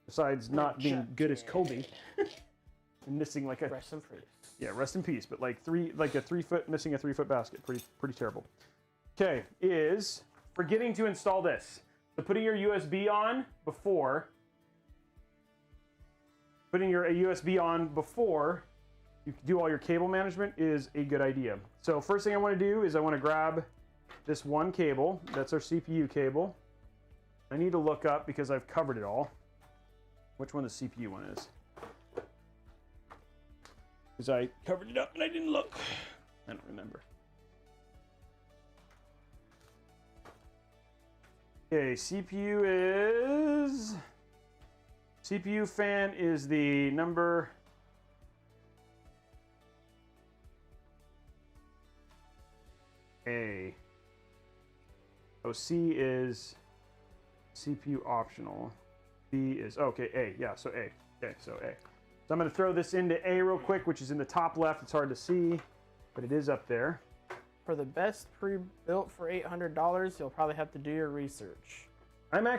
besides not being good as Kobe, and missing like a... Rest in peace. Yeah, rest in peace, but like missing a 3-foot basket, pretty terrible. Okay, is forgetting to install this. So putting your USB on before, you do all your cable management is a good idea. So first thing I want to do is I want to grab this one cable. That's our CPU cable. I need to look up, because I've covered it all, which one the CPU one is. because I covered it up and I didn't look. I don't remember. Okay, CPU fan is the number. A. Oh, C is CPU optional. B is, okay, A. Yeah, so A. Okay, so A. So I'm going to throw this into A real quick, which is in the top left. It's hard to see, but it is up there. For the best pre-built for $800, you'll probably have to do your research. I have an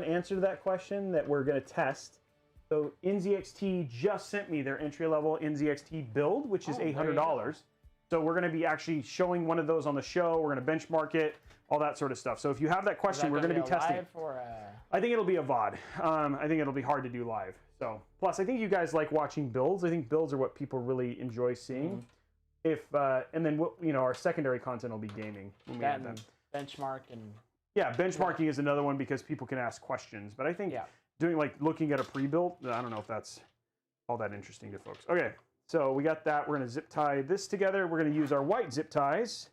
answer to that question that we're going to test. So NZXT just sent me their entry-level NZXT build, which is $800. So we're going to be actually showing one of those on the show. We're going to benchmark it, all that sort of stuff. So if you have that question, we're going to be testing. Live or I think it'll be a VOD. I think it'll be hard to do live. So plus, I think you guys like watching builds. I think builds are what people really enjoy seeing. And then our secondary content will be gaming. When we have them. Benchmark and benchmarking is another one because people can ask questions. But I think doing looking at a pre-built, I don't know if that's all that interesting to folks. Okay. So we got that. We're going to zip tie this together. We're going to use our white zip ties.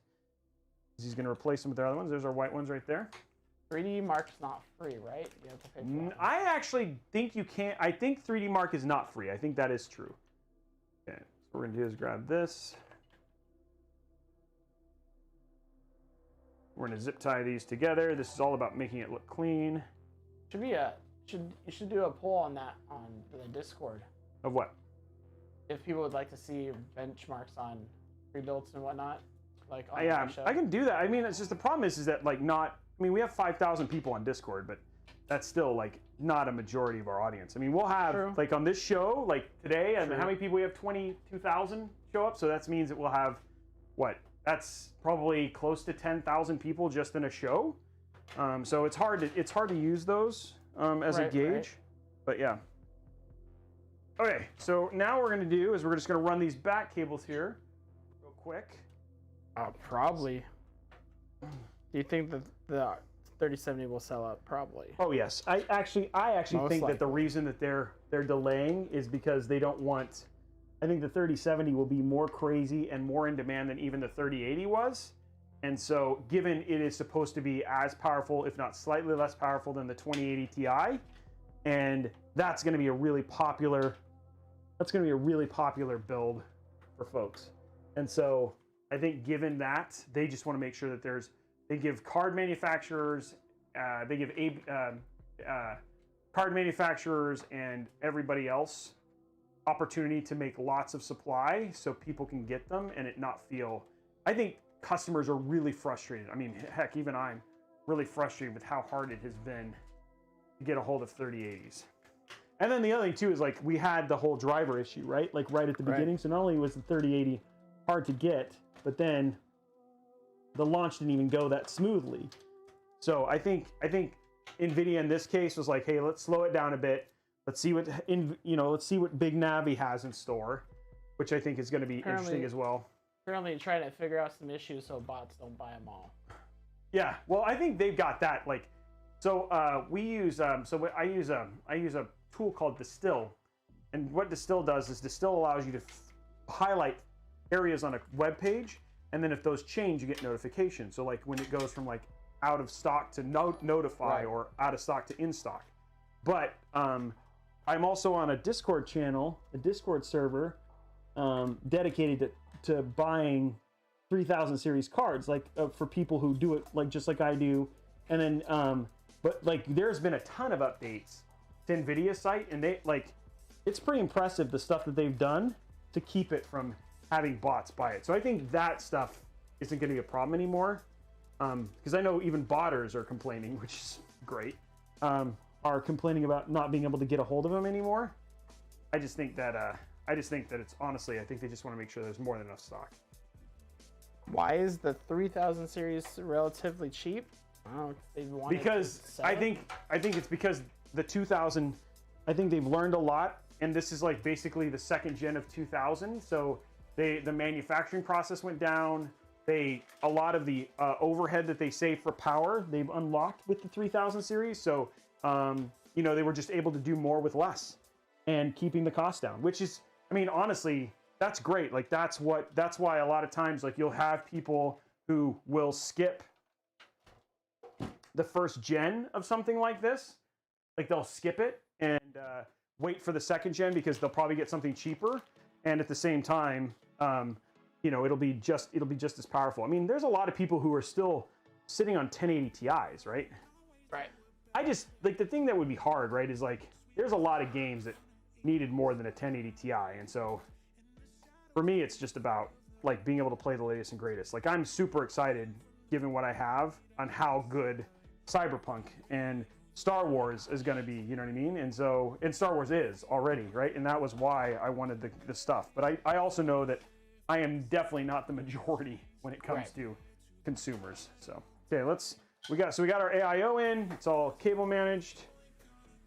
He's going to replace them with their other ones. There's our white ones right there. 3D Mark's not free, right? You have to pay for that. I actually think you can't. I think 3D Mark is not free. I think that is true. Okay. So what we're going to do is grab this. We're going to zip tie these together. This is all about making it look clean. You should do a poll on that on the Discord. Of what? If people would like to see benchmarks on pre-builts and whatnot, like on yeah, the show. I can do that. I mean, it's just the problem is that we have 5,000 people on Discord, but that's still not a majority of our audience. I mean, we'll have on this show today, and how many people we have? 22,000 show up. So that means that we'll have what? That's probably close to 10,000 people just in a show. So it's hard to use those as a gauge, but yeah. Okay, so now what we're going to do is we're just going to run these back cables here real quick. Probably. Do you think that the 3070 will sell out? Probably. Oh yes, I actually think that the reason that they're delaying is because they don't want. I think the 3070 will be more crazy and more in demand than even the 3080 was, and so given it is supposed to be as powerful, if not slightly less powerful than the 2080 Ti, and that's going to be a really popular. That's going to be a really popular build for folks. And so I think given that, they just want to make sure that they give card manufacturers, card manufacturers and everybody else opportunity to make lots of supply so people can get them and it not feel, I think customers are really frustrated. I mean, heck, even I'm really frustrated with how hard it has been to get a hold of 3080s. And then the other thing too is we had the whole driver issue, right? Right at the beginning. So not only was the 3080 hard to get, but then the launch didn't even go that smoothly. So I think NVIDIA in this case was hey, let's slow it down a bit. Let's see what Big Navi has in store, which I think is going to be interesting as well. Currently trying to figure out some issues so bots don't buy them all. Yeah, well, I think they've got that. We use I use a tool called Distill, and what Distill does is Distill allows you to highlight areas on a web page, and then if those change, you get notifications. So when it goes from out of stock to notify or out of stock to in stock. But I'm also on a Discord channel, a Discord server dedicated to buying 3000 series cards, for people who do it just like I do, and then but there's been a ton of updates to NVIDIA's site, and they it's pretty impressive the stuff that they've done to keep it from having bots buy it. So I think that stuff isn't going to be a problem anymore, because I know even botters are complaining, which is great, are complaining about not being able to get a hold of them anymore. I just think that it's honestly, I think they just want to make sure there's more than enough stock. Why is the 3000 series relatively cheap? Because I think it's because the 2000, I think they've learned a lot, and this is basically the second gen of 2000. So the manufacturing process went down. A lot of the overhead that they save for power, they've unlocked with the 3000 series. So they were just able to do more with less, and keeping the cost down, which is I mean, honestly, that's great. Like that's why a lot of times like you'll have people who will skip the first gen of something like this. Like they'll skip it and wait for the second gen because they'll probably get something cheaper, and at the same time, you know, it'll be just as powerful. I mean, there's a lot of people who are still sitting on 1080 Ti's, right? Right. I just like the thing that would be hard, right? Is like there's a lot of games that needed more than a 1080 Ti, and so for me, it's just about like being able to play the latest and greatest. Like I'm super excited, given what I have, on how good Cyberpunk and Star Wars is going to be, you know what I mean? And so, and Star Wars is already, right? And that was why I wanted the stuff. But I also know that I am definitely not the majority when it comes to consumers. So, okay, we got our AIO in. It's all cable managed.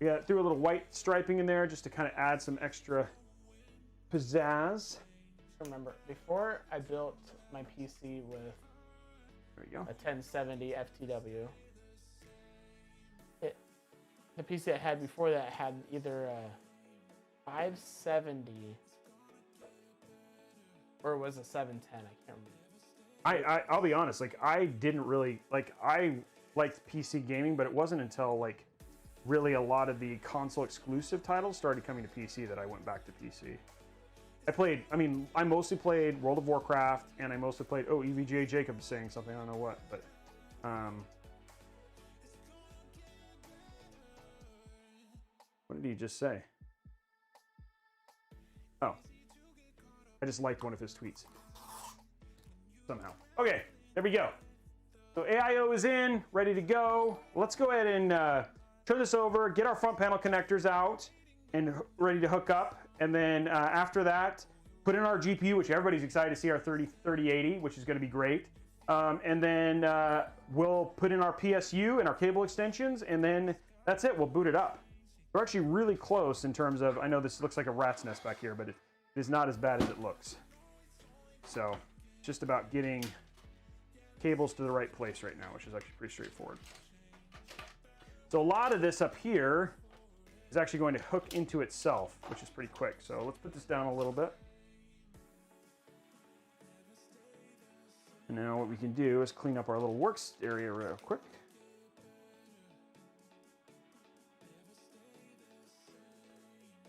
We threw a little white striping in there just to kind of add some extra pizzazz. Remember, before I built my PC with there you go. a 1070 FTW, the PC I had before that had either a 570 or it was a 710. I can't remember. I'll be honest, like I didn't really like, I liked PC gaming, but it wasn't until like really a lot of the console exclusive titles started coming to PC that I went back to PC. I mostly played World of Warcraft, and I mostly played, EVGA Jacob is saying something, I don't know what, but what did he just say? Oh, I just liked one of his tweets somehow. Okay, there we go. So AIO is in, ready to go. Let's go ahead and turn this over, get our front panel connectors out and ready to hook up. And then after that, put in our GPU, which everybody's excited to see, our 3080, which is going to be great. And then we'll put in our PSU and our cable extensions, and then that's it. We'll boot it up. We're actually really close in terms of, I know this looks like a rat's nest back here, but it is not as bad as it looks. So just about getting cables to the right place right now, which is actually pretty straightforward. So a lot of this up here is actually going to hook into itself, which is pretty quick. So let's put this down a little bit. And now what we can do is clean up our little works area real quick.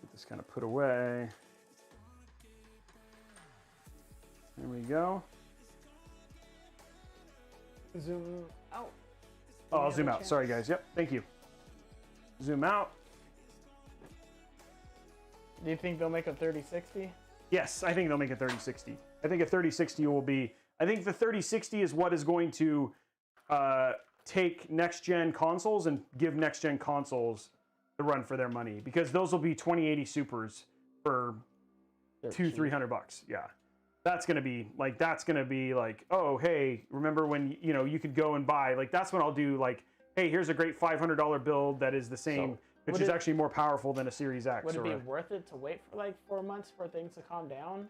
Get this kind of put away. There we go. Zoom out. Oh, I'll zoom out. Sorry, guys. Yep, thank you. Zoom out. Do you think they'll make a 3060? Yes, I think they'll make a 3060. I think a 3060 will be... I think the 3060 is what is going to take next-gen consoles and give next-gen consoles the run for their money, because those will be 2080 Supers for $200-300. Yeah, that's gonna be like, oh hey, remember when you could go and buy, like that's when I'll do like, hey, here's a great $500 build that is the same, which is actually more powerful than a Series X. Would it be worth it to wait for like 4 months for things to calm down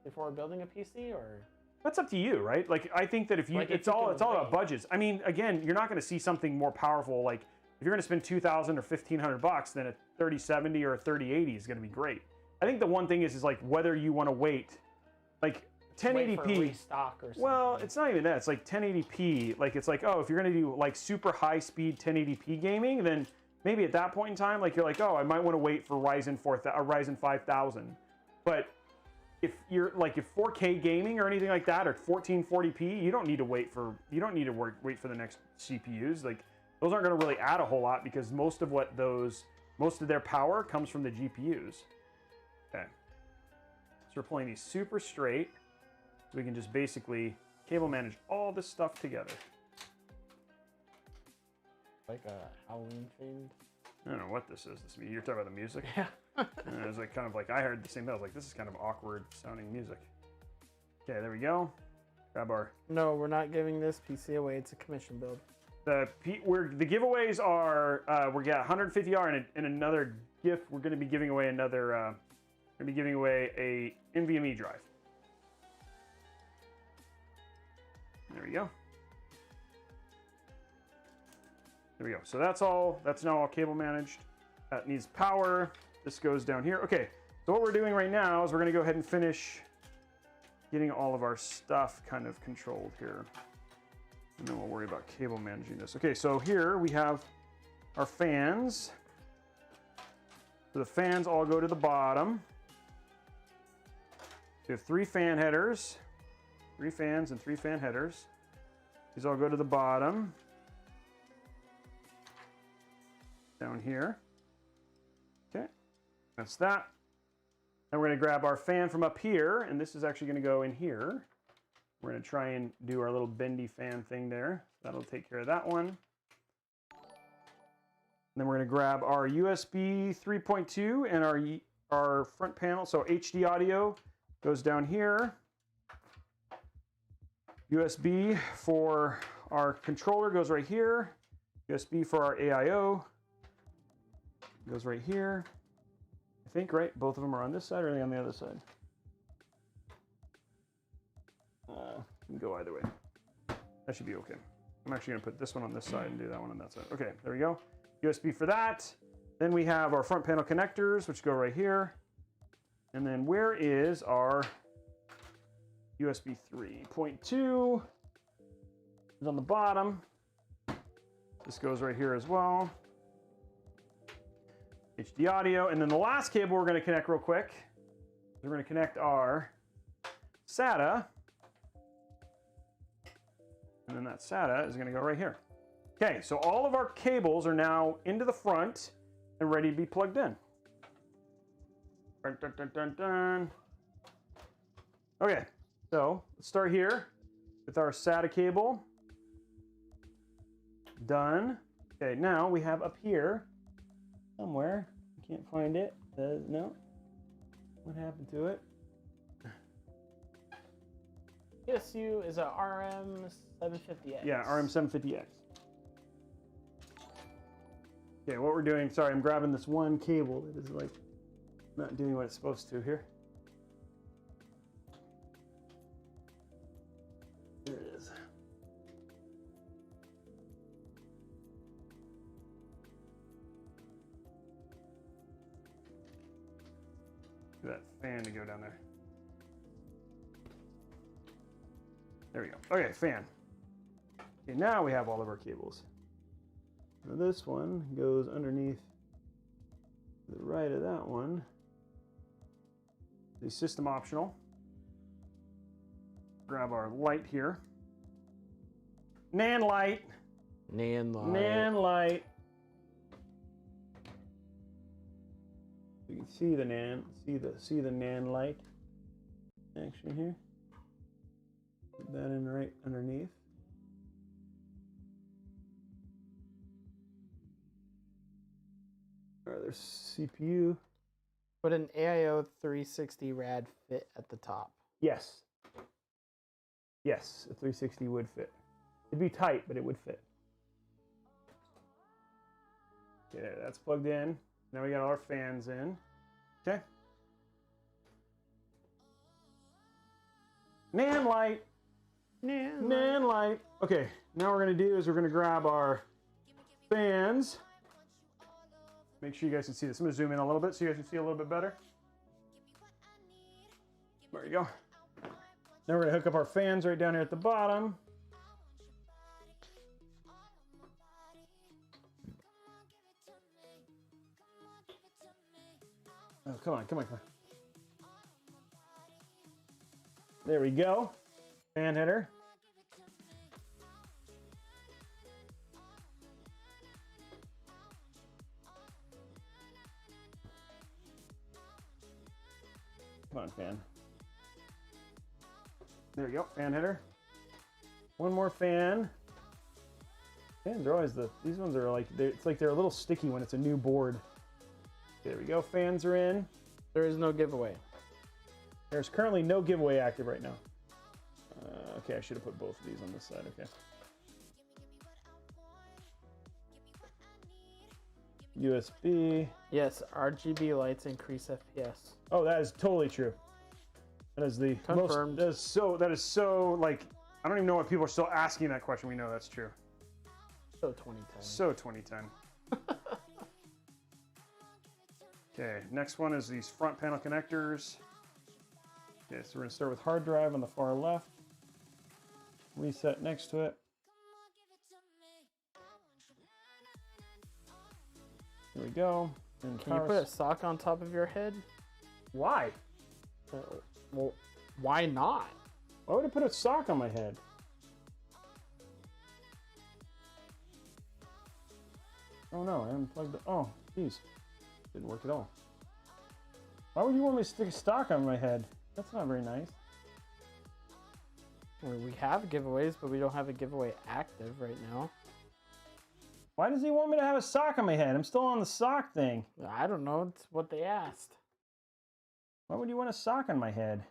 before building a PC, or? That's up to you, right? Like, I think that if you, it's all about budgets. I mean, again, you're not going to see something more powerful. Like, if you're going to spend $2,000 or $1,500, then a 3070 or a 3080 is going to be great. I think the one thing is like whether you want to wait, like 1080p. Wait for a restock or something. Well, it's not even that. It's like 1080p. Like, it's like, oh, if you're going to do like super high speed 1080p gaming, then maybe at that point in time, like you're like, oh, I might want to wait for Ryzen 5000. But if you're like, if 4K gaming or anything like that, or 1440p, you don't need to wait for wait for the next CPUs. Like, those aren't going to really add a whole lot, because most of their power comes from the GPUs. Okay, so we're pulling these super straight, so we can just basically cable manage all this stuff together. Like a Halloween themed. I don't know what this is. You're talking about the music? Yeah. It was like kind of like, I heard the same thing. I was like, this is kind of awkward sounding music. Okay, there we go. Grab our... No, we're not giving this PC away. It's a commission build. The giveaways are, we got 150R and another gift. We're going to be giving away another, a NVMe drive. There we go. There we go. So that's now all cable managed. That needs power. This goes down here. Okay, So what we're doing right now is we're going to go ahead and finish getting all of our stuff kind of controlled here. And then we'll worry about cable managing this. Okay, so here we have our fans. So the fans all go to the bottom. We have 3 fan headers, 3 fans and 3 fan headers. These all go to the bottom. Down here. Okay, that's that. Then we're going to grab our fan from up here, and this is actually going to go in here. We're going to try and do our little bendy fan thing there. That'll take care of that one. And then we're going to grab our USB 3.2 and our front panel. So HD audio goes down here. USB for our controller goes right here. USB for our AIO goes right here. I think, right? Both of them are on this side, or are they on the other side? Can go either way. That should be okay. I'm actually going to put this one on this side and do that one on that side. Okay, there we go. USB for that. Then we have our front panel connectors, which go right here. And then where is our USB 3.2? It's on the bottom. This goes right here as well. HD audio. And then the last cable we're going to connect real quick. We're going to connect our SATA. And then that SATA is going to go right here. Okay, so all of our cables are now into the front and ready to be plugged in. Dun, dun, dun, dun, dun. Okay, so let's start here with our SATA cable. Done. Okay, now we have up here somewhere. I can't find it. No. What happened to it? PSU is a RM750X. Yeah, RM750X. Okay, what we're doing, sorry, I'm grabbing this one cable that is like not doing what it's supposed to here. There it is. Get that fan to go down there. There we go. Okay, fan. Okay, now we have all of our cables. Now this one goes underneath the right of that one. The system optional. Grab our light here. NAND light. NAND light. NAND light. You can see the NAND. See the NAND light action here. Put that in right underneath. All right, there's CPU. Put an AIO 360 rad fit at the top. Yes. Yes, a 360 would fit. It'd be tight, but it would fit. Okay, there, that's plugged in. Now we got all our fans in. Okay. NAND light. NAND light. Okay, now what we're going to do is we're going to grab our fans. Make sure you guys can see this. I'm going to zoom in a little bit so you guys can see a little bit better. There you go. Now we're going to hook up our fans right down here at the bottom. Oh, come on, come on, come on. There we go. Fan header. Come on, fan. There we go, fan header. One more fan. Fans are always these ones are like, it's like they're a little sticky when it's a new board. There we go, fans are in. There is no giveaway. There's currently no giveaway active right now. Okay, I should have put both of these on this side, okay. USB. Yes, RGB lights increase FPS. Oh, that is totally true. That is the Confirmed. most, that is so, like, I don't even know why people are still asking that question. We know that's true. So 2010. So 2010. Okay, next one is these front panel connectors. Okay, so we're gonna start with hard drive on the far left. Reset next to it. Here we go. And Can you put a sock on top of your head? Why? Well, why not? Why would I put a sock on my head? Oh no, I unplugged it. Oh, geez. Didn't work at all. Why would you want me to stick a sock on my head? That's not very nice. Well, we have giveaways, but we don't have a giveaway active right now. Why does he want me to have a sock on my head? I'm still on the sock thing. I don't know. It's what they asked. Why would you want a sock on my head?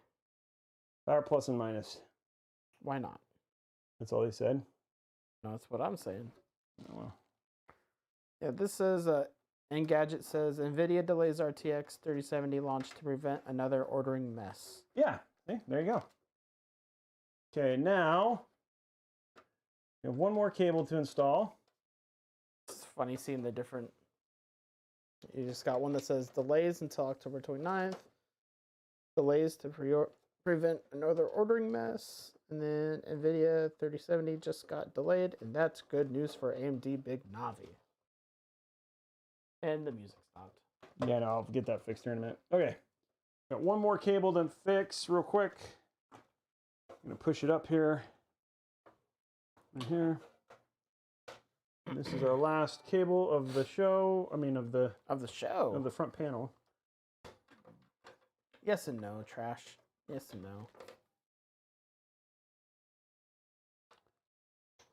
Power plus and minus. Why not? That's all they said. No, that's what I'm saying. Oh, well. Yeah, this says, Engadget says, NVIDIA delays RTX 3070 launch to prevent another ordering mess. Yeah, okay, there you go. Okay, now we have one more cable to install. It's funny seeing the different... You just got one that says delays until October 29th. Delays to prevent another ordering mess. And then NVIDIA 3070 just got delayed. And that's good news for AMD Big Navi. And the music stopped. Yeah, no, I'll get that fixed here in a minute. Okay, got one more cable to fix real quick. I'm gonna push it up here. And here. And this is our last cable of the show. I mean, of the show. Of the front panel. Yes and no, Trash. Yes and no.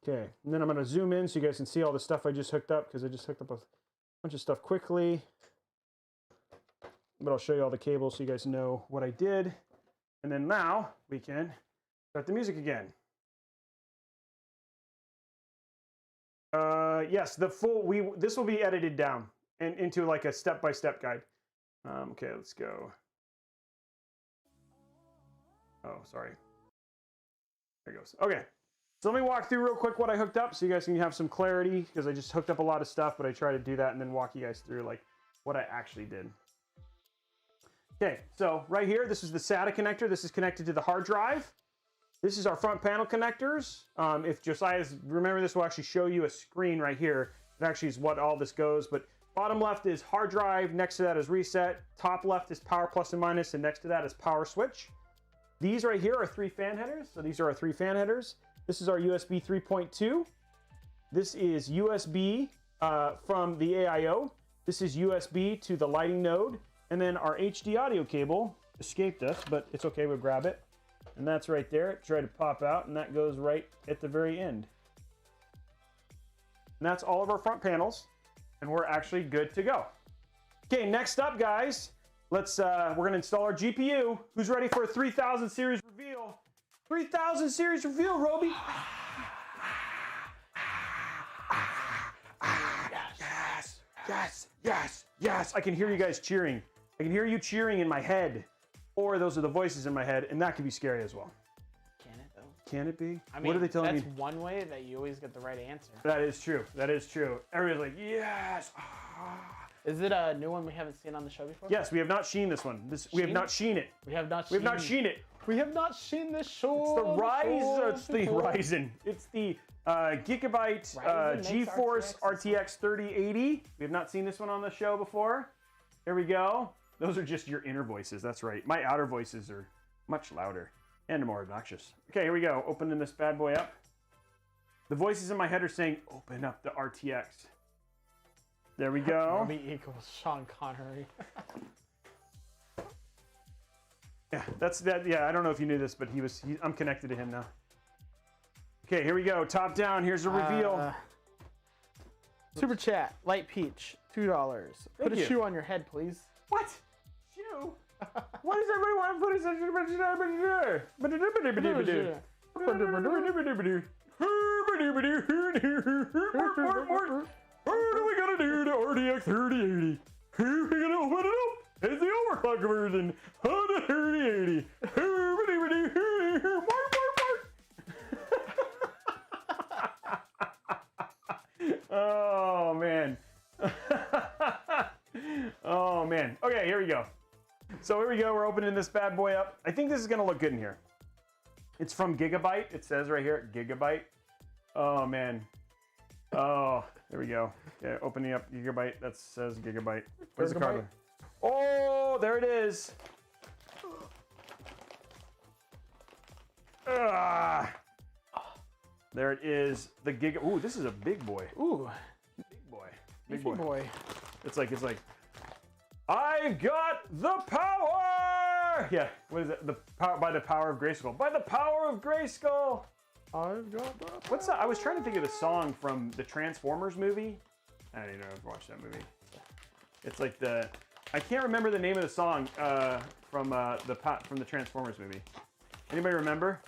Okay, and then I'm gonna zoom in so you guys can see all the stuff I just hooked up, because I just hooked up a bunch of stuff quickly. But I'll show you all the cables so you guys know what I did. And then now we can start the music again. Yes, the full, this will be edited down and into like a step-by-step guide. Okay, let's go. Oh, sorry. There it goes. Okay, so let me walk through real quick what I hooked up so you guys can have some clarity, because I just hooked up a lot of stuff, but I try to do that and then walk you guys through like what I actually did. Okay, so right here, this is the SATA connector. This is connected to the hard drive. This is our front panel connectors. If Josiah's, remember this will actually show you a screen right here. It actually is what all this goes, but bottom left is hard drive, next to that is reset, top left is power plus and minus, and next to that is power switch. These right here are 3 fan headers, so these are our 3 fan headers. This is our USB 3.2. This is USB from the AIO. This is USB to the lighting node, and then our HD audio cable escaped us, but it's okay, we'll grab it. And that's right there. It tried to pop out, and that goes right at the very end. And that's all of our front panels, and we're actually good to go. Okay, next up, guys, let's we're gonna install our GPU. Who's ready for a 3000 series reveal? 3000 series reveal, Roby. Yes, yes, yes, yes. I can hear you guys cheering. I can hear you cheering in my head. Or those are the voices in my head, and that can be scary as well. Can it though? Can it be? I mean, what are they telling me? That's one way that you always get the right answer. That is true. That is true. Everybody's like, yes. Is it a new one we haven't seen on the show before? Yes, we have not seen this one. We have not seen it. We have not. We have not seen it. We have not seen this show. It's the Ryzen. It's the Ryzen. It's the Gigabyte Geforce RTX 3080. We have not seen this one on the show before. Here we go. Those are just your inner voices. That's right. My outer voices are much louder and more obnoxious. Okay, here we go. Opening this bad boy up. The voices in my head are saying, open up the RTX. There we go. Robbie equals Sean Connery. Yeah, that's that. Yeah, I don't know if you knew this, but I'm connected to him now. Okay, here we go. Top down. Here's the reveal. Super chat. Light Peach, $2. Put a shoe on your head, please. What? Shoe? Why does everybody want to put a shoe? What are we gonna do to RTX 3080? We're gonna open it up. It's the overclock version of the 3080. Oh man. Oh man. Okay. Okay, here we go. So here we go. We're opening this bad boy up. I think this is gonna look good in here. It's from Gigabyte. It says right here, Gigabyte. Oh man. Oh, there we go. Yeah, opening up Gigabyte. That says Gigabyte. Where's the card? Oh, there it is. Ah. There it is. The Giga. Ooh, this is a big boy. Ooh. Big boy. Big boy. It's like I got the power. Yeah. What is it? The power by the power of Grayskull. By the power of Grayskull. I've got the What's that? I was trying to think of the song from the Transformers movie. I don't even know if I've watched that movie. It's like I can't remember the name of the song from the Transformers movie. Anybody remember?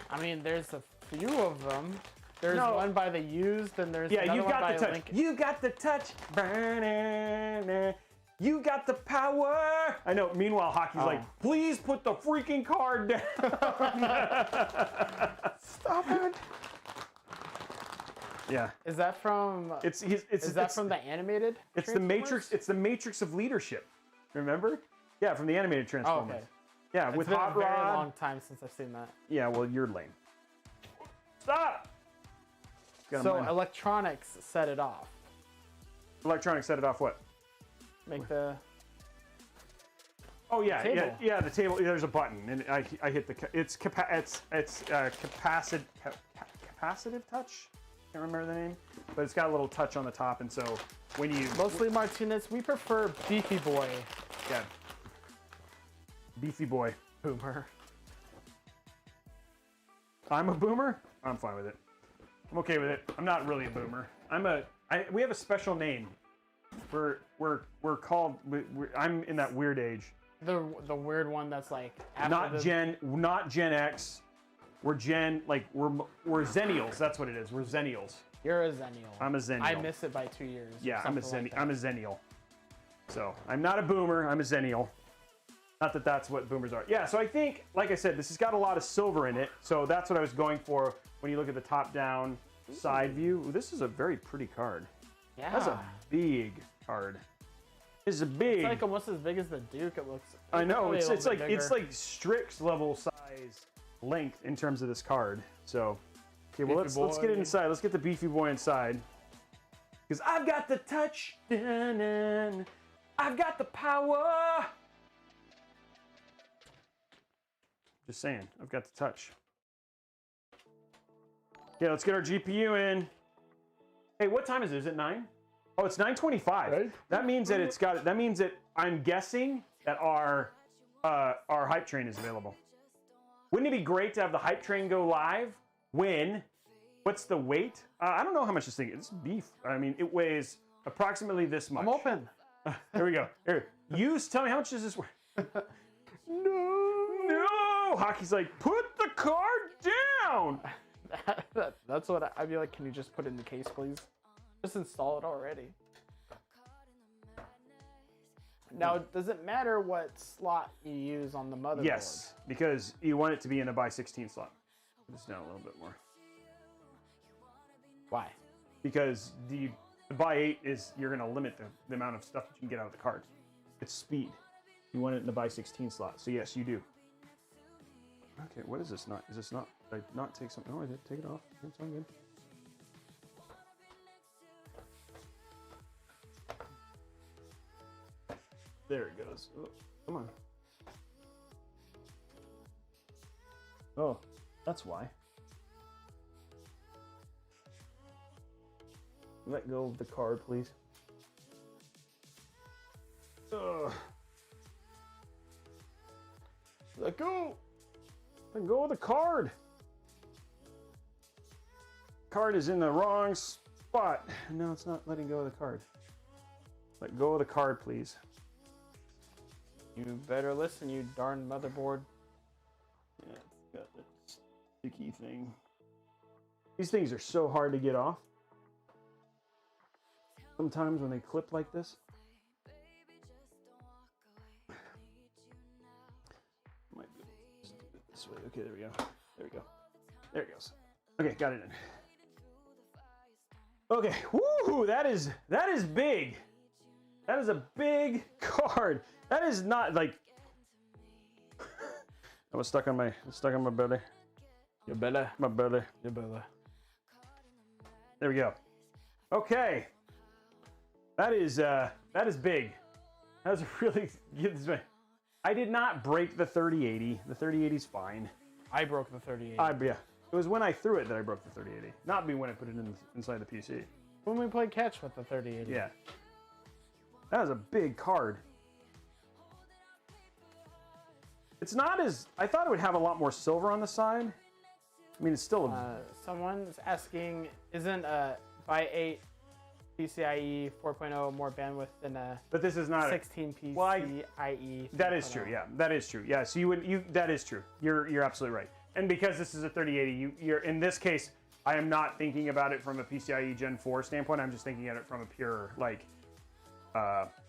I mean, there's a few of them. There's No. one by the Used, and there's Yeah, another you one got by the touch. Lincoln. You got the touch. You got the power. I know. Meanwhile, Hockey's like, please put the freaking card down. Stop it. Yeah. Is that from? It's from the animated? It's the Matrix. Transformers? It's the Matrix of leadership. Remember? Yeah, from the animated Oh, Transformers. okay. Yeah, It's with been Hot a very Rod. long time since I've seen that. Yeah, well, you're lame. Stop. Got So mine. electronics set it off. Electronics set it off. What? Make the Oh yeah, table. yeah. The table. There's a button, and I hit the. It's capacitive touch. Can't remember the name, but it's got a little touch on the top, and so when you mostly Martinez. We prefer Beefy Boy. yeah, beefy boy. Boomer. I'm a boomer. I'm fine with it. I'm okay with it. I'm not really a boomer. We have a special name. We're called. I'm in that weird age. The weird one that's like after Not Gen X. We're we're Zennials. That's what it is. We're Zennials. You're a Zennial. I'm a Zennial. I miss it by 2 years. Yeah, I'm a Like that. I'm a Zennial. So I'm not a boomer. I'm a Zennial. Not that that's what boomers are. Yeah. So I think, like I said, this has got a lot of silver in it. So that's what I was going for when you look at the top-down side view. Ooh, this is a very pretty card. Yeah. That's a big card. It's a big. It's like almost as big as the Duke. It looks. I know. probably a It's little like bit it's bigger. like Strix level size length in terms of this card. So, okay, well Beefy let's get it boy. inside. Let's get the beefy boy inside. Because I've got the touch. Dun-dun. I've got the power. Just saying, I've got the touch. Yeah, let's get our GPU in. Hey, what time is it? Is it 9? Oh, it's 9:25. Right. That means that it's got. That means that I'm guessing that our hype train is available. Wouldn't it be great to have the hype train go live when? What's the weight? I don't know how much this thing is. It's beef. I mean, it weighs approximately this much. I'm open. Here we go. Here, tell me how much does this weigh? No. Hockey's like, put the card down. That's what I'd be like. Can you just put it in the case, please? Just install it already. Now, does it matter what slot you use on the motherboard? Yes, because you want it to be in a by 16 slot. Put this down a little bit more. Why? Because the by 8 is you're going to limit the amount of stuff that you can get out of the card. It's speed. You want it in the by 16 slot. So yes, you do. Okay, what is this not? Is this not? Did I not take something? Oh, I did. Take it off. It's all good. There it goes. Oh, come on. Oh, that's why. Let go of the card, please. Ugh. Let go. Let go of the card. Card is in the wrong spot. No, it's not letting go of the card. Let go of the card, please. You better listen, you darn motherboard. Yeah, it's got that sticky thing. These things are so hard to get off. Sometimes when they clip like this. Might be able to just do it this way. Okay, there we go. There we go. There it goes. Okay, got it in. Okay, woohoo! That is big. That is a big card. That is not like. I was stuck on my belly. Your belly. My belly. Your belly. There we go. Okay. That is big. That was really good. I did not break the 3080. The 3080 is fine. I broke the 3080. Yeah. It was when I threw it that I broke the 3080. Not me when I put it inside the PC. When we played catch with the 3080. Yeah. That was a big card. It's not as... I thought it would have a lot more silver on the side. I mean, it's still a... Someone's asking, isn't a by 8 PCIe 4.0 more bandwidth than a But this is not 16 PCIe? Well, that is true. Yeah, that is true. Yeah, so that is true. You're absolutely right. And because this is a 3080, you're in this case, I am not thinking about it from a PCIe Gen 4 standpoint. I'm just thinking at it from a pure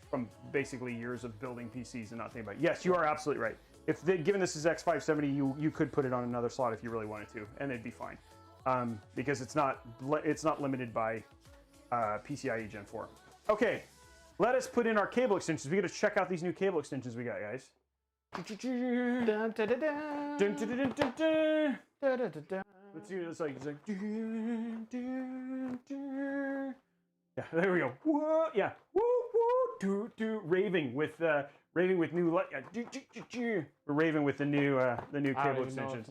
from basically years of building PCs and not thinking about it. Yes, you are absolutely right. If given this is X570, you could put it on another slot if you really wanted to, and it'd be fine, because it's not limited by PCIe Gen 4. Okay, let us put in our cable extensions. We got to check out these new cable extensions we got, guys. Let's see. It's like yeah. There we go. Whoa, yeah. Woo woo. Raving with new light. We're raving with the new cable extensions.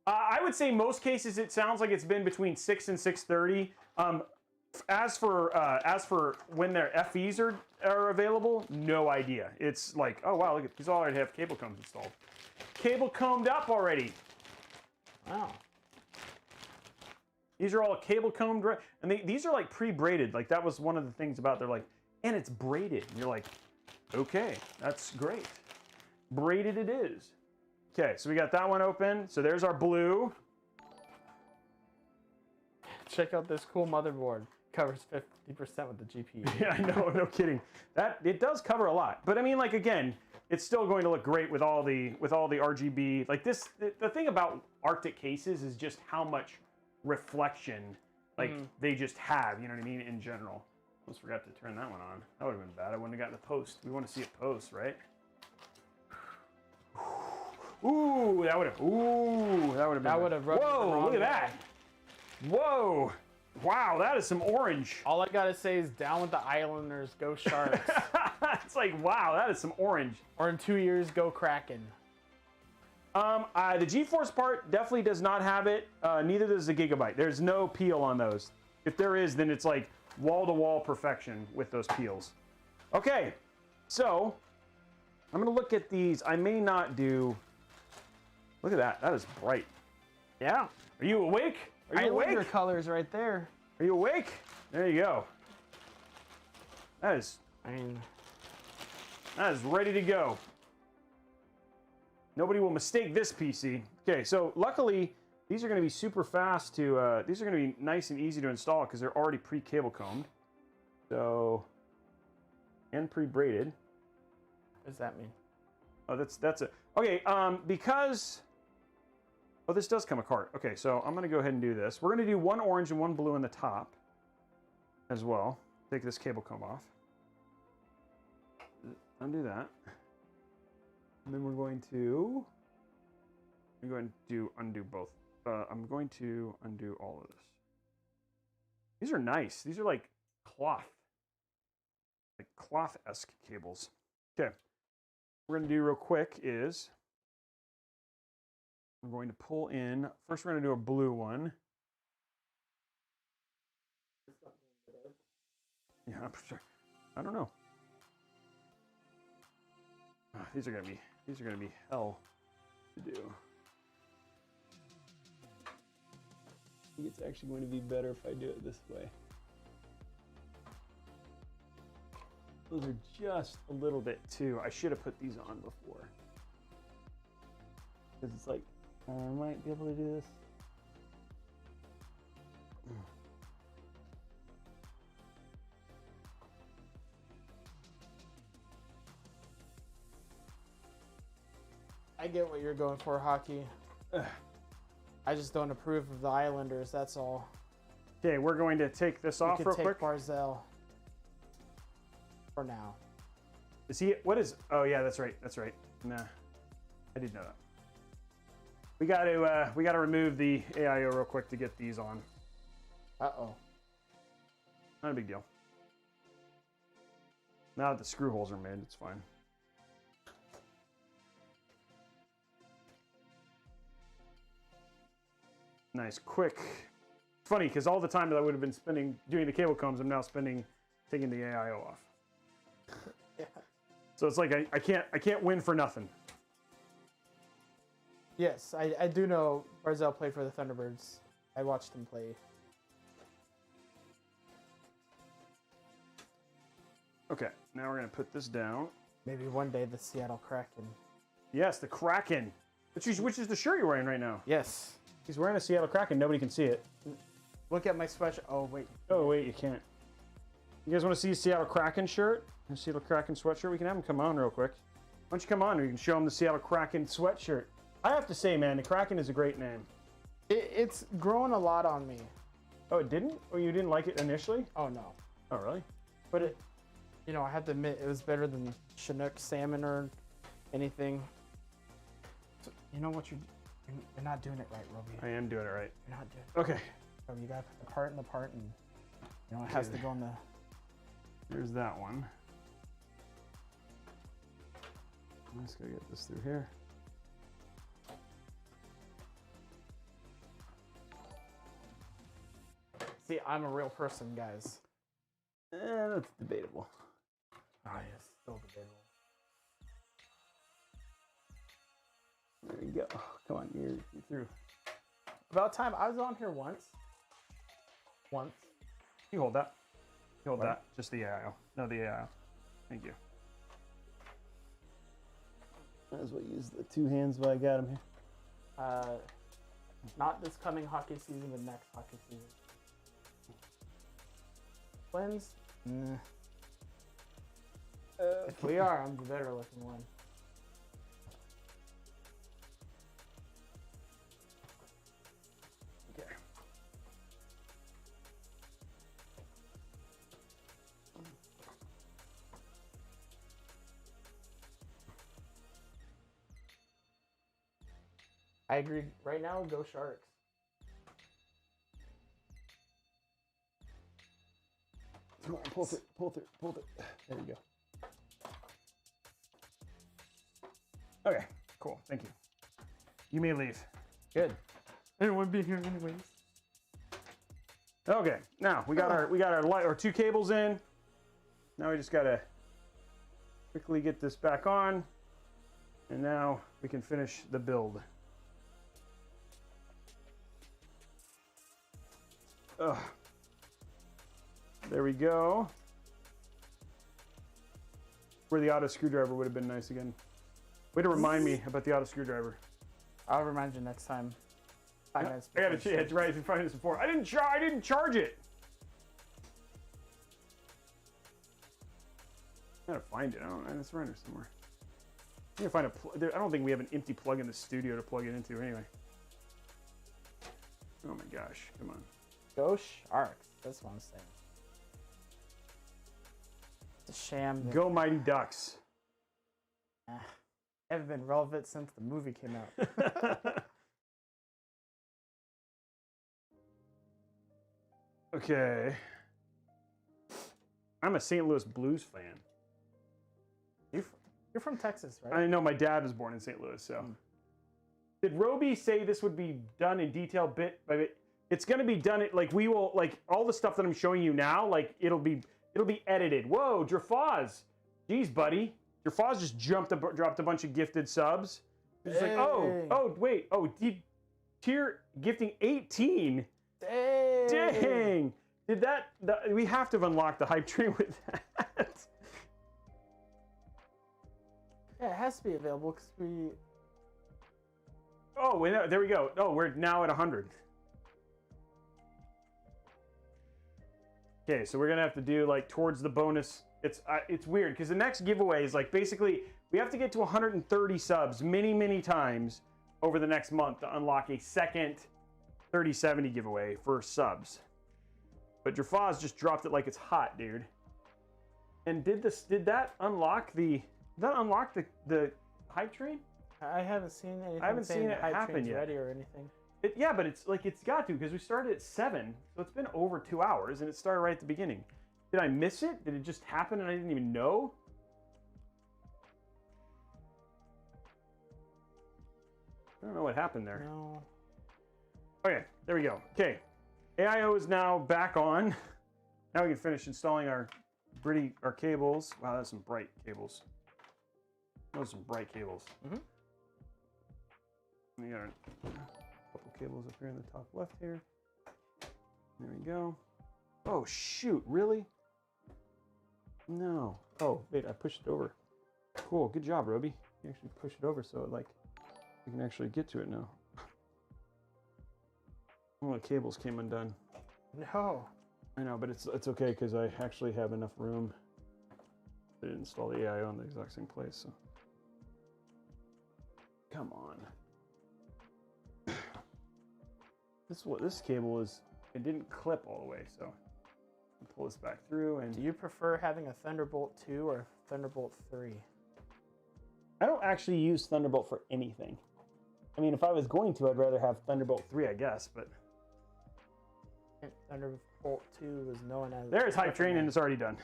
I would say most cases it sounds like it's been between 6 and 630. As for when their FEs are available, no idea. It's like, oh wow, look at these all already have cable combs installed. Cable combed up already. Wow. These are all cable combed, and these are like pre-braided. Like that was one of the things about they're like, and it's braided. And you're like, okay, that's great. Braided it is. Okay, so we got that one open. So there's our blue. Check out this cool motherboard. Covers 50% with the GPU. Yeah, I know, no kidding. That it does cover a lot, but I mean, like again, it's still going to look great with all the RGB. Like this, the thing about Arctic cases is just how much reflection, like they just have. You know what I mean? In general. Almost forgot to turn that one on. That would have been bad. I wouldn't have gotten the post. We want to see it post, right? Ooh, that would have. Ooh, that would have been. That would have. Whoa! Look at that. Whoa! Wow, that is some orange. All I gotta say is down with the Islanders, go Sharks. It's like, wow, that is some orange. Or in 2 years, go Kraken. The GeForce part definitely does not have it. Neither does the Gigabyte. There's no peel on those. If there is, then it's like wall-to-wall perfection with those peels. Okay, so I'm gonna look at these. I may not do. Look at that. That is bright. Yeah. Are you awake? Are you awake? Islander colors right there. Are you awake? There you go. That is. I mean, that is ready to go. Nobody will mistake this PC. Okay, so luckily these are going to be super fast to. These are going to be nice and easy to install because they're already pre-cable combed. So, and pre-braided. What does that mean? Oh, that's it. Okay, because. Oh, this does come apart. Okay, so I'm going to go ahead and do this. We're going to do one orange and one blue in the top as well. Take this cable comb off. Undo that. And then we're going to undo both. I'm going to undo all of this. These are nice. These are like cloth. Like cloth-esque cables. Okay. What we're going to do real quick is we're going to pull in. First, we're going to do a blue one. Yeah, I'm sure. I don't know. These are going to be hell to do. I think it's actually going to be better if I do it this way. Those are just a little bit too. I should have put these on before. Because it's like, I might be able to do this. I get what you're going for, Hockey. I just don't approve of the Islanders, that's all. Okay, we're going to take this off real quick. Barzell for now. Is he? What is? Oh yeah, that's right. That's right. Nah, I didn't know that. We got to remove the AIO real quick to get these on. Uh-oh. Not a big deal. Now that the screw holes are made, it's fine. Nice, quick. Funny, because all the time that I would have been spending doing the cable combs, I'm now spending taking the AIO off. Yeah. So it's like I can't win for nothing. Yes, I do know Barzell played for the Thunderbirds. I watched him play. Okay, now we're gonna put this down. Maybe one day the Seattle Kraken. Yes, the Kraken. Which is the shirt you're wearing right now. Yes. He's wearing a Seattle Kraken. Nobody can see it. Look at my sweatshirt. Oh, wait. Oh, wait, you can't. You guys want to see a Seattle Kraken shirt? A Seattle Kraken sweatshirt? We can have him come on real quick. Why don't you come on and you can show him the Seattle Kraken sweatshirt. I have to say, man, the Kraken is a great name. It's grown a lot on me. Oh, it didn't? Or you didn't like it initially? Oh, no. Oh, really? But it, you know, I have to admit, it was better than Chinook salmon or anything. So, you know what you're not doing it right, Roby. I am doing it right. You're not doing it. Okay. So you gotta put the part in the part, and you know it has to go in the. Here's that one. I'm just gonna get this through here. See, I'm a real person, guys. That's debatable. Ah, yes, still debatable. There you go. Come on, you're through. About time. I was on here once. You hold that. You hold What? that. Just the AIO. No, the AIO. Thank you. Might as well use the two hands while I got him here. Not this coming hockey season, but next hockey season. Twins? Nah. If we are, I'm the better looking one. Okay. I agree. Right now, go Sharks. Come on, pull through, pull through, pull through. There you go. Okay, cool. Thank you. You may leave. Good. I don't want to be here anyways. Okay, now we got our two cables in. Now we just gotta quickly get this back on, and now we can finish the build. Ugh. There we go. Where the auto screwdriver would have been nice again. Way to remind me about the auto screwdriver. I'll remind you next time. 5 minutes. I gotta change. It's right. It's 5 minutes before. I didn't charge it. I gotta find it. I don't know. It's around here somewhere. I need to find a. I don't think we have an empty plug in the studio to plug it into anyway. Oh my gosh! Come on. Go Sharks. That's what I'm saying. It's a sham. Go Mighty Ducks. Haven't been relevant since the movie came out. Okay. I'm a St. Louis Blues fan. You're from Texas, right? I know my dad was born in St. Louis, so. Did Roby say this would be done in detail bit by bit? It's going to be done, like we will, like all the stuff that I'm showing you now, like it'll be edited. Whoa, Drafaz. Jeez, buddy. Drafaz just dropped a bunch of gifted subs. It's like, wait, tier gifting 18. Dang. Did that, we have to have unlocked the hype train with that. Yeah, it has to be available because we... Oh, there we go. Oh, we're now at 100. Okay, so we're gonna have to do like towards the bonus. It's weird because the next giveaway is like basically we have to get to 130 subs many times over the next month to unlock a second 3070 giveaway for subs. But Jafaz just dropped it like it's hot, dude. And did that unlock the hype train? I haven't seen anything. I haven't seen it happen yet. Ready or anything. Yeah, but it's got to, because we started at 7, so it's been over 2 hours, and it started right at the beginning. Did I miss it? Did it just happen and I didn't even know? I don't know what happened there. No. Okay, there we go. Okay, AIO is now back on. Now we can finish installing our cables. Wow, that's some bright cables. Those are some bright cables. Mm-hmm. We got a couple cables up here in the top left here. There we go. Oh shoot, really? No. Oh, wait, I pushed it over. Cool, good job, Roby. You actually pushed it over so it, like, we can actually get to it now. All the cables came undone. No. I know, but it's okay because I actually have enough room to install the AIO in the exact same place. So, come on. This cable is. It didn't clip all the way, so I'll pull this back through. And do you prefer having a Thunderbolt 2 or Thunderbolt 3? I don't actually use Thunderbolt for anything. I mean, if I was going to, I'd rather have Thunderbolt 3, I guess, but. Thunderbolt 2 was known as... There's Hype Train, and it's already done.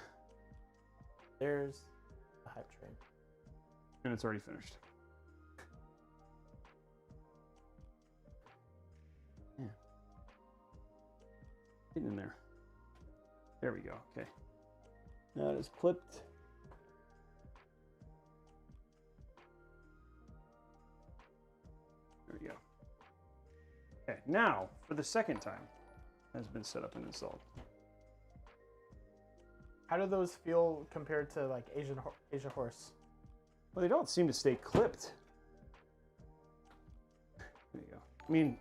There's the Hype Train. And it's already finished. Yeah. Getting in there. There we go, okay. Now it is clipped. There we go. Okay, now, for the second time, has been set up and installed. How do those feel compared to like Asia Horse? Well, they don't seem to stay clipped. There you go. I mean,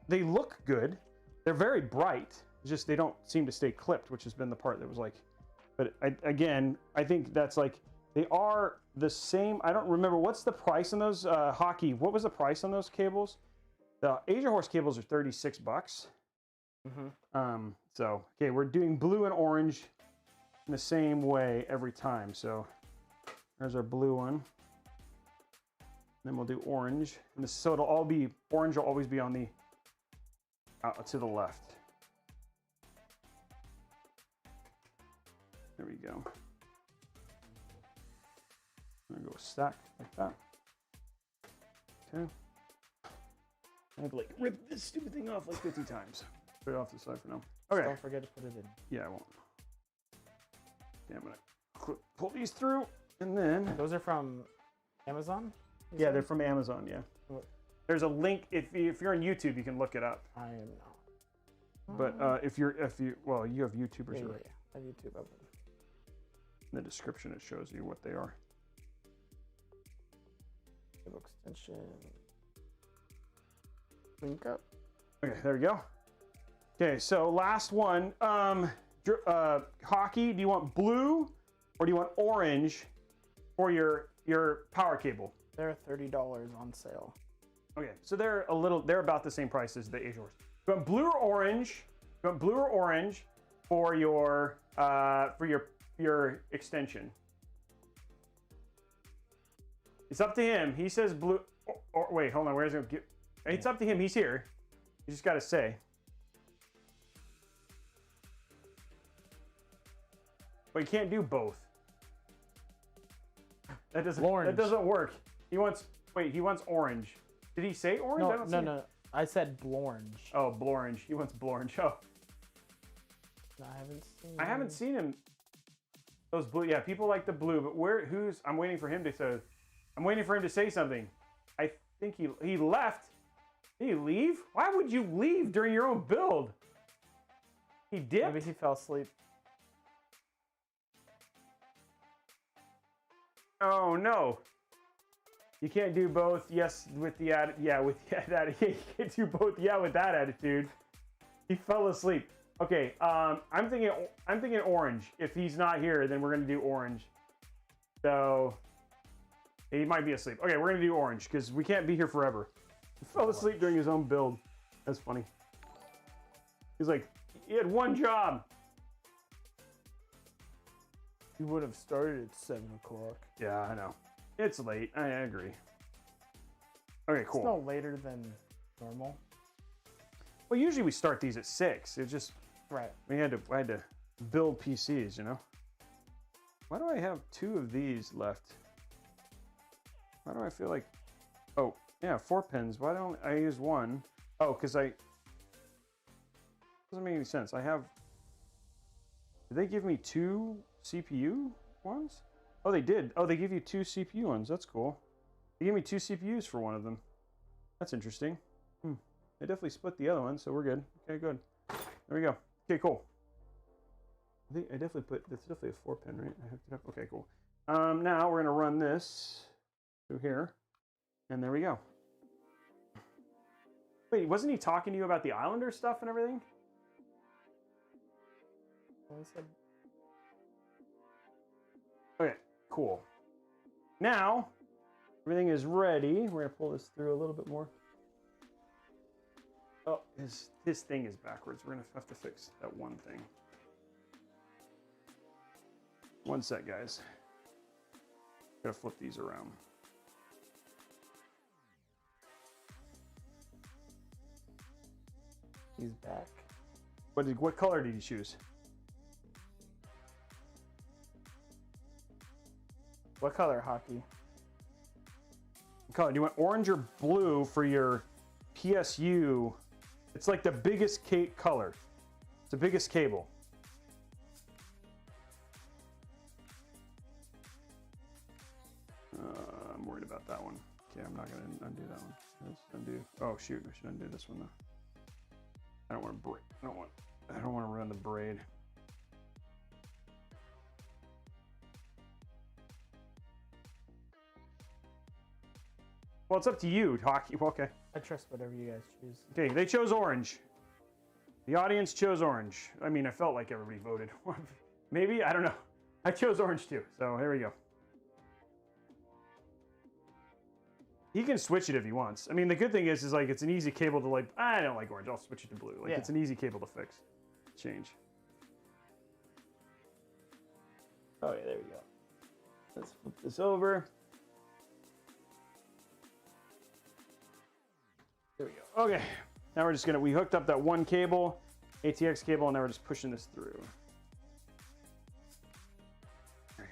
they look good. They're very bright. It's just they don't seem to stay clipped, which has been the part that was like. But again, I think that's like they are the same. I don't remember what's the price on those hockey. What was the price on those cables? The Asia Horse cables are $36. Mm-hmm. So okay, we're doing blue and orange in the same way every time. So there's our blue one. Then we'll do orange. And this, so it'll all be orange. Will always be on the to the left. There we go. I'm gonna go stack like that. Okay. I have to like rip this stupid thing off like 50 times. Put it off to the side for now. Okay. Don't forget to put it in. Yeah, I won't. Yeah, I'm gonna pull these through, and then. Those are from Amazon? Yeah, they're from Amazon. Yeah. What? There's a link if you're on YouTube, you can look it up. I am not. But if you well, you have YouTubers, Yeah, right? I have YouTube open. In the description, it shows you what they are. Cable extension. Link up. Okay, there we go. Okay, so last one. Hockey, do you want blue or do you want orange for your power cable? They're $30 on sale. Okay, so they're about the same price as the Asia Horse. You want blue or orange? You want blue or orange for your extension? It's up to him. He says blue. Or wait, hold on. Where's it? It's up to him. He's here. You just got to say. But you can't do both. That doesn't. Orange. That doesn't work. He wants. Wait. He wants orange. Did he say orange? No. I said blorange. Oh, blorange. He wants blorange. Oh. No, I haven't seen him. Those blue. Yeah, people like the blue. But who's? I'm waiting for him to say. I'm waiting for him to say something. I think he left. Did he leave? Why would you leave during your own build? He dipped? Maybe he fell asleep. Oh no. You can't do both. Yes, with the that you can't do both. Yeah, with that attitude. He fell asleep. Okay, I'm thinking orange. If he's not here, then we're gonna do orange. So he might be asleep. Okay, we're gonna do orange because we can't be here forever. He fell asleep during his own build. That's funny. He's like, He had one job. You would have started at 7 o'clock. Yeah, I know. It's late. I agree. Okay, cool. It's no later than normal. Well, usually we start these at 6. It just Right. I had to build PCs, you know. Why do I have 2 of these left? Why do I feel like? Oh, yeah, 4 pins. Why don't I use 1? Oh, because doesn't make any sense. I have. Did they give me 2 CPU ones? Oh, they did. Oh, they give you 2 CPU ones. That's cool. They gave me 2 CPUs for one of them. That's interesting. They definitely split the other one, so we're good. Okay, good. There we go. Okay, cool. I think I definitely put. That's definitely a 4-pin, right? I hooked it up. Okay, cool. Now we're gonna run this through here, and there we go. Wait, wasn't he talking to you about the Islander stuff and everything? Okay, cool. Now, everything is ready. We're gonna pull this through a little bit more. Oh, his thing is backwards. We're gonna have to fix that one thing. One sec, guys. Gotta flip these around. He's back. What color did you choose? What color, Hockey? What color? Do you want orange or blue for your PSU? It's like the biggest color. It's the biggest cable. I'm worried about that one. Okay, I'm not gonna undo that one. Let's undo. Oh shoot, I should undo this one though. I don't want to break. I don't want to ruin the braid. Well, it's up to you, Hockey. Well, okay. I trust whatever you guys choose. Okay, they chose orange. The audience chose orange. I mean, I felt like everybody voted. Maybe, I don't know. I chose orange too, so here we go. He can switch it if he wants. I mean, the good thing is like it's an easy cable to like. I don't like orange. I'll switch it to blue. Like it's an easy cable to fix, change. Oh yeah, there we go. Let's flip this over. There we go. Okay, now we're just gonna. We hooked up that one cable, ATX cable, and now we're just pushing this through. Okay.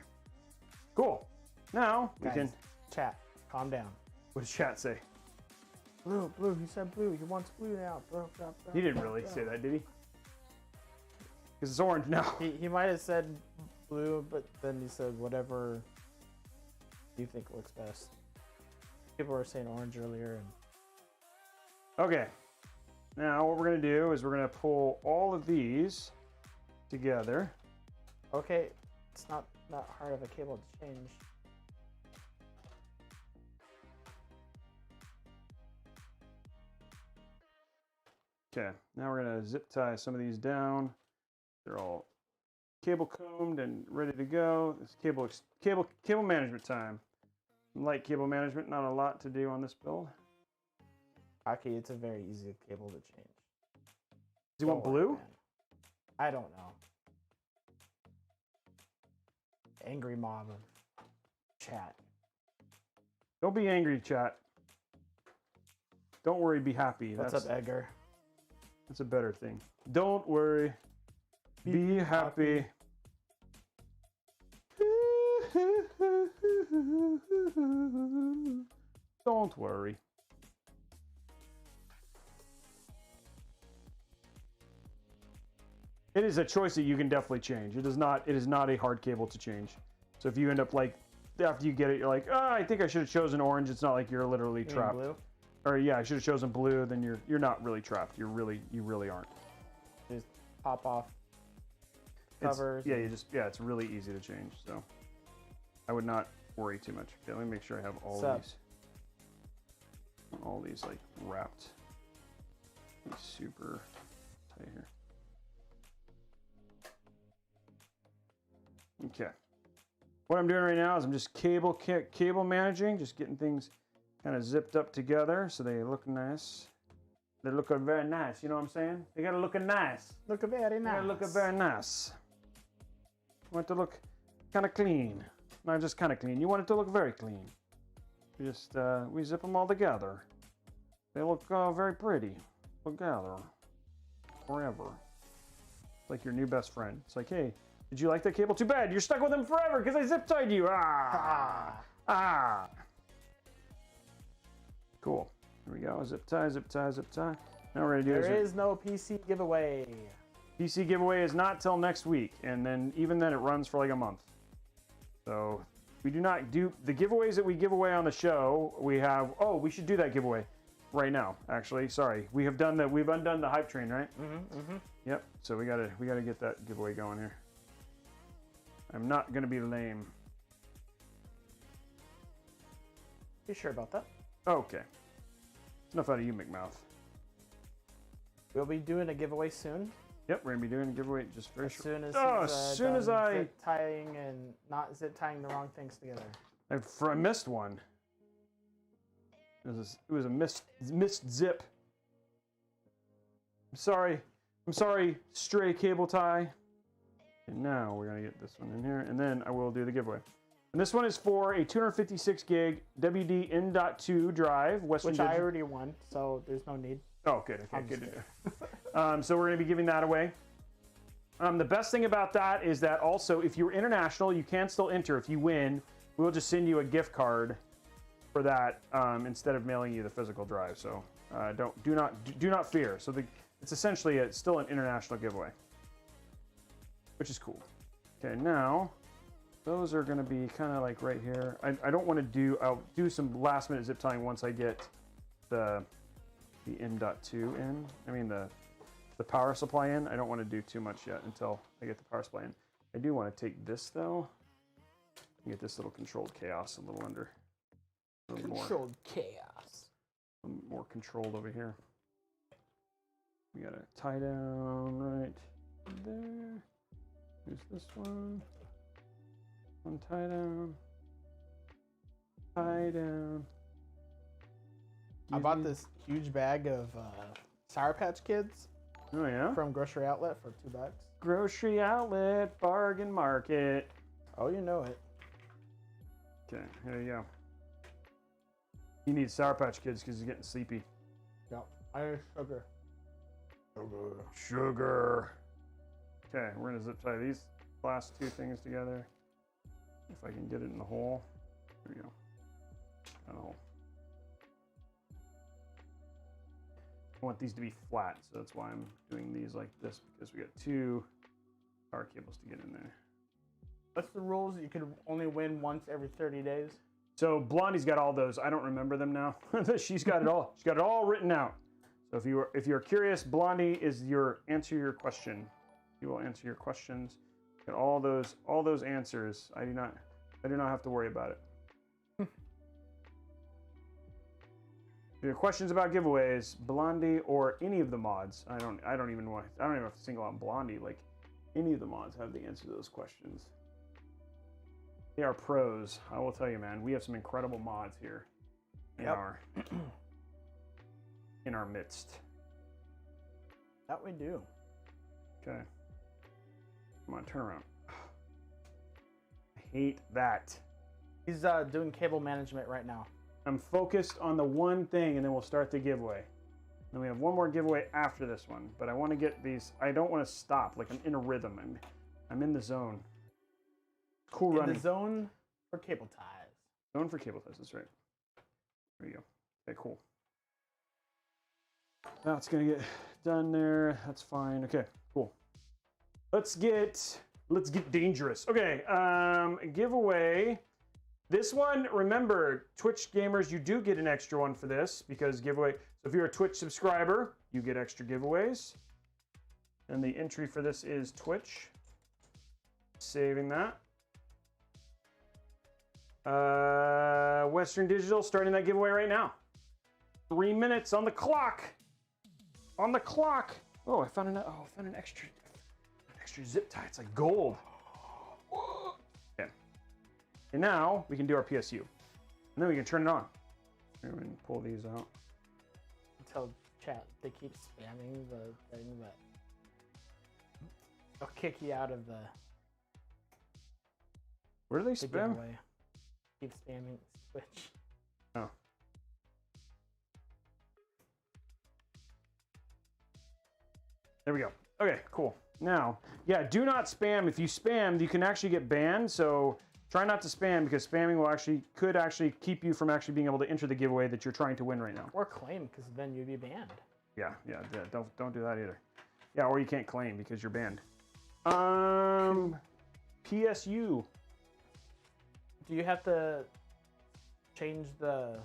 Cool. Now we can chat. Calm down. What does chat say? Blue, he said blue. He wants blue now. Bro. He didn't really say that, did he? Because it's orange now. He might have said blue, but then he said whatever you think looks best. People were saying orange earlier. Okay. Now what we're going to do is we're going to pull all of these together. Okay. It's not hard of a cable to change. Okay, now we're gonna zip tie some of these down. They're all cable combed and ready to go. It's cable management time. Light cable management, not a lot to do on this build. Okay, it's a very easy cable to change. Do you want blue? I don't know. Angry mob of chat. Don't be angry, chat. Don't worry, be happy. What's up, Edgar? That's a better thing. Don't worry. Be happy. Don't worry. It is a choice that you can definitely change. It is not a hard cable to change. So if you end up like after you get it, you're like, oh, I think I should have chosen orange. It's not like you're literally trapped. Blue? Or yeah, I should have chosen blue. Then you're not really trapped. You really aren't. Just pop off covers. It's really easy to change. So I would not worry too much. Okay, let me make sure I have all these like wrapped. Super tight here. Okay. What I'm doing right now is I'm just cable managing, just getting things kind of zipped up together so they look nice. They look very nice. You know what I'm saying? They gotta look nice. Look very They nice. gotta look very nice. You want it to look kind of clean. Not just kind of clean. You want it to look very clean. We zip them all together. They look very pretty together. Forever. It's like your new best friend. It's like, hey, did you like that cable? Too bad. You're stuck with him forever because I zip tied you. Ah. Cool. Here we go. Zip tie, zip tie, zip tie. Now we're gonna do There is no PC giveaway. PC giveaway is not till next week, and then even then it runs for like a month. So we do not do the giveaways that we give away on the show. We have we should do that giveaway right now. Actually, sorry, we've undone the hype train, right? Yep. So we gotta get that giveaway going here. I'm not gonna be lame. You sure about that? Okay. Enough out of you, McMouth. We'll be doing a giveaway soon. Yep, we're gonna be doing a giveaway just very short. As soon as zip tying and not zip tying the wrong things together. I missed one. It was a missed zip. I'm sorry, stray cable tie. And now we're gonna get this one in here, and then I will do the giveaway. And this one is for a 256 gig WD M.2 drive, which I already won, so there's no need. Oh, good. Okay, good. So we're going to be giving that away. The best thing about that is that also, if you're international, you can still enter. If you win, we'll just send you a gift card for that instead of mailing you the physical drive. So do not fear. So it's essentially still an international giveaway, which is cool. Okay, now those are going to be kind of like right here. I don't want to do. I'll do some last minute zip tying once I get the M.2 in. I mean the power supply in. I don't want to do too much yet until I get the power supply in. I do want to take this though and get this little controlled chaos a little under. Controlled chaos. More controlled over here. We got to tie down right there. Use this one. One tie down. Tie down. I bought this huge bag of Sour Patch Kids. Oh yeah? From Grocery Outlet for $2. Grocery Outlet, bargain market. Oh, you know it. Okay, here you go. You need Sour Patch Kids because you're getting sleepy. Yep. I need sugar. Sugar. Okay, we're gonna zip tie these last two things together. If I can get it in the hole. There we go. Kind of hole. I want these to be flat, so that's why I'm doing these like this, because we got two power cables to get in there. What's the rules? You can only win once every 30 days. So Blondie's got all those. I don't remember them now. She's got it all. She's got it all written out. So if you're curious, Blondie is answer your question. He will answer your questions. Got all those answers. I do not have to worry about it. If you have questions about giveaways, Blondie or any of the mods, I don't even have to single out Blondie. Like any of the mods have the answer to those questions. They are pros. I will tell you, man. We have some incredible mods here in our midst. That we do. Okay. Come on, turn around. I hate that. He's doing cable management right now. I'm focused on the one thing, and then we'll start the giveaway. Then we have one more giveaway after this one, but I want to get these. I don't want to stop. Like I'm in a rhythm. I'm in the zone. Cool running. In the zone for cable ties. Zone for cable ties. That's right. There you go. Okay, cool. That's gonna get done there. That's fine. Okay, cool. Let's get dangerous. Okay, giveaway. This one, remember, Twitch gamers, you do get an extra one for this because giveaway. So if you're a Twitch subscriber, you get extra giveaways. And the entry for this is Twitch. Saving that. Western Digital starting that giveaway right now. 3 minutes on the clock. On the clock. Oh, I found an extra zip tie. It's like gold. Okay. And now we can do our PSU. And then we can turn it on. Here, we can pull these out. Until chat, they keep spamming the thing that will kick you out of the Where do they the spam? giveaway. Keep spamming Switch. Oh. There we go. Okay, cool. Now, yeah, do not spam. If you spam, you can actually get banned. So try not to spam because spamming will could actually keep you from actually being able to enter the giveaway that you're trying to win right now. Or claim, because then you'd be banned. Yeah. Don't do that either. Yeah, or you can't claim because you're banned. PSU. Do you have to change the?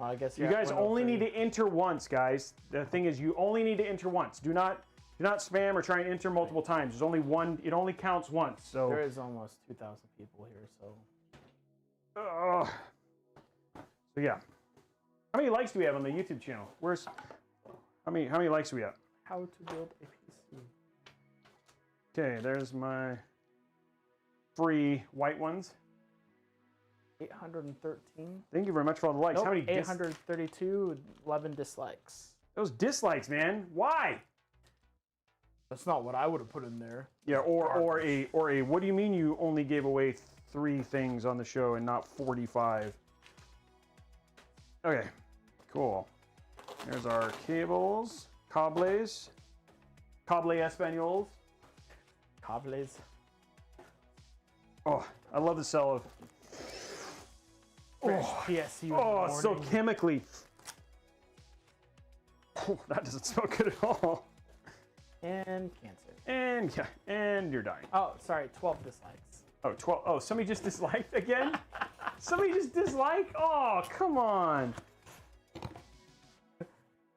I guess You guys only need to enter once, guys. The thing is, you only need to enter once. Do not spam or try and enter multiple times. There's only one. It only counts once. So there is almost 2,000 people here. So. So yeah. How many likes do we have on the YouTube channel? How many likes do we have? How to build a PC. Okay, there's my free white ones. 813. Thank you very much for all the likes. Nope, How many 832, 11 dislikes. Those dislikes, man. Why? That's not what I would have put in there. Yeah, or a what do you mean you only gave away 3 things on the show and not 45? Okay, cool. There's our cables, cables, cable espanoles. Cables. Oh, I love the smell of. Fresh PSU. in the Oh, it's so morning. chemically. Oh, that doesn't smell good at all. And cancer. And yeah, and you're dying. Oh, sorry, 12 dislikes. Oh, 12. Oh, somebody just disliked again? Somebody just disliked? Oh, come on.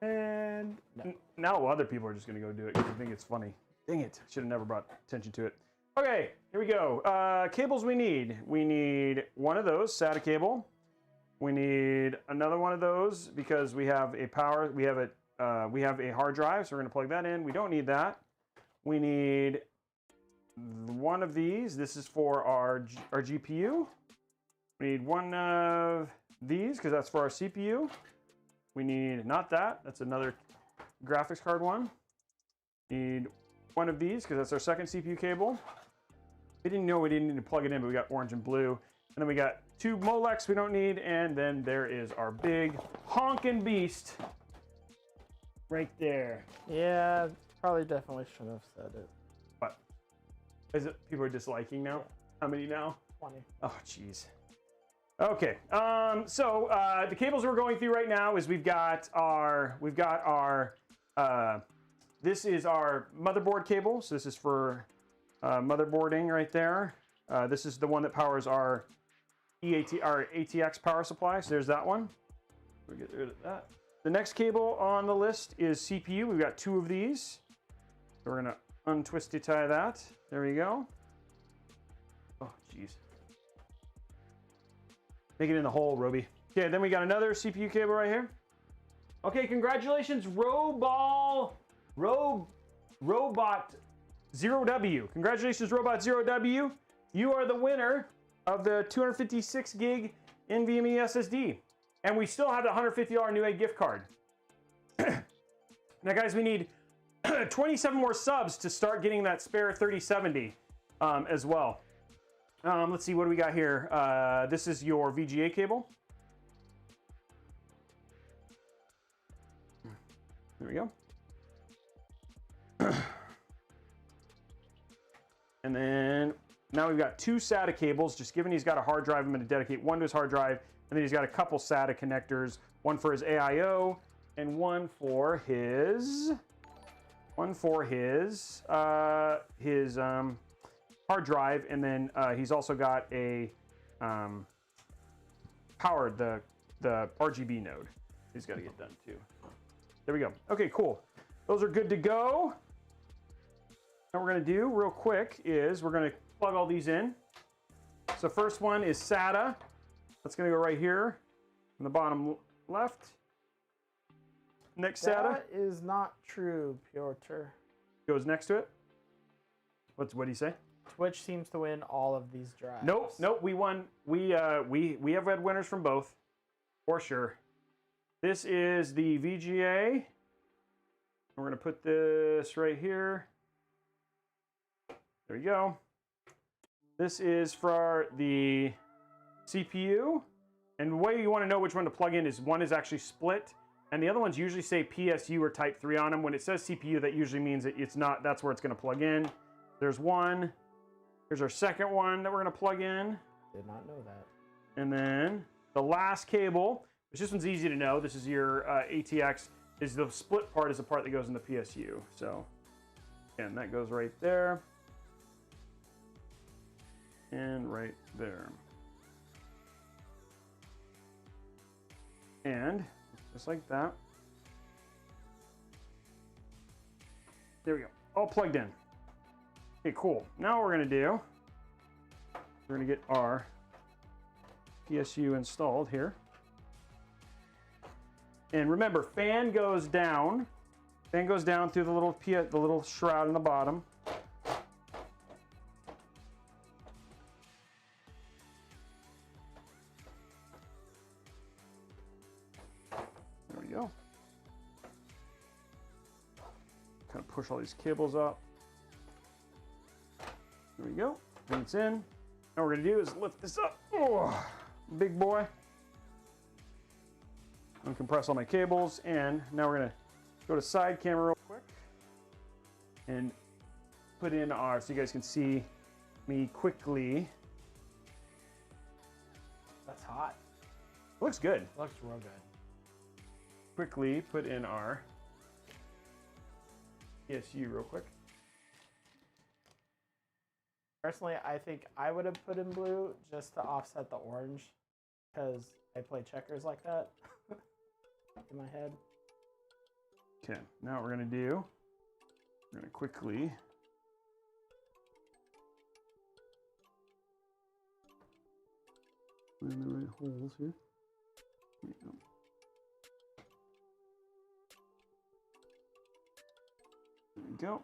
And no. Now other people are just going to go do it because they think it's funny. Dang it. Should have never brought attention to it. Okay, here we go. Cables we need. We need one of those, SATA cable. We need another one of those because we have a power. We have a hard drive, so we're going to plug that in. We don't need that. We need one of these. This is for our GPU. We need one of these because that's for our CPU. We need not that. That's another graphics card one. Need one of these because that's our second CPU cable. We didn't need to plug it in, but we got orange and blue. And then we got 2 Molex we don't need. And then there is our big honkin' beast right there. Yeah, probably definitely should have said it. What? Is it people are disliking now? Yeah. How many now? 20. Oh, jeez. Okay. So the cables we're going through right now is we've got our this is our motherboard cable. So this is for motherboarding right there. This is the one that powers our ATX power supply. So there's that one. We'll get rid of that. The next cable on the list is CPU. We've got 2 of these. So we're gonna untwisty tie that. There we go. Oh, jeez. Make it in the hole, Roby. Okay, then we got another CPU cable right here. Okay, congratulations, Robot 0W. Congratulations, Robot 0W. You are the winner of the 256 gig NVMe SSD. And we still have the $150 Newegg gift card. Now, guys, we need 27 more subs to start getting that spare 3070 as well. Let's see, what do we got here? This is your VGA cable. There we go. And then now we've got 2 SATA cables. Just given he's got a hard drive, I'm going to dedicate one to his hard drive. And then he's got a couple SATA connectors, one for his AIO and one for his hard drive. And then he's also got a powered the RGB node. He's got to get done too. There we go. Okay, cool. Those are good to go. What we're going to do real quick is we're going to plug all these in. So first one is SATA. That's going to go right here in the bottom left. Next SATA That is not true, Piotr. goes next to it. What do you say? Twitch seems to win all of these drives. Nope. We won. We have had winners from both, for sure. This is the VGA. We're going to put this right here. There we go. This is for the CPU. And the way you want to know which one to plug in is one is actually split, and the other ones usually say PSU or Type 3 on them. When it says CPU, that usually means that it's not, that's where it's going to plug in. There's one. Here's our second one that we're going to plug in. Did not know that. And then the last cable, which this one's easy to know. This is your ATX. Is the split part is the part that goes in the PSU. So, again, that goes right there. And right there. And just like that. There we go. All plugged in. Okay, cool. Now what we're going to do, we're going to get our PSU installed here. And remember, fan goes down. Fan goes down through the little shroud in the bottom. There we go. Kind of push all these cables up. There we go. And it's in. Now what we're gonna do is lift this up. Oh, big boy. Uncompress all my cables, and now we're gonna go to side camera real quick and put in our, so you guys can see me quickly. That's hot. It looks good. Looks real good. Quickly put in our PSU real quick. Personally, I think I would have put in blue just to offset the orange, because I play checkers like that in my head. Okay, now what we're gonna do, we're gonna quickly put in the right holes here. There we go. There we go.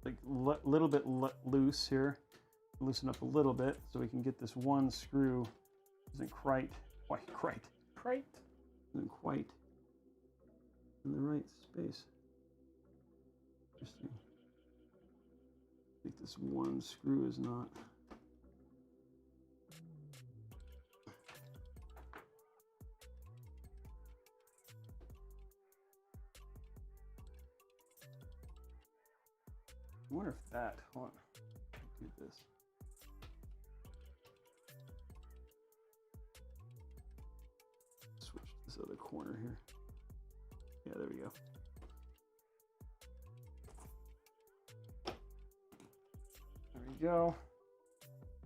Like little bit loose here. Loosen up a little bit so we can get this one screw. Isn't quite isn't quite in the right space. Interesting. I think this one screw is not. I wonder if that, hold on, do this. Switch this other corner here. Yeah, there we go. There we go.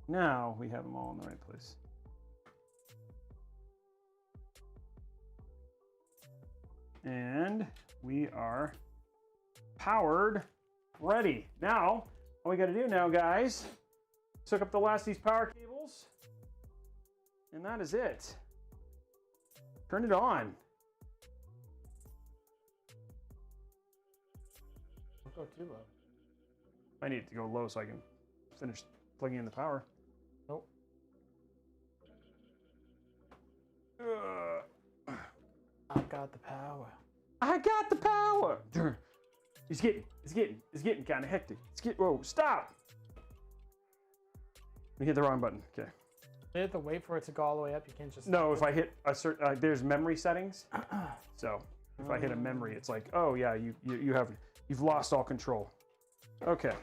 Now we have them all in the right place. And we are powered. Ready. Now, all we got to do now, guys, is hook up the last of these power cables, and that is it. Turn it on. Don't go too low. I need it to go low so I can finish plugging in the power. Nope. I got the power. I got the power. It's getting kind of hectic. Whoa, stop. We hit the wrong button. Okay. You have to wait for it to go all the way up. You can't just. No, if I hit a certain, there's memory settings. So if I hit a memory, it's like, oh yeah, you've lost all control. Okay.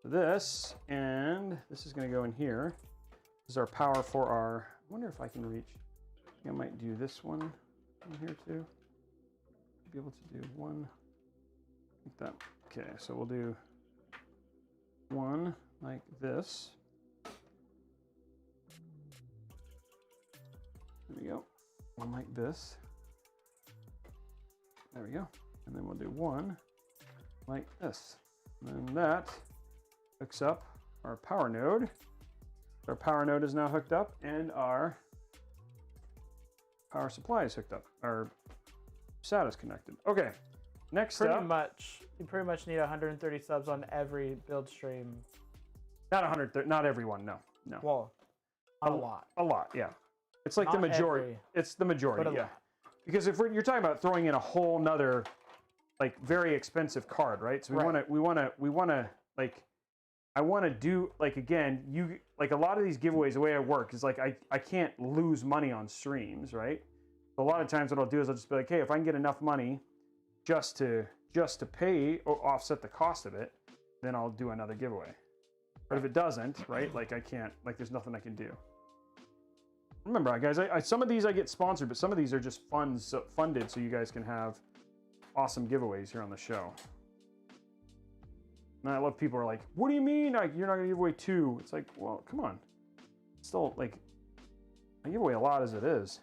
This is going to go in here. This is our power for our. I wonder if I can reach. I think I might do this one in here too. Be able to do one like that. Okay, so we'll do one like this. There we go. One like this. There we go. And then we'll do one like this. And that hooks up our power node. Our power node is now hooked up, and our power supply is hooked up. Our SATA is connected. Okay, next up. You pretty much need 130 subs on every build stream. Not 130, not everyone, no. Well, a lot. A lot, yeah. It's like the Not majority. every, It's the majority, but a yeah. lot. Because if you're talking about throwing in a whole nother, like, very expensive card, right? So we want to like, I want to do, like, again, like, a lot of these giveaways, the way I work is like, I can't lose money on streams, right? So a lot of times what I'll do is I'll just be like, hey, if I can get enough money just to pay or offset the cost of it, then I'll do another giveaway. But if it doesn't, right, like, I can't, like, there's nothing I can do. Remember, guys, some of these I get sponsored, but some of these are just funded so you guys can have awesome giveaways here on the show. And I love people who are like, what do you mean you're not going to give away 2? It's like, well, come on. Still, like, I give away a lot as it is.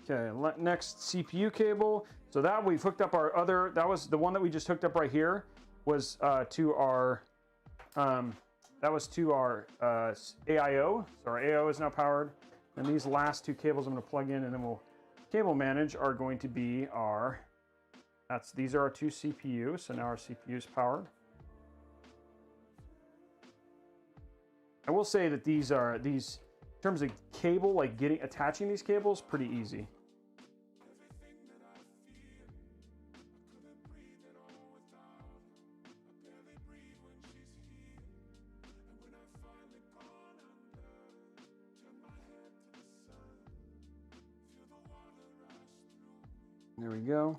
Okay, next CPU cable. So that we've hooked up our other, that was the one that we just hooked up right here, was to our, AIO. So our AIO is now powered. And these last 2 cables I'm going to plug in, and then we'll cable manage are going to be our, these are our 2 CPUs. So now our CPU is powered. I will say that these, in terms of cable, like attaching these cables, pretty easy. There we go.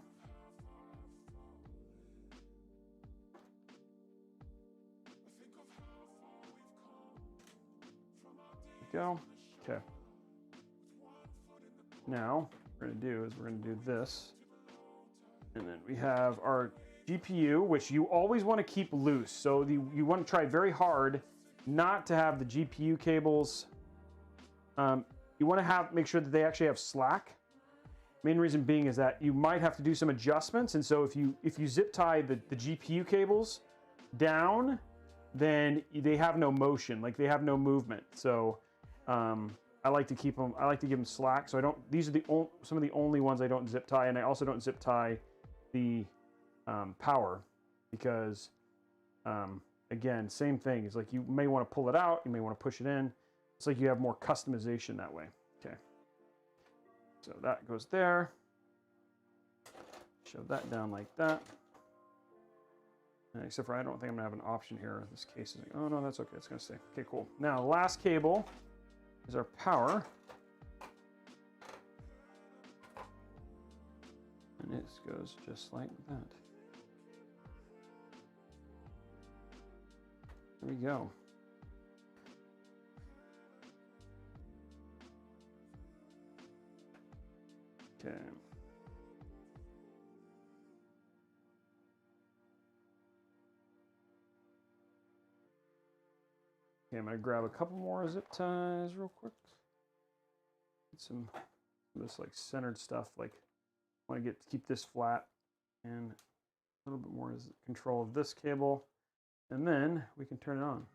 Okay. Now, what we're going to do is we're going to do this. And then we have our GPU, which you always want to keep loose. So you want to try very hard not to have the GPU cables. You want to make sure that they actually have slack. Main reason being is that you might have to do some adjustments. And so if you zip tie the GPU cables down, then they have no motion, like they have no movement. So I like to keep them, I like to give them slack. So I don't, these are some of the only ones I don't zip tie. And I also don't zip tie the power because again, same thing. It's like you may want to pull it out, you may want to push it in. It's like you have more customization that way. Okay. So that goes there. Shove that down like that. Except for I don't think I'm gonna have an option here. This case is like, oh no, that's okay, it's gonna stay. Okay, cool. Now, last cable is our power. And it goes just like that. There we go. Okay. Okay, I'm gonna grab a couple more zip ties real quick. Get some of this like centered stuff. Like, I want to keep this flat and a little bit more control of this cable, and then we can turn it on.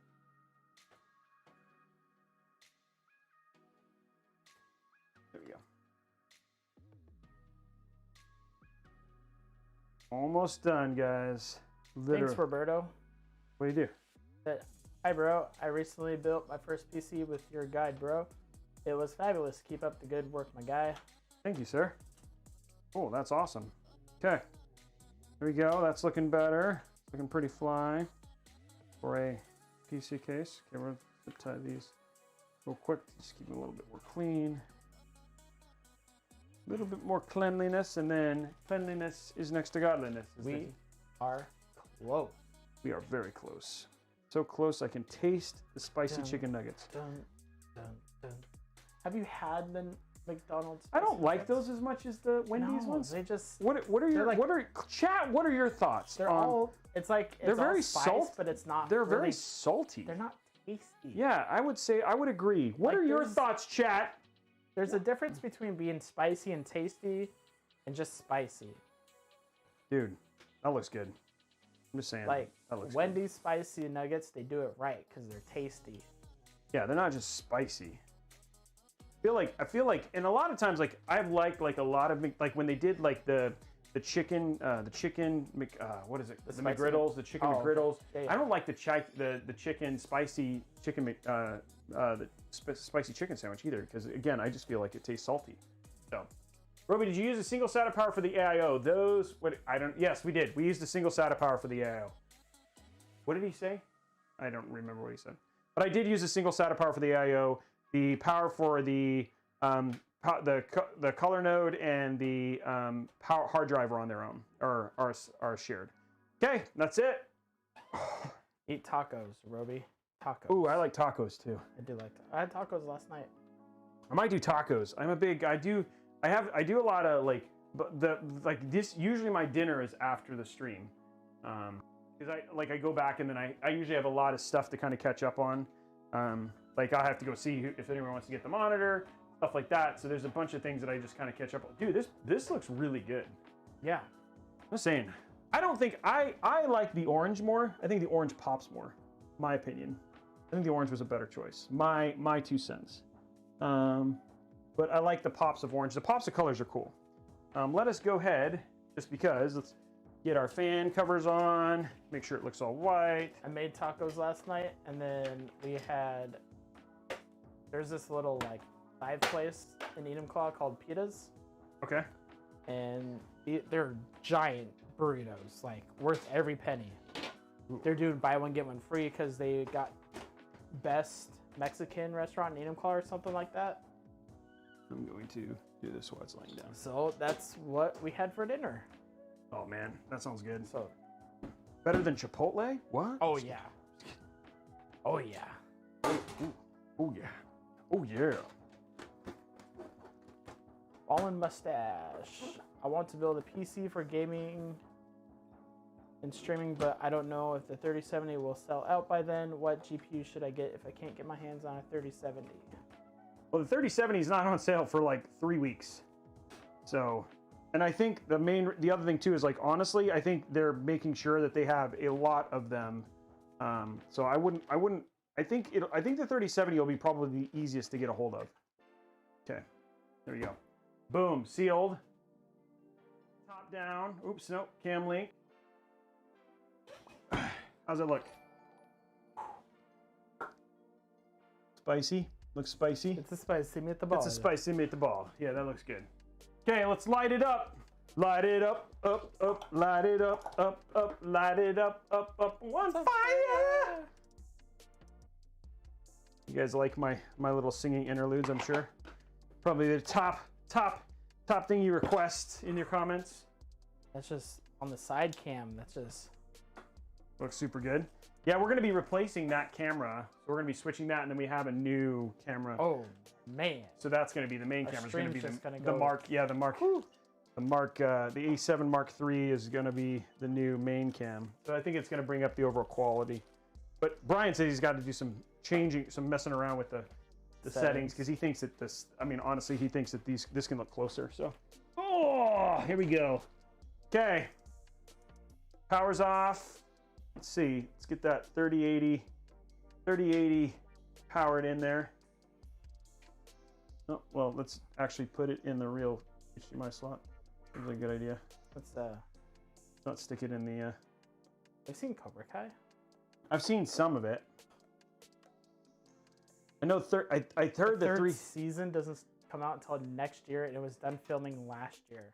There we go. Almost done, guys. Literally. Thanks, Roberto. What do you do? Hi, bro. I recently built my first PC with your guide, bro. It was fabulous. Keep up the good work, my guy. Thank you, sir. Oh, that's awesome. Okay. There we go. That's looking better. Looking pretty fly for a PC case. Okay, we're going to tie these real quick. Just keep them a little bit more clean. A little bit more cleanliness, and then cleanliness is next to godliness. We are close. We are very close. So close I can taste the spicy chicken nuggets. Dun, dun, dun. Have you had the McDonald's? I don't like those as much as the Wendy's ones. They just what are your like, what are your thoughts? They're all it's like it's they're very salty, but it's not. They're really, very salty. They're not tasty. Yeah, I would agree. What Like, are your thoughts, chat? There's a difference between being spicy and tasty and just spicy. Dude, That looks good. I'm just saying. Like that looks Wendy's spicy nuggets, they do it right because they're tasty. Yeah, they're not just spicy. I feel like, and a lot of times, like I've liked like a lot of like when they did like the chicken what is it? The spicy McGriddles, the chicken McGriddles. Okay. Yeah. I don't like the chicken spicy chicken spicy chicken sandwich either because again, I just feel like it tastes salty. So, Roby, did you use a single SATA power for the AIO? Yes, we did. We used a single SATA power for the AIO. What did he say? I don't remember what he said. But I did use a single SATA power for the AIO. The power for the color node and the power hard drive are on their own, or are shared. Okay, that's it. Eat tacos, Roby. Tacos. Ooh, I like tacos too. I do like. I had tacos last night. I might do tacos. I do a lot of this. Usually my dinner is after the stream, because I go back and then I usually have a lot of stuff to kind of catch up on. Like I'll have to go see if anyone wants to get the monitor, stuff like that. So there's a bunch of things that I just kind of catch up on. Dude, this looks really good. Yeah. I'm saying, I don't think I like the orange more. I think the orange pops more. My opinion. I think the orange was a better choice. My 2 cents. But I like the pops of orange. The pops of colors are cool. Let us go ahead, just because. Let's get our fan covers on. Make sure it looks all white. I made tacos last night, and then we had. There's this little like dive place in Enumclaw called Pita's. Okay. And they're giant burritos, like worth every penny. Ooh. They're doing buy one get one free because they got best Mexican restaurant in Enumclaw or something like that. I'm going to do this while it's laying down. So that's what we had for dinner. Oh man, that sounds good. So better than Chipotle? What? oh yeah. Oh yeah. Oh yeah. Oh yeah. Ballin' mustache. I want to build a PC for gaming and streaming, but I don't know if the 3070 will sell out by then. What GPU should I get if I can't get my hands on a 3070? Well, the 3070 is not on sale for like 3 weeks. So, and I think the other thing too is like, honestly, I think they're making sure that they have a lot of them. So I think the 3070 will be probably the easiest to get a hold of. Okay, there you go. Boom, sealed. Top down. Oops, nope, cam link. How's it look? Spicy? Looks spicy? It's a spicy meatball. It's a spicy meatball. Yeah, that looks good. Okay, let's light it up. Light it up, up, up, light it up, light it up, up, on fire! You guys like my little singing interludes, I'm sure. Probably the top thing you request in your comments. That's just on the side cam. That's just looks super good. Yeah, we're gonna be replacing that camera. So we're gonna be switching that, and then we have a new camera. oh man. So that's gonna be the main camera. It's gonna be the go. Mark. Yeah, the Mark. The A7 Mark III is gonna be the new main cam. So I think it's gonna bring up the overall quality. But Brian says he's got to do some messing around with the settings because he thinks that this. I mean, honestly, he thinks that this can look closer. So, oh, here we go. Okay, power's off. Let's see. Let's get that 3080 powered in there. Oh, well, let's actually put it in the real HDMI slot. That's a good idea. Let's not stick it in the. I've seen Cobra Kai. I've seen some of it. I know. I heard the third season doesn't come out until next year, and it was done filming last year.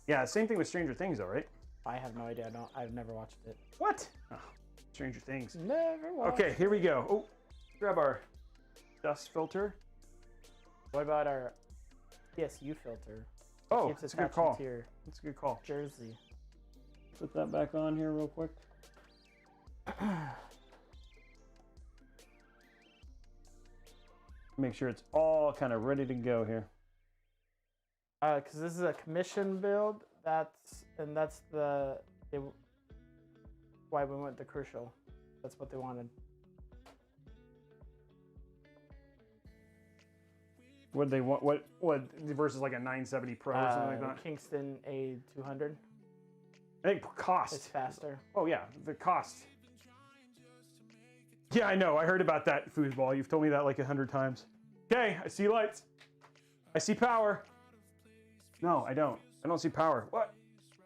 Yeah, same thing with Stranger Things, though, right? I have no idea. I've never watched it. What? Oh, Stranger Things. Never watched. Okay, here we go. Oh, grab our dust filter. What about our PSU filter? Oh, that's a good call. That's a good call. Jersey. Put that back on here real quick. Make sure it's all kind of ready to go here. Because this is a commission build. That's why we went to Crucial. That's what they wanted. What they want? What versus like a 970 Pro or something like that? Kingston A200. I think cost. It's faster. Oh yeah, the cost. Yeah, I know. I heard about that, foosball. You've told me that like 100 times. Okay, I see lights. I see power. No, I don't. I don't see power. What?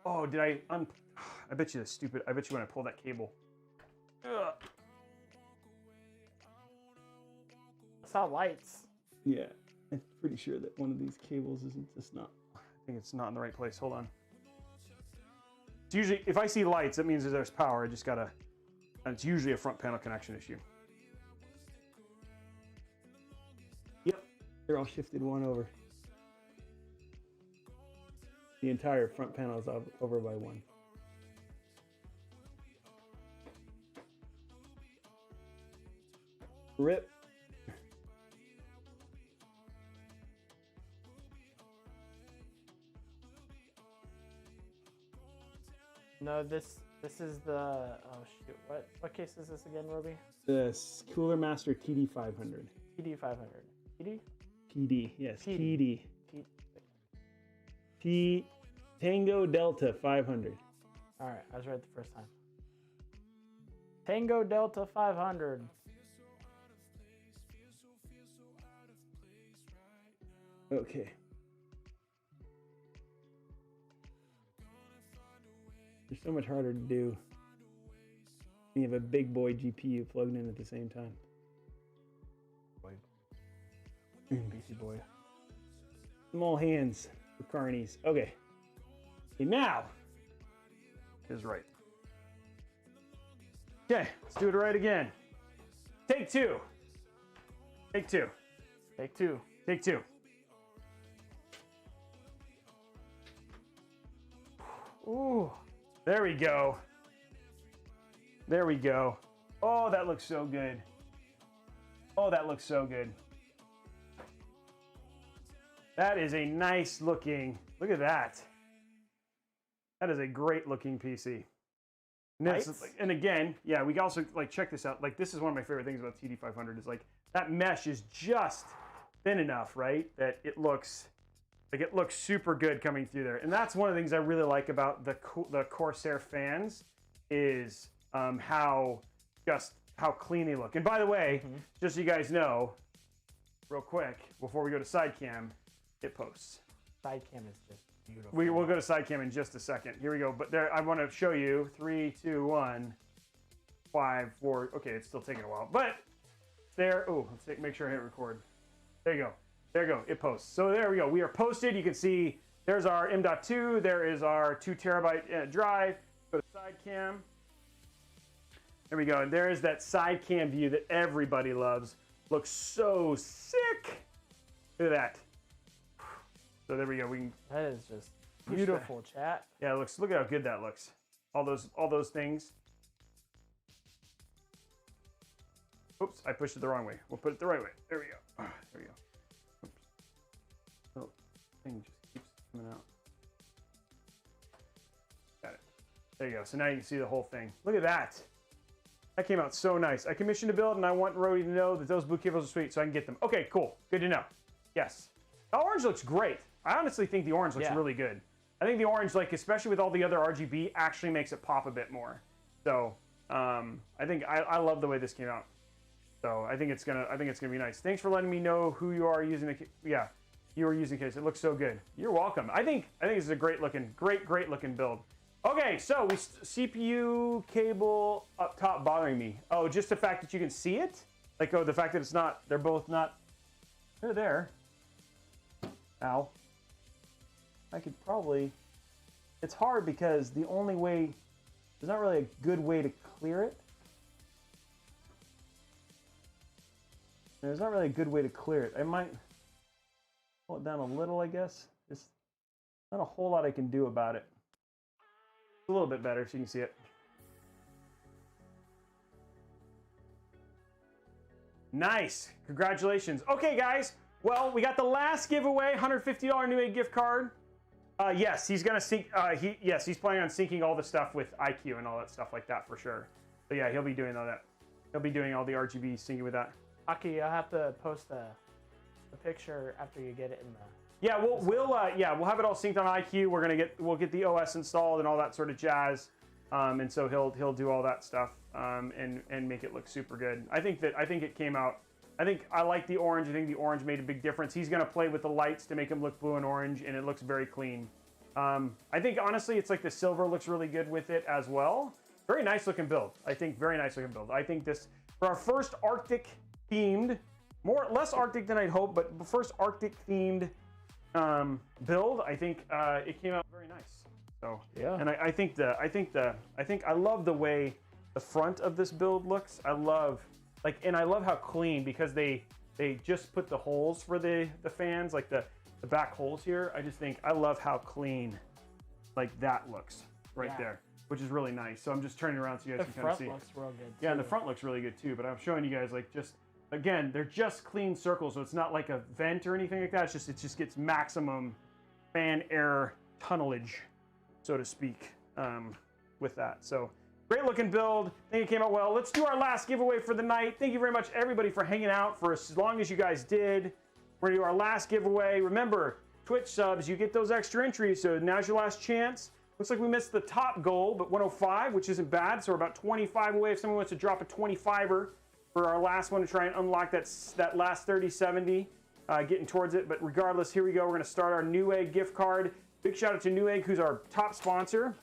Oh, did I I bet you that's stupid. I bet you when I pull that cable. Ugh. I saw lights. Yeah, I'm pretty sure that one of these cables isn't just not. I think it's not in the right place. Hold on. It's usually, if I see lights, that means that there's power. I just gotta, and it's usually a front panel connection issue. Yep, they're all shifted one over. The entire front panel is over by one. Rip. No, this is the, oh shoot, what case is this again, Roby? The Cooler Master TD500. TD500. TD? TD, yes, TD. T Tango Delta 500. All right, I was right the first time. Tango Delta 500. Okay. They're so much harder to do when you have a big boy GPU plugged in at the same time. PC boy. Small hands for carnies. Okay. Okay, now is right. Okay, let's do it right again. Take two. Take two. Take two. Take two. Ooh. There we go. There we go. Oh, that looks so good. Oh, that looks so good. That is a nice looking, look at that. That is a great looking PC. And again, yeah, we can also like check this out. Like this is one of my favorite things about TD500 is like that mesh is just thin enough, right? That it looks super good coming through there. And that's one of the things I really like about the Corsair fans is how clean they look. And by the way, just so you guys know, real quick, before we go to side cam, it posts. Side cam is just beautiful. We will go to side cam in just a second. Here we go. But there, I want to show you 3, 2, 1, 5, 4. Okay, it's still taking a while, but there. Oh, let's make sure I hit record. There you go. There you go. It posts. So there we go. We are posted. You can see there's our M.2. There is our 2 terabyte drive. Go to side cam. There we go. And there is that side cam view that everybody loves. Looks so sick. Look at that. So there we go. We can. That is just beautiful, chat. Yeah, it looks. Look at how good that looks. All those things. Oops, I pushed it the wrong way. We'll put it the right way. There we go. There we go. Oops. Oh, thing just keeps coming out. Got it. There you go. So now you can see the whole thing. Look at that. That came out so nice. I commissioned a build, and I want Rody to know that those blue cables are sweet, so I can get them. Okay, cool. Good to know. Yes. The orange looks great. I honestly think the orange looks really good. I think the orange, like especially with all the other RGB, actually makes it pop a bit more. So I think I love the way this came out. So I think it's gonna be nice. Thanks for letting me know who you are using the. Yeah, you are using the case. It looks so good. You're welcome. I think this is a great looking build. Okay, so CPU cable up top bothering me. Oh, just the fact that you can see it. Like the fact that it's not. They're both not. They're there. Ow. I could probably. It's hard because the only way. There's not really a good way to clear it. There's not really a good way to clear it. I might pull it down a little, I guess. There's not a whole lot I can do about it. It's a little bit better so you can see it. Nice. Congratulations. Okay, guys. Well, we got the last giveaway, $150 New Egg gift card. Yes, he's gonna sync. He's planning on syncing all the stuff with IQ and all that stuff like that for sure. So yeah, he'll be doing all that. He'll be doing all the RGB syncing with that. Aki, I'll have to post a picture after you get it in Yeah, we'll have it all synced on IQ. We'll get the OS installed and all that sort of jazz. And so he'll do all that stuff and make it look super good. I think it came out. I like the orange. I think the orange made a big difference. He's gonna play with the lights to make him look blue and orange, and it looks very clean. I think honestly, it's like the silver looks really good with it as well. Very nice looking build. I think very nice looking build. I think this for our first Arctic themed, less Arctic than I'd hoped, but first Arctic themed build. I think it came out very nice. So yeah, and I think I love the way the front of this build looks. I love how clean, because they just put the holes for the fans, like the back holes here. I love how clean like that looks right there, which is really nice. So I'm just turning around so you guys can kind of see. The front looks real good too. Yeah, and the front looks really good too, but I'm showing you guys like just, again, they're just clean circles, so it's not like a vent or anything like that. It just gets maximum fan air tunnelage, so to speak, with that. So great looking build. I think it came out well. Let's do our last giveaway for the night. Thank you very much, everybody, for hanging out for as long as you guys did. We're gonna do our last giveaway. Remember, Twitch subs, you get those extra entries, so now's your last chance. Looks like we missed the top goal, but 105, which isn't bad, so we're about 25 away. If someone wants to drop a 25er for our last one to try and unlock that last 3070, getting towards it. But regardless, here we go. We're gonna start our Newegg gift card. Big shout out to Newegg, who's our top sponsor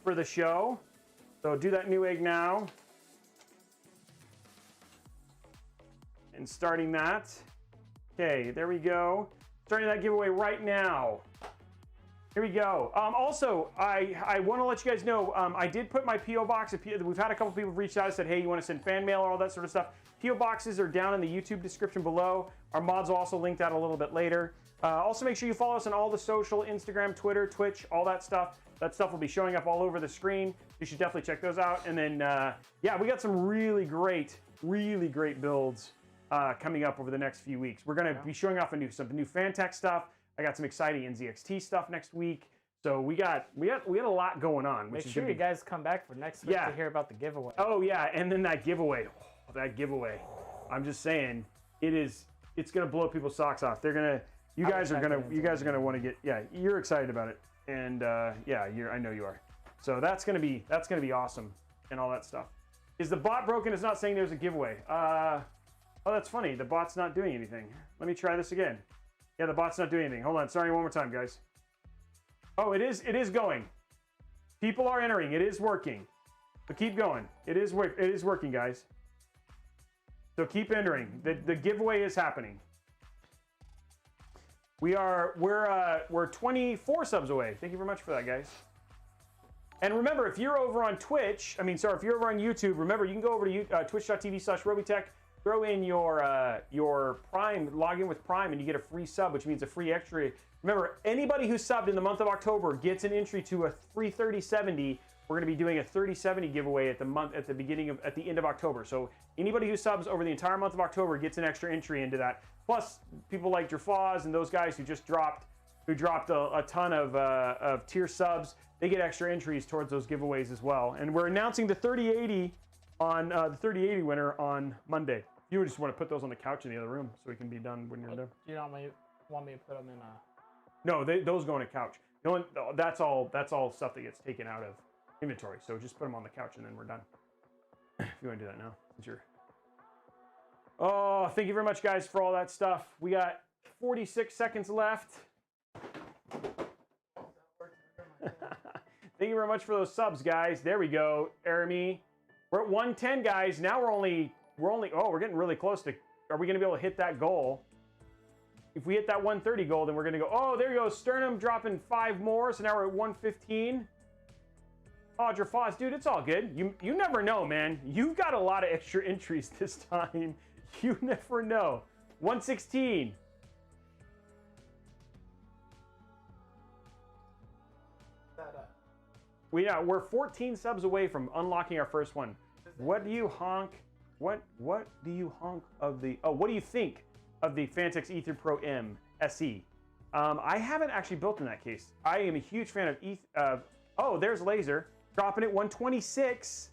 for the show. So do that Newegg now. And starting that. Okay, there we go. Starting that giveaway right now. Here we go. Also, I want to let you guys know, I did put my P.O. box. We've had a couple people reach out and said, hey, you want to send fan mail or all that sort of stuff. P.O. boxes are down in the YouTube description below. Our mods will also link that a little bit later. Also, make sure you follow us on all the social, Instagram, Twitter, Twitch, all that stuff. That stuff will be showing up all over the screen. You should definitely check those out. And then, yeah, we got some really great builds coming up over the next few weeks. We're going to be showing off some new Fantech stuff. I got some exciting NZXT stuff next week. So we had a lot going on. Make sure you guys come back for next week to hear about the giveaway. Oh yeah, and then that giveaway. I'm just saying, it's gonna blow people's socks off. You guys are gonna want to get. Yeah, you're excited about it, and yeah, I know you are. So that's gonna be awesome, and all that stuff. Is the bot broken? It's not saying there's a giveaway. Oh, that's funny. The bot's not doing anything. Let me try this again. Yeah, the bot's not doing anything. Hold on. Sorry, one more time, guys. Oh, it is going. People are entering. It is working. But keep going. It is working, guys. So keep entering. The giveaway is happening. We're 24 subs away. Thank you very much for that, guys. And remember, if you're over on Twitch, if you're over on YouTube, remember you can go over to twitch.tv/Robeytech. Throw in your Prime, log in with Prime, and you get a free sub, which means a free extra. Remember, anybody who subbed in the month of October gets an entry to a free 3070. We're going to be doing a 3070 giveaway at the end of October. So anybody who subs over the entire month of October gets an extra entry into that. Plus, people like Jerfaz and those guys who dropped a ton of tier subs, they get extra entries towards those giveaways as well. And we're announcing the 3080 on the 3080 winner on Monday. You just want to put those on the couch in the other room so we can be done when you're done. You don't want me to put them in a... No, those go on a couch. That's all stuff that gets taken out of inventory. So just put them on the couch and then we're done. If you want to do that now, since you're... Oh, thank you very much, guys, for all that stuff. We got 46 seconds left. Thank you very much for those subs, guys. There we go, Arami. We're at 110, guys. Now we're getting really close to, are we going to be able to hit that goal? If we hit that 130 goal, then we're going to go, oh, there you go. Sternum dropping 5 more. So now we're at 115. Oh, Jerfaz, dude, it's all good. You never know, man. You've got a lot of extra entries this time. You never know. 116. We're 14 subs away from unlocking our first one. What do you honk? What do you honk of the? Oh, what do you think of the Phanteks Ether Pro M SE? I haven't actually built in that case. I am a huge fan of oh, there's Laser dropping it 126.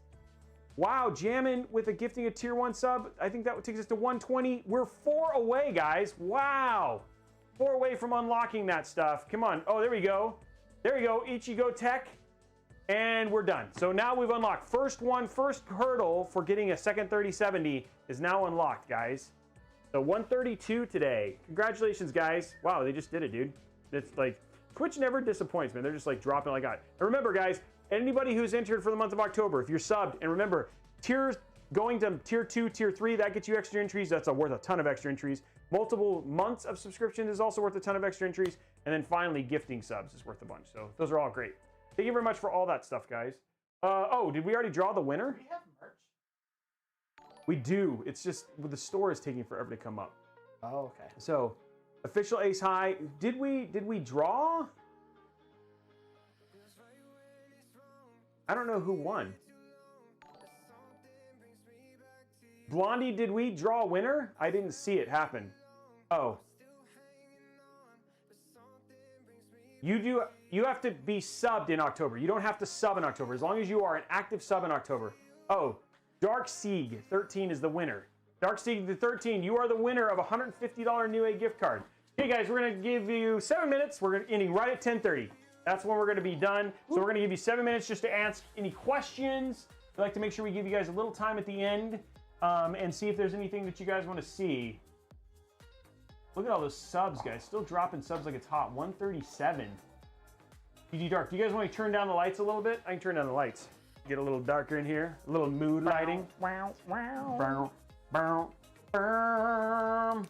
Wow, jamming with a gifting a tier 1 sub. I think that takes us to 120. We're 4 away, guys. Wow. 4 away from unlocking that stuff. Come on. Oh, there we go. There we go. Ichigo Tech. And we're done. So now we've unlocked. First hurdle for getting a second 3070 is now unlocked, guys. So 132 today. Congratulations, guys. Wow, they just did it, dude. It's like, Twitch never disappoints, man. They're just like dropping like that. And remember, guys, anybody who's entered for the month of October, if you're subbed, and remember, tiers going to tier 2, tier 3, that gets you extra entries. That's worth a ton of extra entries. Multiple months of subscription is also worth a ton of extra entries. And then finally, gifting subs is worth a bunch. So those are all great. Thank you very much for all that stuff, guys. Oh, did we already draw the winner? We have merch. We do. It's just the store is taking forever to come up. Oh, okay. So, official Ace High. Did we draw? I don't know who won. Blondie, did we draw a winner? I didn't see it happen. Oh. You have to be subbed in October. You don't have to sub in October, as long as you are an active sub in October. Oh, Dark Sieg 13 is the winner. Dark Sieg the 13, you are the winner of a $150 New A gift card. Okay, guys, we're gonna give you 7 minutes. We're ending right at 10:30. That's when we're gonna be done. So we're gonna give you 7 minutes just to ask any questions. We like to make sure we give you guys a little time at the end and see if there's anything that you guys want to see. Look at all those subs, guys. Still dropping subs like it's hot. 137. GG Dark, do you guys want to turn down the lights a little bit? I can turn down the lights. Get a little darker in here. A little mood lighting. Wow, wow. Bow, bow, bow.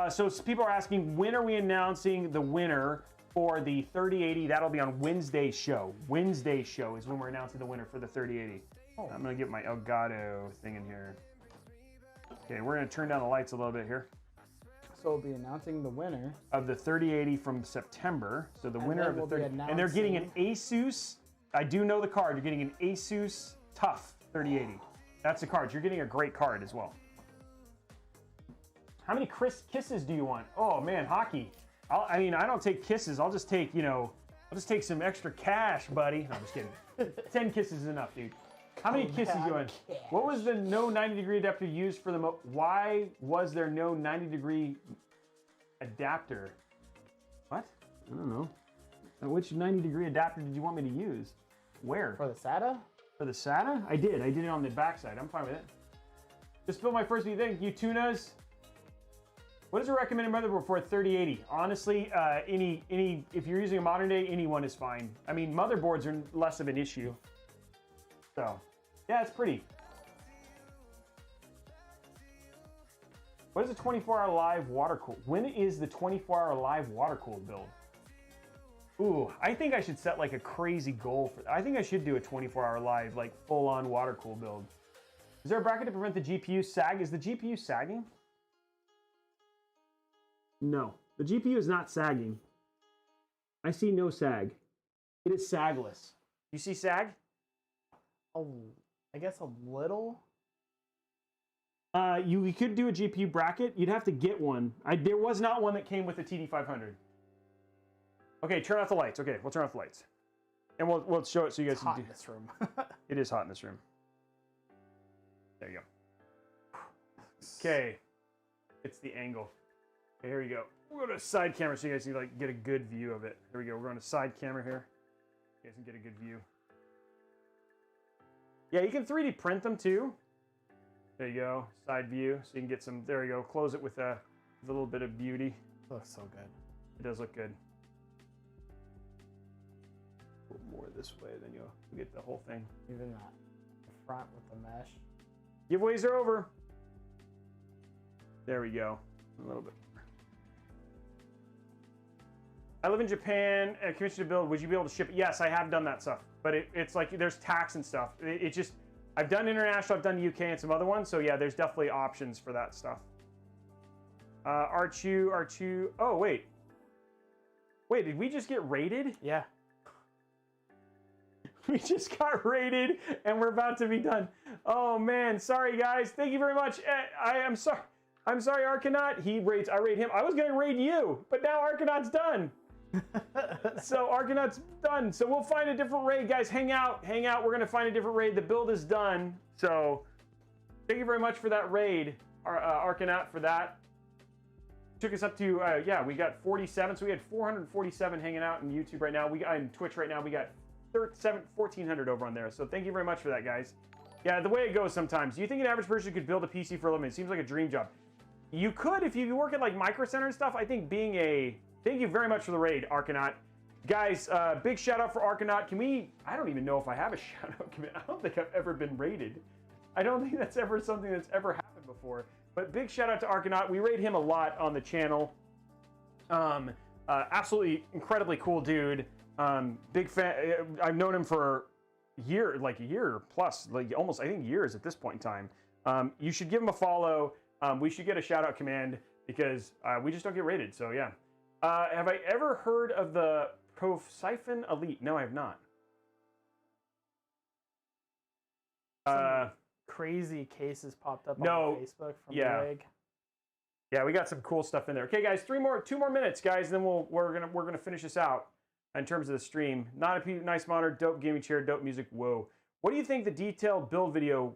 So people are asking, when are we announcing the winner for the 3080? That'll be on Wednesday's show. Wednesday's show is when we're announcing the winner for the 3080. Oh. I'm going to get my Elgato thing in here. Okay, we're going to turn down the lights a little bit here. So we'll be announcing the winner of the 3080 from September. So the winner of the 30, and they're getting an Asus. I do know the card. You're getting an Asus Tough 3080. That's the card. You're getting a great card as well. How many kisses do you want? Oh man, hockey. I mean, I don't take kisses. I'll just take, I'll just take some extra cash, buddy. No, I'm just kidding. 10 kisses is enough, dude. How many kisses do you want? What was the no 90-degree adapter used for the why was there no 90-degree adapter? What? I don't know. Which 90-degree adapter did you want me to use? Where? for the SATA. For the SATA? I did it on the backside. I'm fine with it. Just built my first video. Thank you, Tunas. What is a recommended motherboard for a 3080? Honestly, if you're using a modern day, anyone is fine. I mean, motherboards are less of an issue. So, yeah, it's pretty. What is a 24-hour live water cooled? When is the 24-hour live water cooled build? Ooh, I think I should set like a crazy goal for that. I think I should do a 24-hour live, like full-on water cooled build. Is there a bracket to prevent the GPU sag? Is the GPU sagging? No, the GPU is not sagging. I see no sag. It is sagless. You see sag? Oh, I guess a little. You could do a GPU bracket. You'd have to get one. There was not one that came with the TD500. Okay, turn off the lights. Okay, we'll turn off the lights. And we'll show it so you guys can Hot do. in this room. It is hot in this room. There you go. Okay. It's the angle. Okay, here we go. We'll go to side camera so you guys can like get a good view of it. Here we go. We're going to side camera here. You guys can get a good view. Yeah, you can 3D print them too. There you go. Side view. So you can get some, there you go. Close it with a little bit of beauty. It looks so good. It does look good. A little more this way, then you'll get the whole thing. Even that. The front with the mesh. Giveaways are over. There we go. A little bit. I live in Japan, commissioned to build. Would you be able to ship it? Yes, I have done that stuff. But it's like there's tax and stuff. It just, I've done international, I've done UK and some other ones. So yeah, there's definitely options for that stuff. R2. Oh, wait. Wait, did we just get raided? Yeah. We just got raided and we're about to be done. Oh man, sorry guys. Thank you very much. I am sorry. I'm sorry, Arcanaut. He raids, I raid him. I was gonna raid you, but now Arcanaut's done. So Arcanaut's done. So we'll find a different raid, guys. Hang out. We're gonna find a different raid. The build is done. So thank you very much for that raid, Arcanaut, for that. took us up to, yeah, we got 47. So we had 447 hanging out in YouTube right now. We got in Twitch right now. We got 1,400 over on there. So thank you very much for that, guys. Yeah, the way it goes sometimes. Do you think an average person could build a PC for a living? It seems like a dream job. You could if you work at like Micro Center and stuff. I think being a... Thank you very much for the raid, Arcanaut. Guys, big shout out for Arcanaut. Can we... I don't even know if I have a shout out commit. I don't think I've ever been raided. I don't think that's ever something that's ever happened before. But big shout out to Arcanaut. We raid him a lot on the channel. Absolutely incredibly cool dude. Big fan. I've known him for a year plus, like almost, I think, years at this point in time. You should give him a follow. We should get a shout out command because we just don't get raided. So yeah. Have I ever heard of the Procyphon Elite? No, I have not. Crazy cases popped up on Facebook from Greg. Yeah, we got some cool stuff in there. Okay, guys, two more minutes, guys, then we're gonna finish this out in terms of the stream. Not a nice monitor, dope gaming chair, dope music. Whoa. What do you think the detailed build video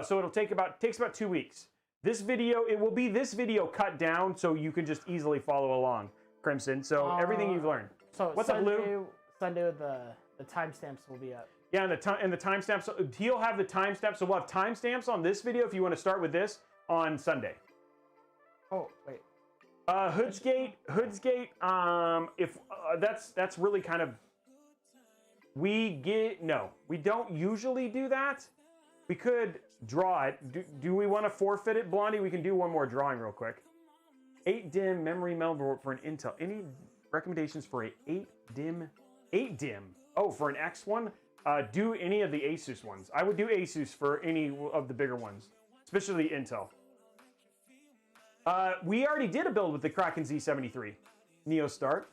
so it'll takes about 2 weeks. This video, it will be this video cut down so you can just easily follow along, Crimson. So everything you've learned. So what's up, Lou? Sunday the timestamps will be up. Yeah, and the timestamps. He'll have the timestamps. So we'll have timestamps on this video if you want to start with this on Sunday. Oh wait. Hoodsgate. If that's really kind of. We don't usually do that. We could draw it. Do we want to forfeit it, Blondie? We can do one more drawing real quick. 8-DIMM memory motherboard for an Intel. Any recommendations for a 8-DIMM? Oh, for an X one? Do any of the Asus ones. I would do Asus for any of the bigger ones, especially the Intel. We already did a build with the Kraken Z73. Neo Start.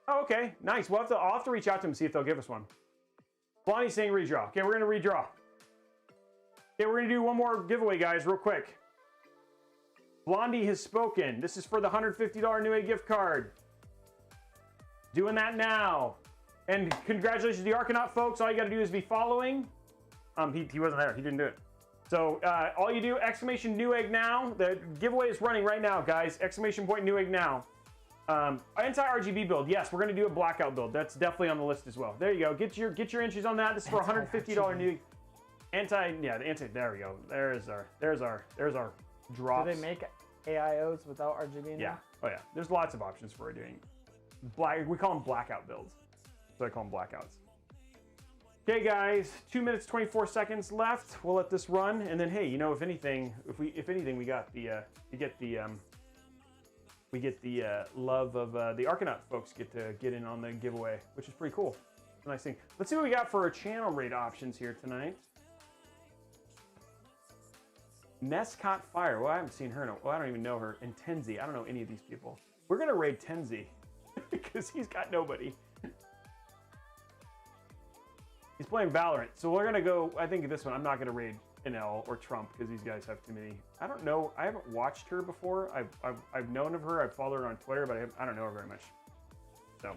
Oh, okay, nice. I'll have to reach out to them and see if they'll give us one. Blondie's saying redraw. Okay, we're gonna redraw. Okay, we're gonna do one more giveaway, guys, real quick. Blondie has spoken. This is for the $150 Newegg gift card. Doing that now. And congratulations to the Arcanaut folks. All you gotta do is be following. He wasn't there, he didn't do it. So all you do, exclamation Newegg now. The giveaway is running right now, guys. Exclamation point Newegg now. Anti-RGB build. Yes, we're gonna do a blackout build. That's definitely on the list as well. There you go. Get your entries on that. This is for $150 Newegg. There we go. There's our drops. Do they make AIOs without RGB in Yeah. Oh yeah. There's lots of options for doing we call them blackout builds. So I call them blackouts. Okay, guys, 2 minutes 24 seconds left. We'll let this run, and then hey, you know, if anything, we got the we get the love of the Arcanaut folks get in on the giveaway, which is pretty cool. It's a nice thing. Let's see what we got for our channel raid options here tonight. Nescott Fire. Well, I haven't seen her. I don't even know her. And Tenzi. I don't know any of these people. We're gonna raid Tenzi because he's got nobody. He's playing Valorant, so we're gonna go. I think this one. I'm not gonna raid NL or Trump because these guys have too many. I don't know. I haven't watched her before. I've known of her. I've followed her on Twitter, but I don't know her very much. So,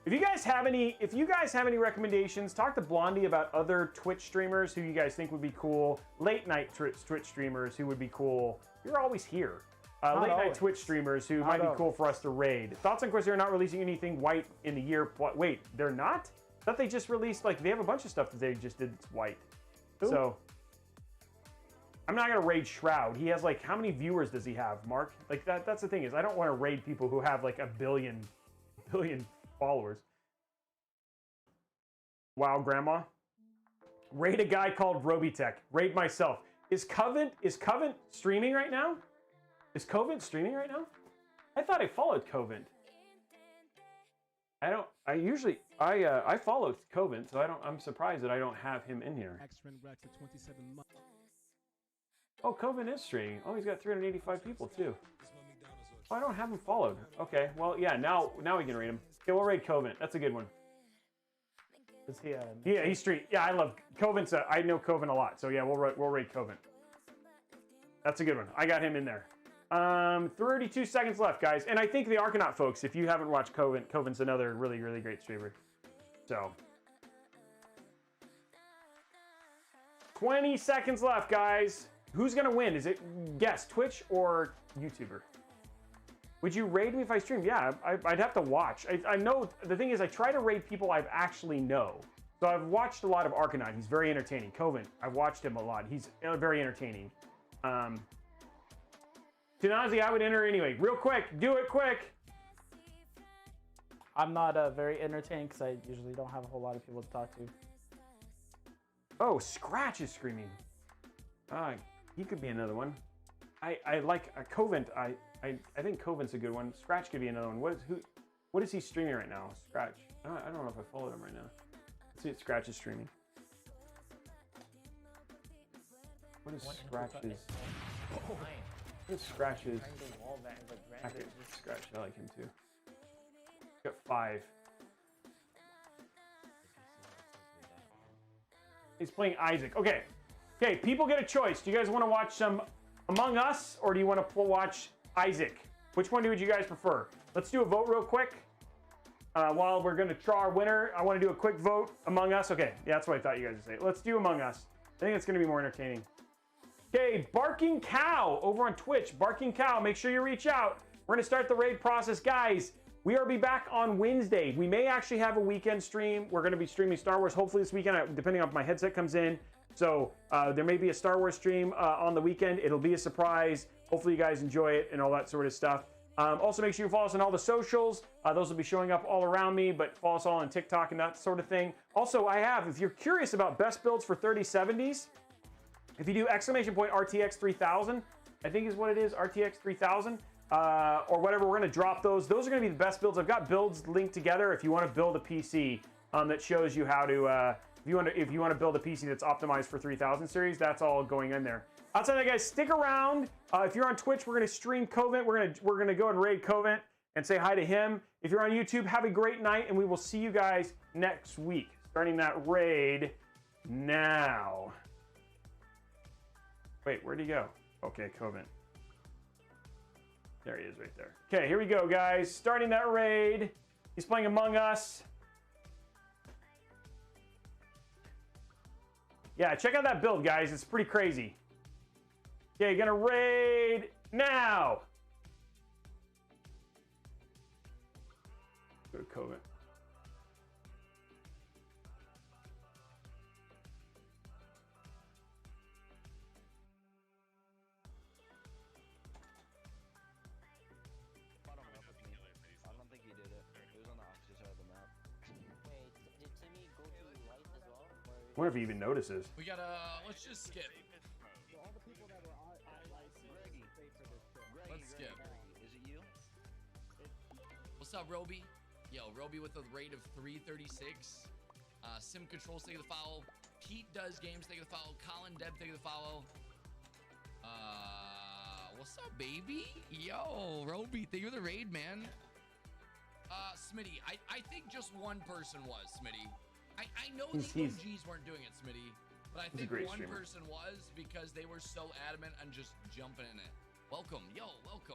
if you guys have any recommendations, talk to Blondie about other Twitch streamers who you guys think would be cool. Late night Twitch streamers who would be cool. You're always here. Late night Twitch streamers who might be cool for us to raid. Thoughts on course they're not releasing anything white in the year. Wait, they're not? I thought they just released, like, they have a bunch of stuff that they just did that's white. Ooh. So, I'm not gonna raid Shroud. He has, like, how many viewers does he have, Mark? Like, that's the thing is, I don't want to raid people who have, like, a billion followers. Wow, Grandma. Raid a guy called Robeytech. Raid myself. Is Covent streaming right now? Is Covent streaming right now? I thought I followed Covent. I followed Covent, so I'm surprised that I don't have him in here. Oh, Covent is streaming. Oh, he's got 385 people too. Oh, I don't have him followed. Okay, well, yeah, now we can raid him. Okay, we'll raid Covent. That's a good one. Is he yeah, he's streaming. Yeah, I love Covent's. I know Covent a lot, so yeah, we'll raid Covent. That's a good one. I got him in there. 32 seconds left, guys. And I think the Arcanaut folks, if you haven't watched Covent's another really, really great streamer. So, 20 seconds left, guys. who's gonna win? Is it, guess, Twitch or YouTuber? Would you raid me if I streamed? Yeah, I'd have to watch. I know, the thing is, I try to raid people I actually know. So I've watched a lot of Arcanine. He's very entertaining. Coven, I've watched him a lot. He's very entertaining. Tanazi, I would enter anyway. Real quick, do it quick. I'm not very entertaining because I usually don't have a whole lot of people to talk to. Oh, Scratch is screaming. He could be another one. I like a Covent. I think Covent's a good one. Scratch could be another one. What is he streaming right now? Scratch. I don't know if I followed him right now. Let's see what Scratch is streaming. What is Scratch's? What is Scratch's? Scratch. I like him too. Got 5. He's playing Isaac. Okay. Okay, people get a choice. Do you guys want to watch some Among Us or do you want to watch Isaac? Which one would you guys prefer? Let's do a vote real quick. While we're going to draw our winner, I want to do a quick vote. Among Us. Okay, yeah, that's what I thought you guys would say. Let's do Among Us. I think it's going to be more entertaining. Okay, Barking Cow over on Twitch. Barking Cow, make sure you reach out. We're going to start the raid process. Guys, we are be back on Wednesday. We may actually have a weekend stream. We're going to be streaming Star Wars hopefully this weekend, depending on if my headset comes in. So there may be a Star Wars stream on the weekend. It'll be a surprise. Hopefully you guys enjoy it and all that sort of stuff. Also, make sure you follow us on all the socials. Those will be showing up all around me, but follow us all on TikTok and that sort of thing. Also, if you're curious about best builds for 3070s, if you do !RTX 3000, I think is what it is, RTX 3000, or whatever, we're going to drop those. Those are going to be the best builds. I've got builds linked together if you want to build a PC that shows you how to, if you want to build a PC that's optimized for 3000 series, that's all going in there. Outside of that, guys, stick around. If you're on Twitch, we're going to stream Covent. We're going to go and raid Covent and say hi to him. If you're on YouTube, have a great night, and we will see you guys next week. Starting that raid now. Wait, where'd he go? Okay, Covent. There he is right there. Okay, here we go, guys. Starting that raid. He's playing Among Us. Yeah, check out that build, guys. It's pretty crazy. Okay, gonna raid now. Go to Covent. I don't think he did it. It was on the opposite side of the map. Wait, did Timmy go to life as well? Or... I wonder if he even notices. We gotta, let's just skip. All the people that were on Greggy. Let's skip. Is it you? What's up, Roby? Yo, Roby with a rate of 336. Sim Controls taking the follow. Pete Does Games taking the follow. Colin Deb taking the follow. What's up, baby? Yo, Roby, thank you for the raid, man. Smitty, I think just one person was, Smitty. I know the OGs weren't doing it, Smitty, but I think one person was because they were so adamant on just jumping in it. Welcome, yo, welcome.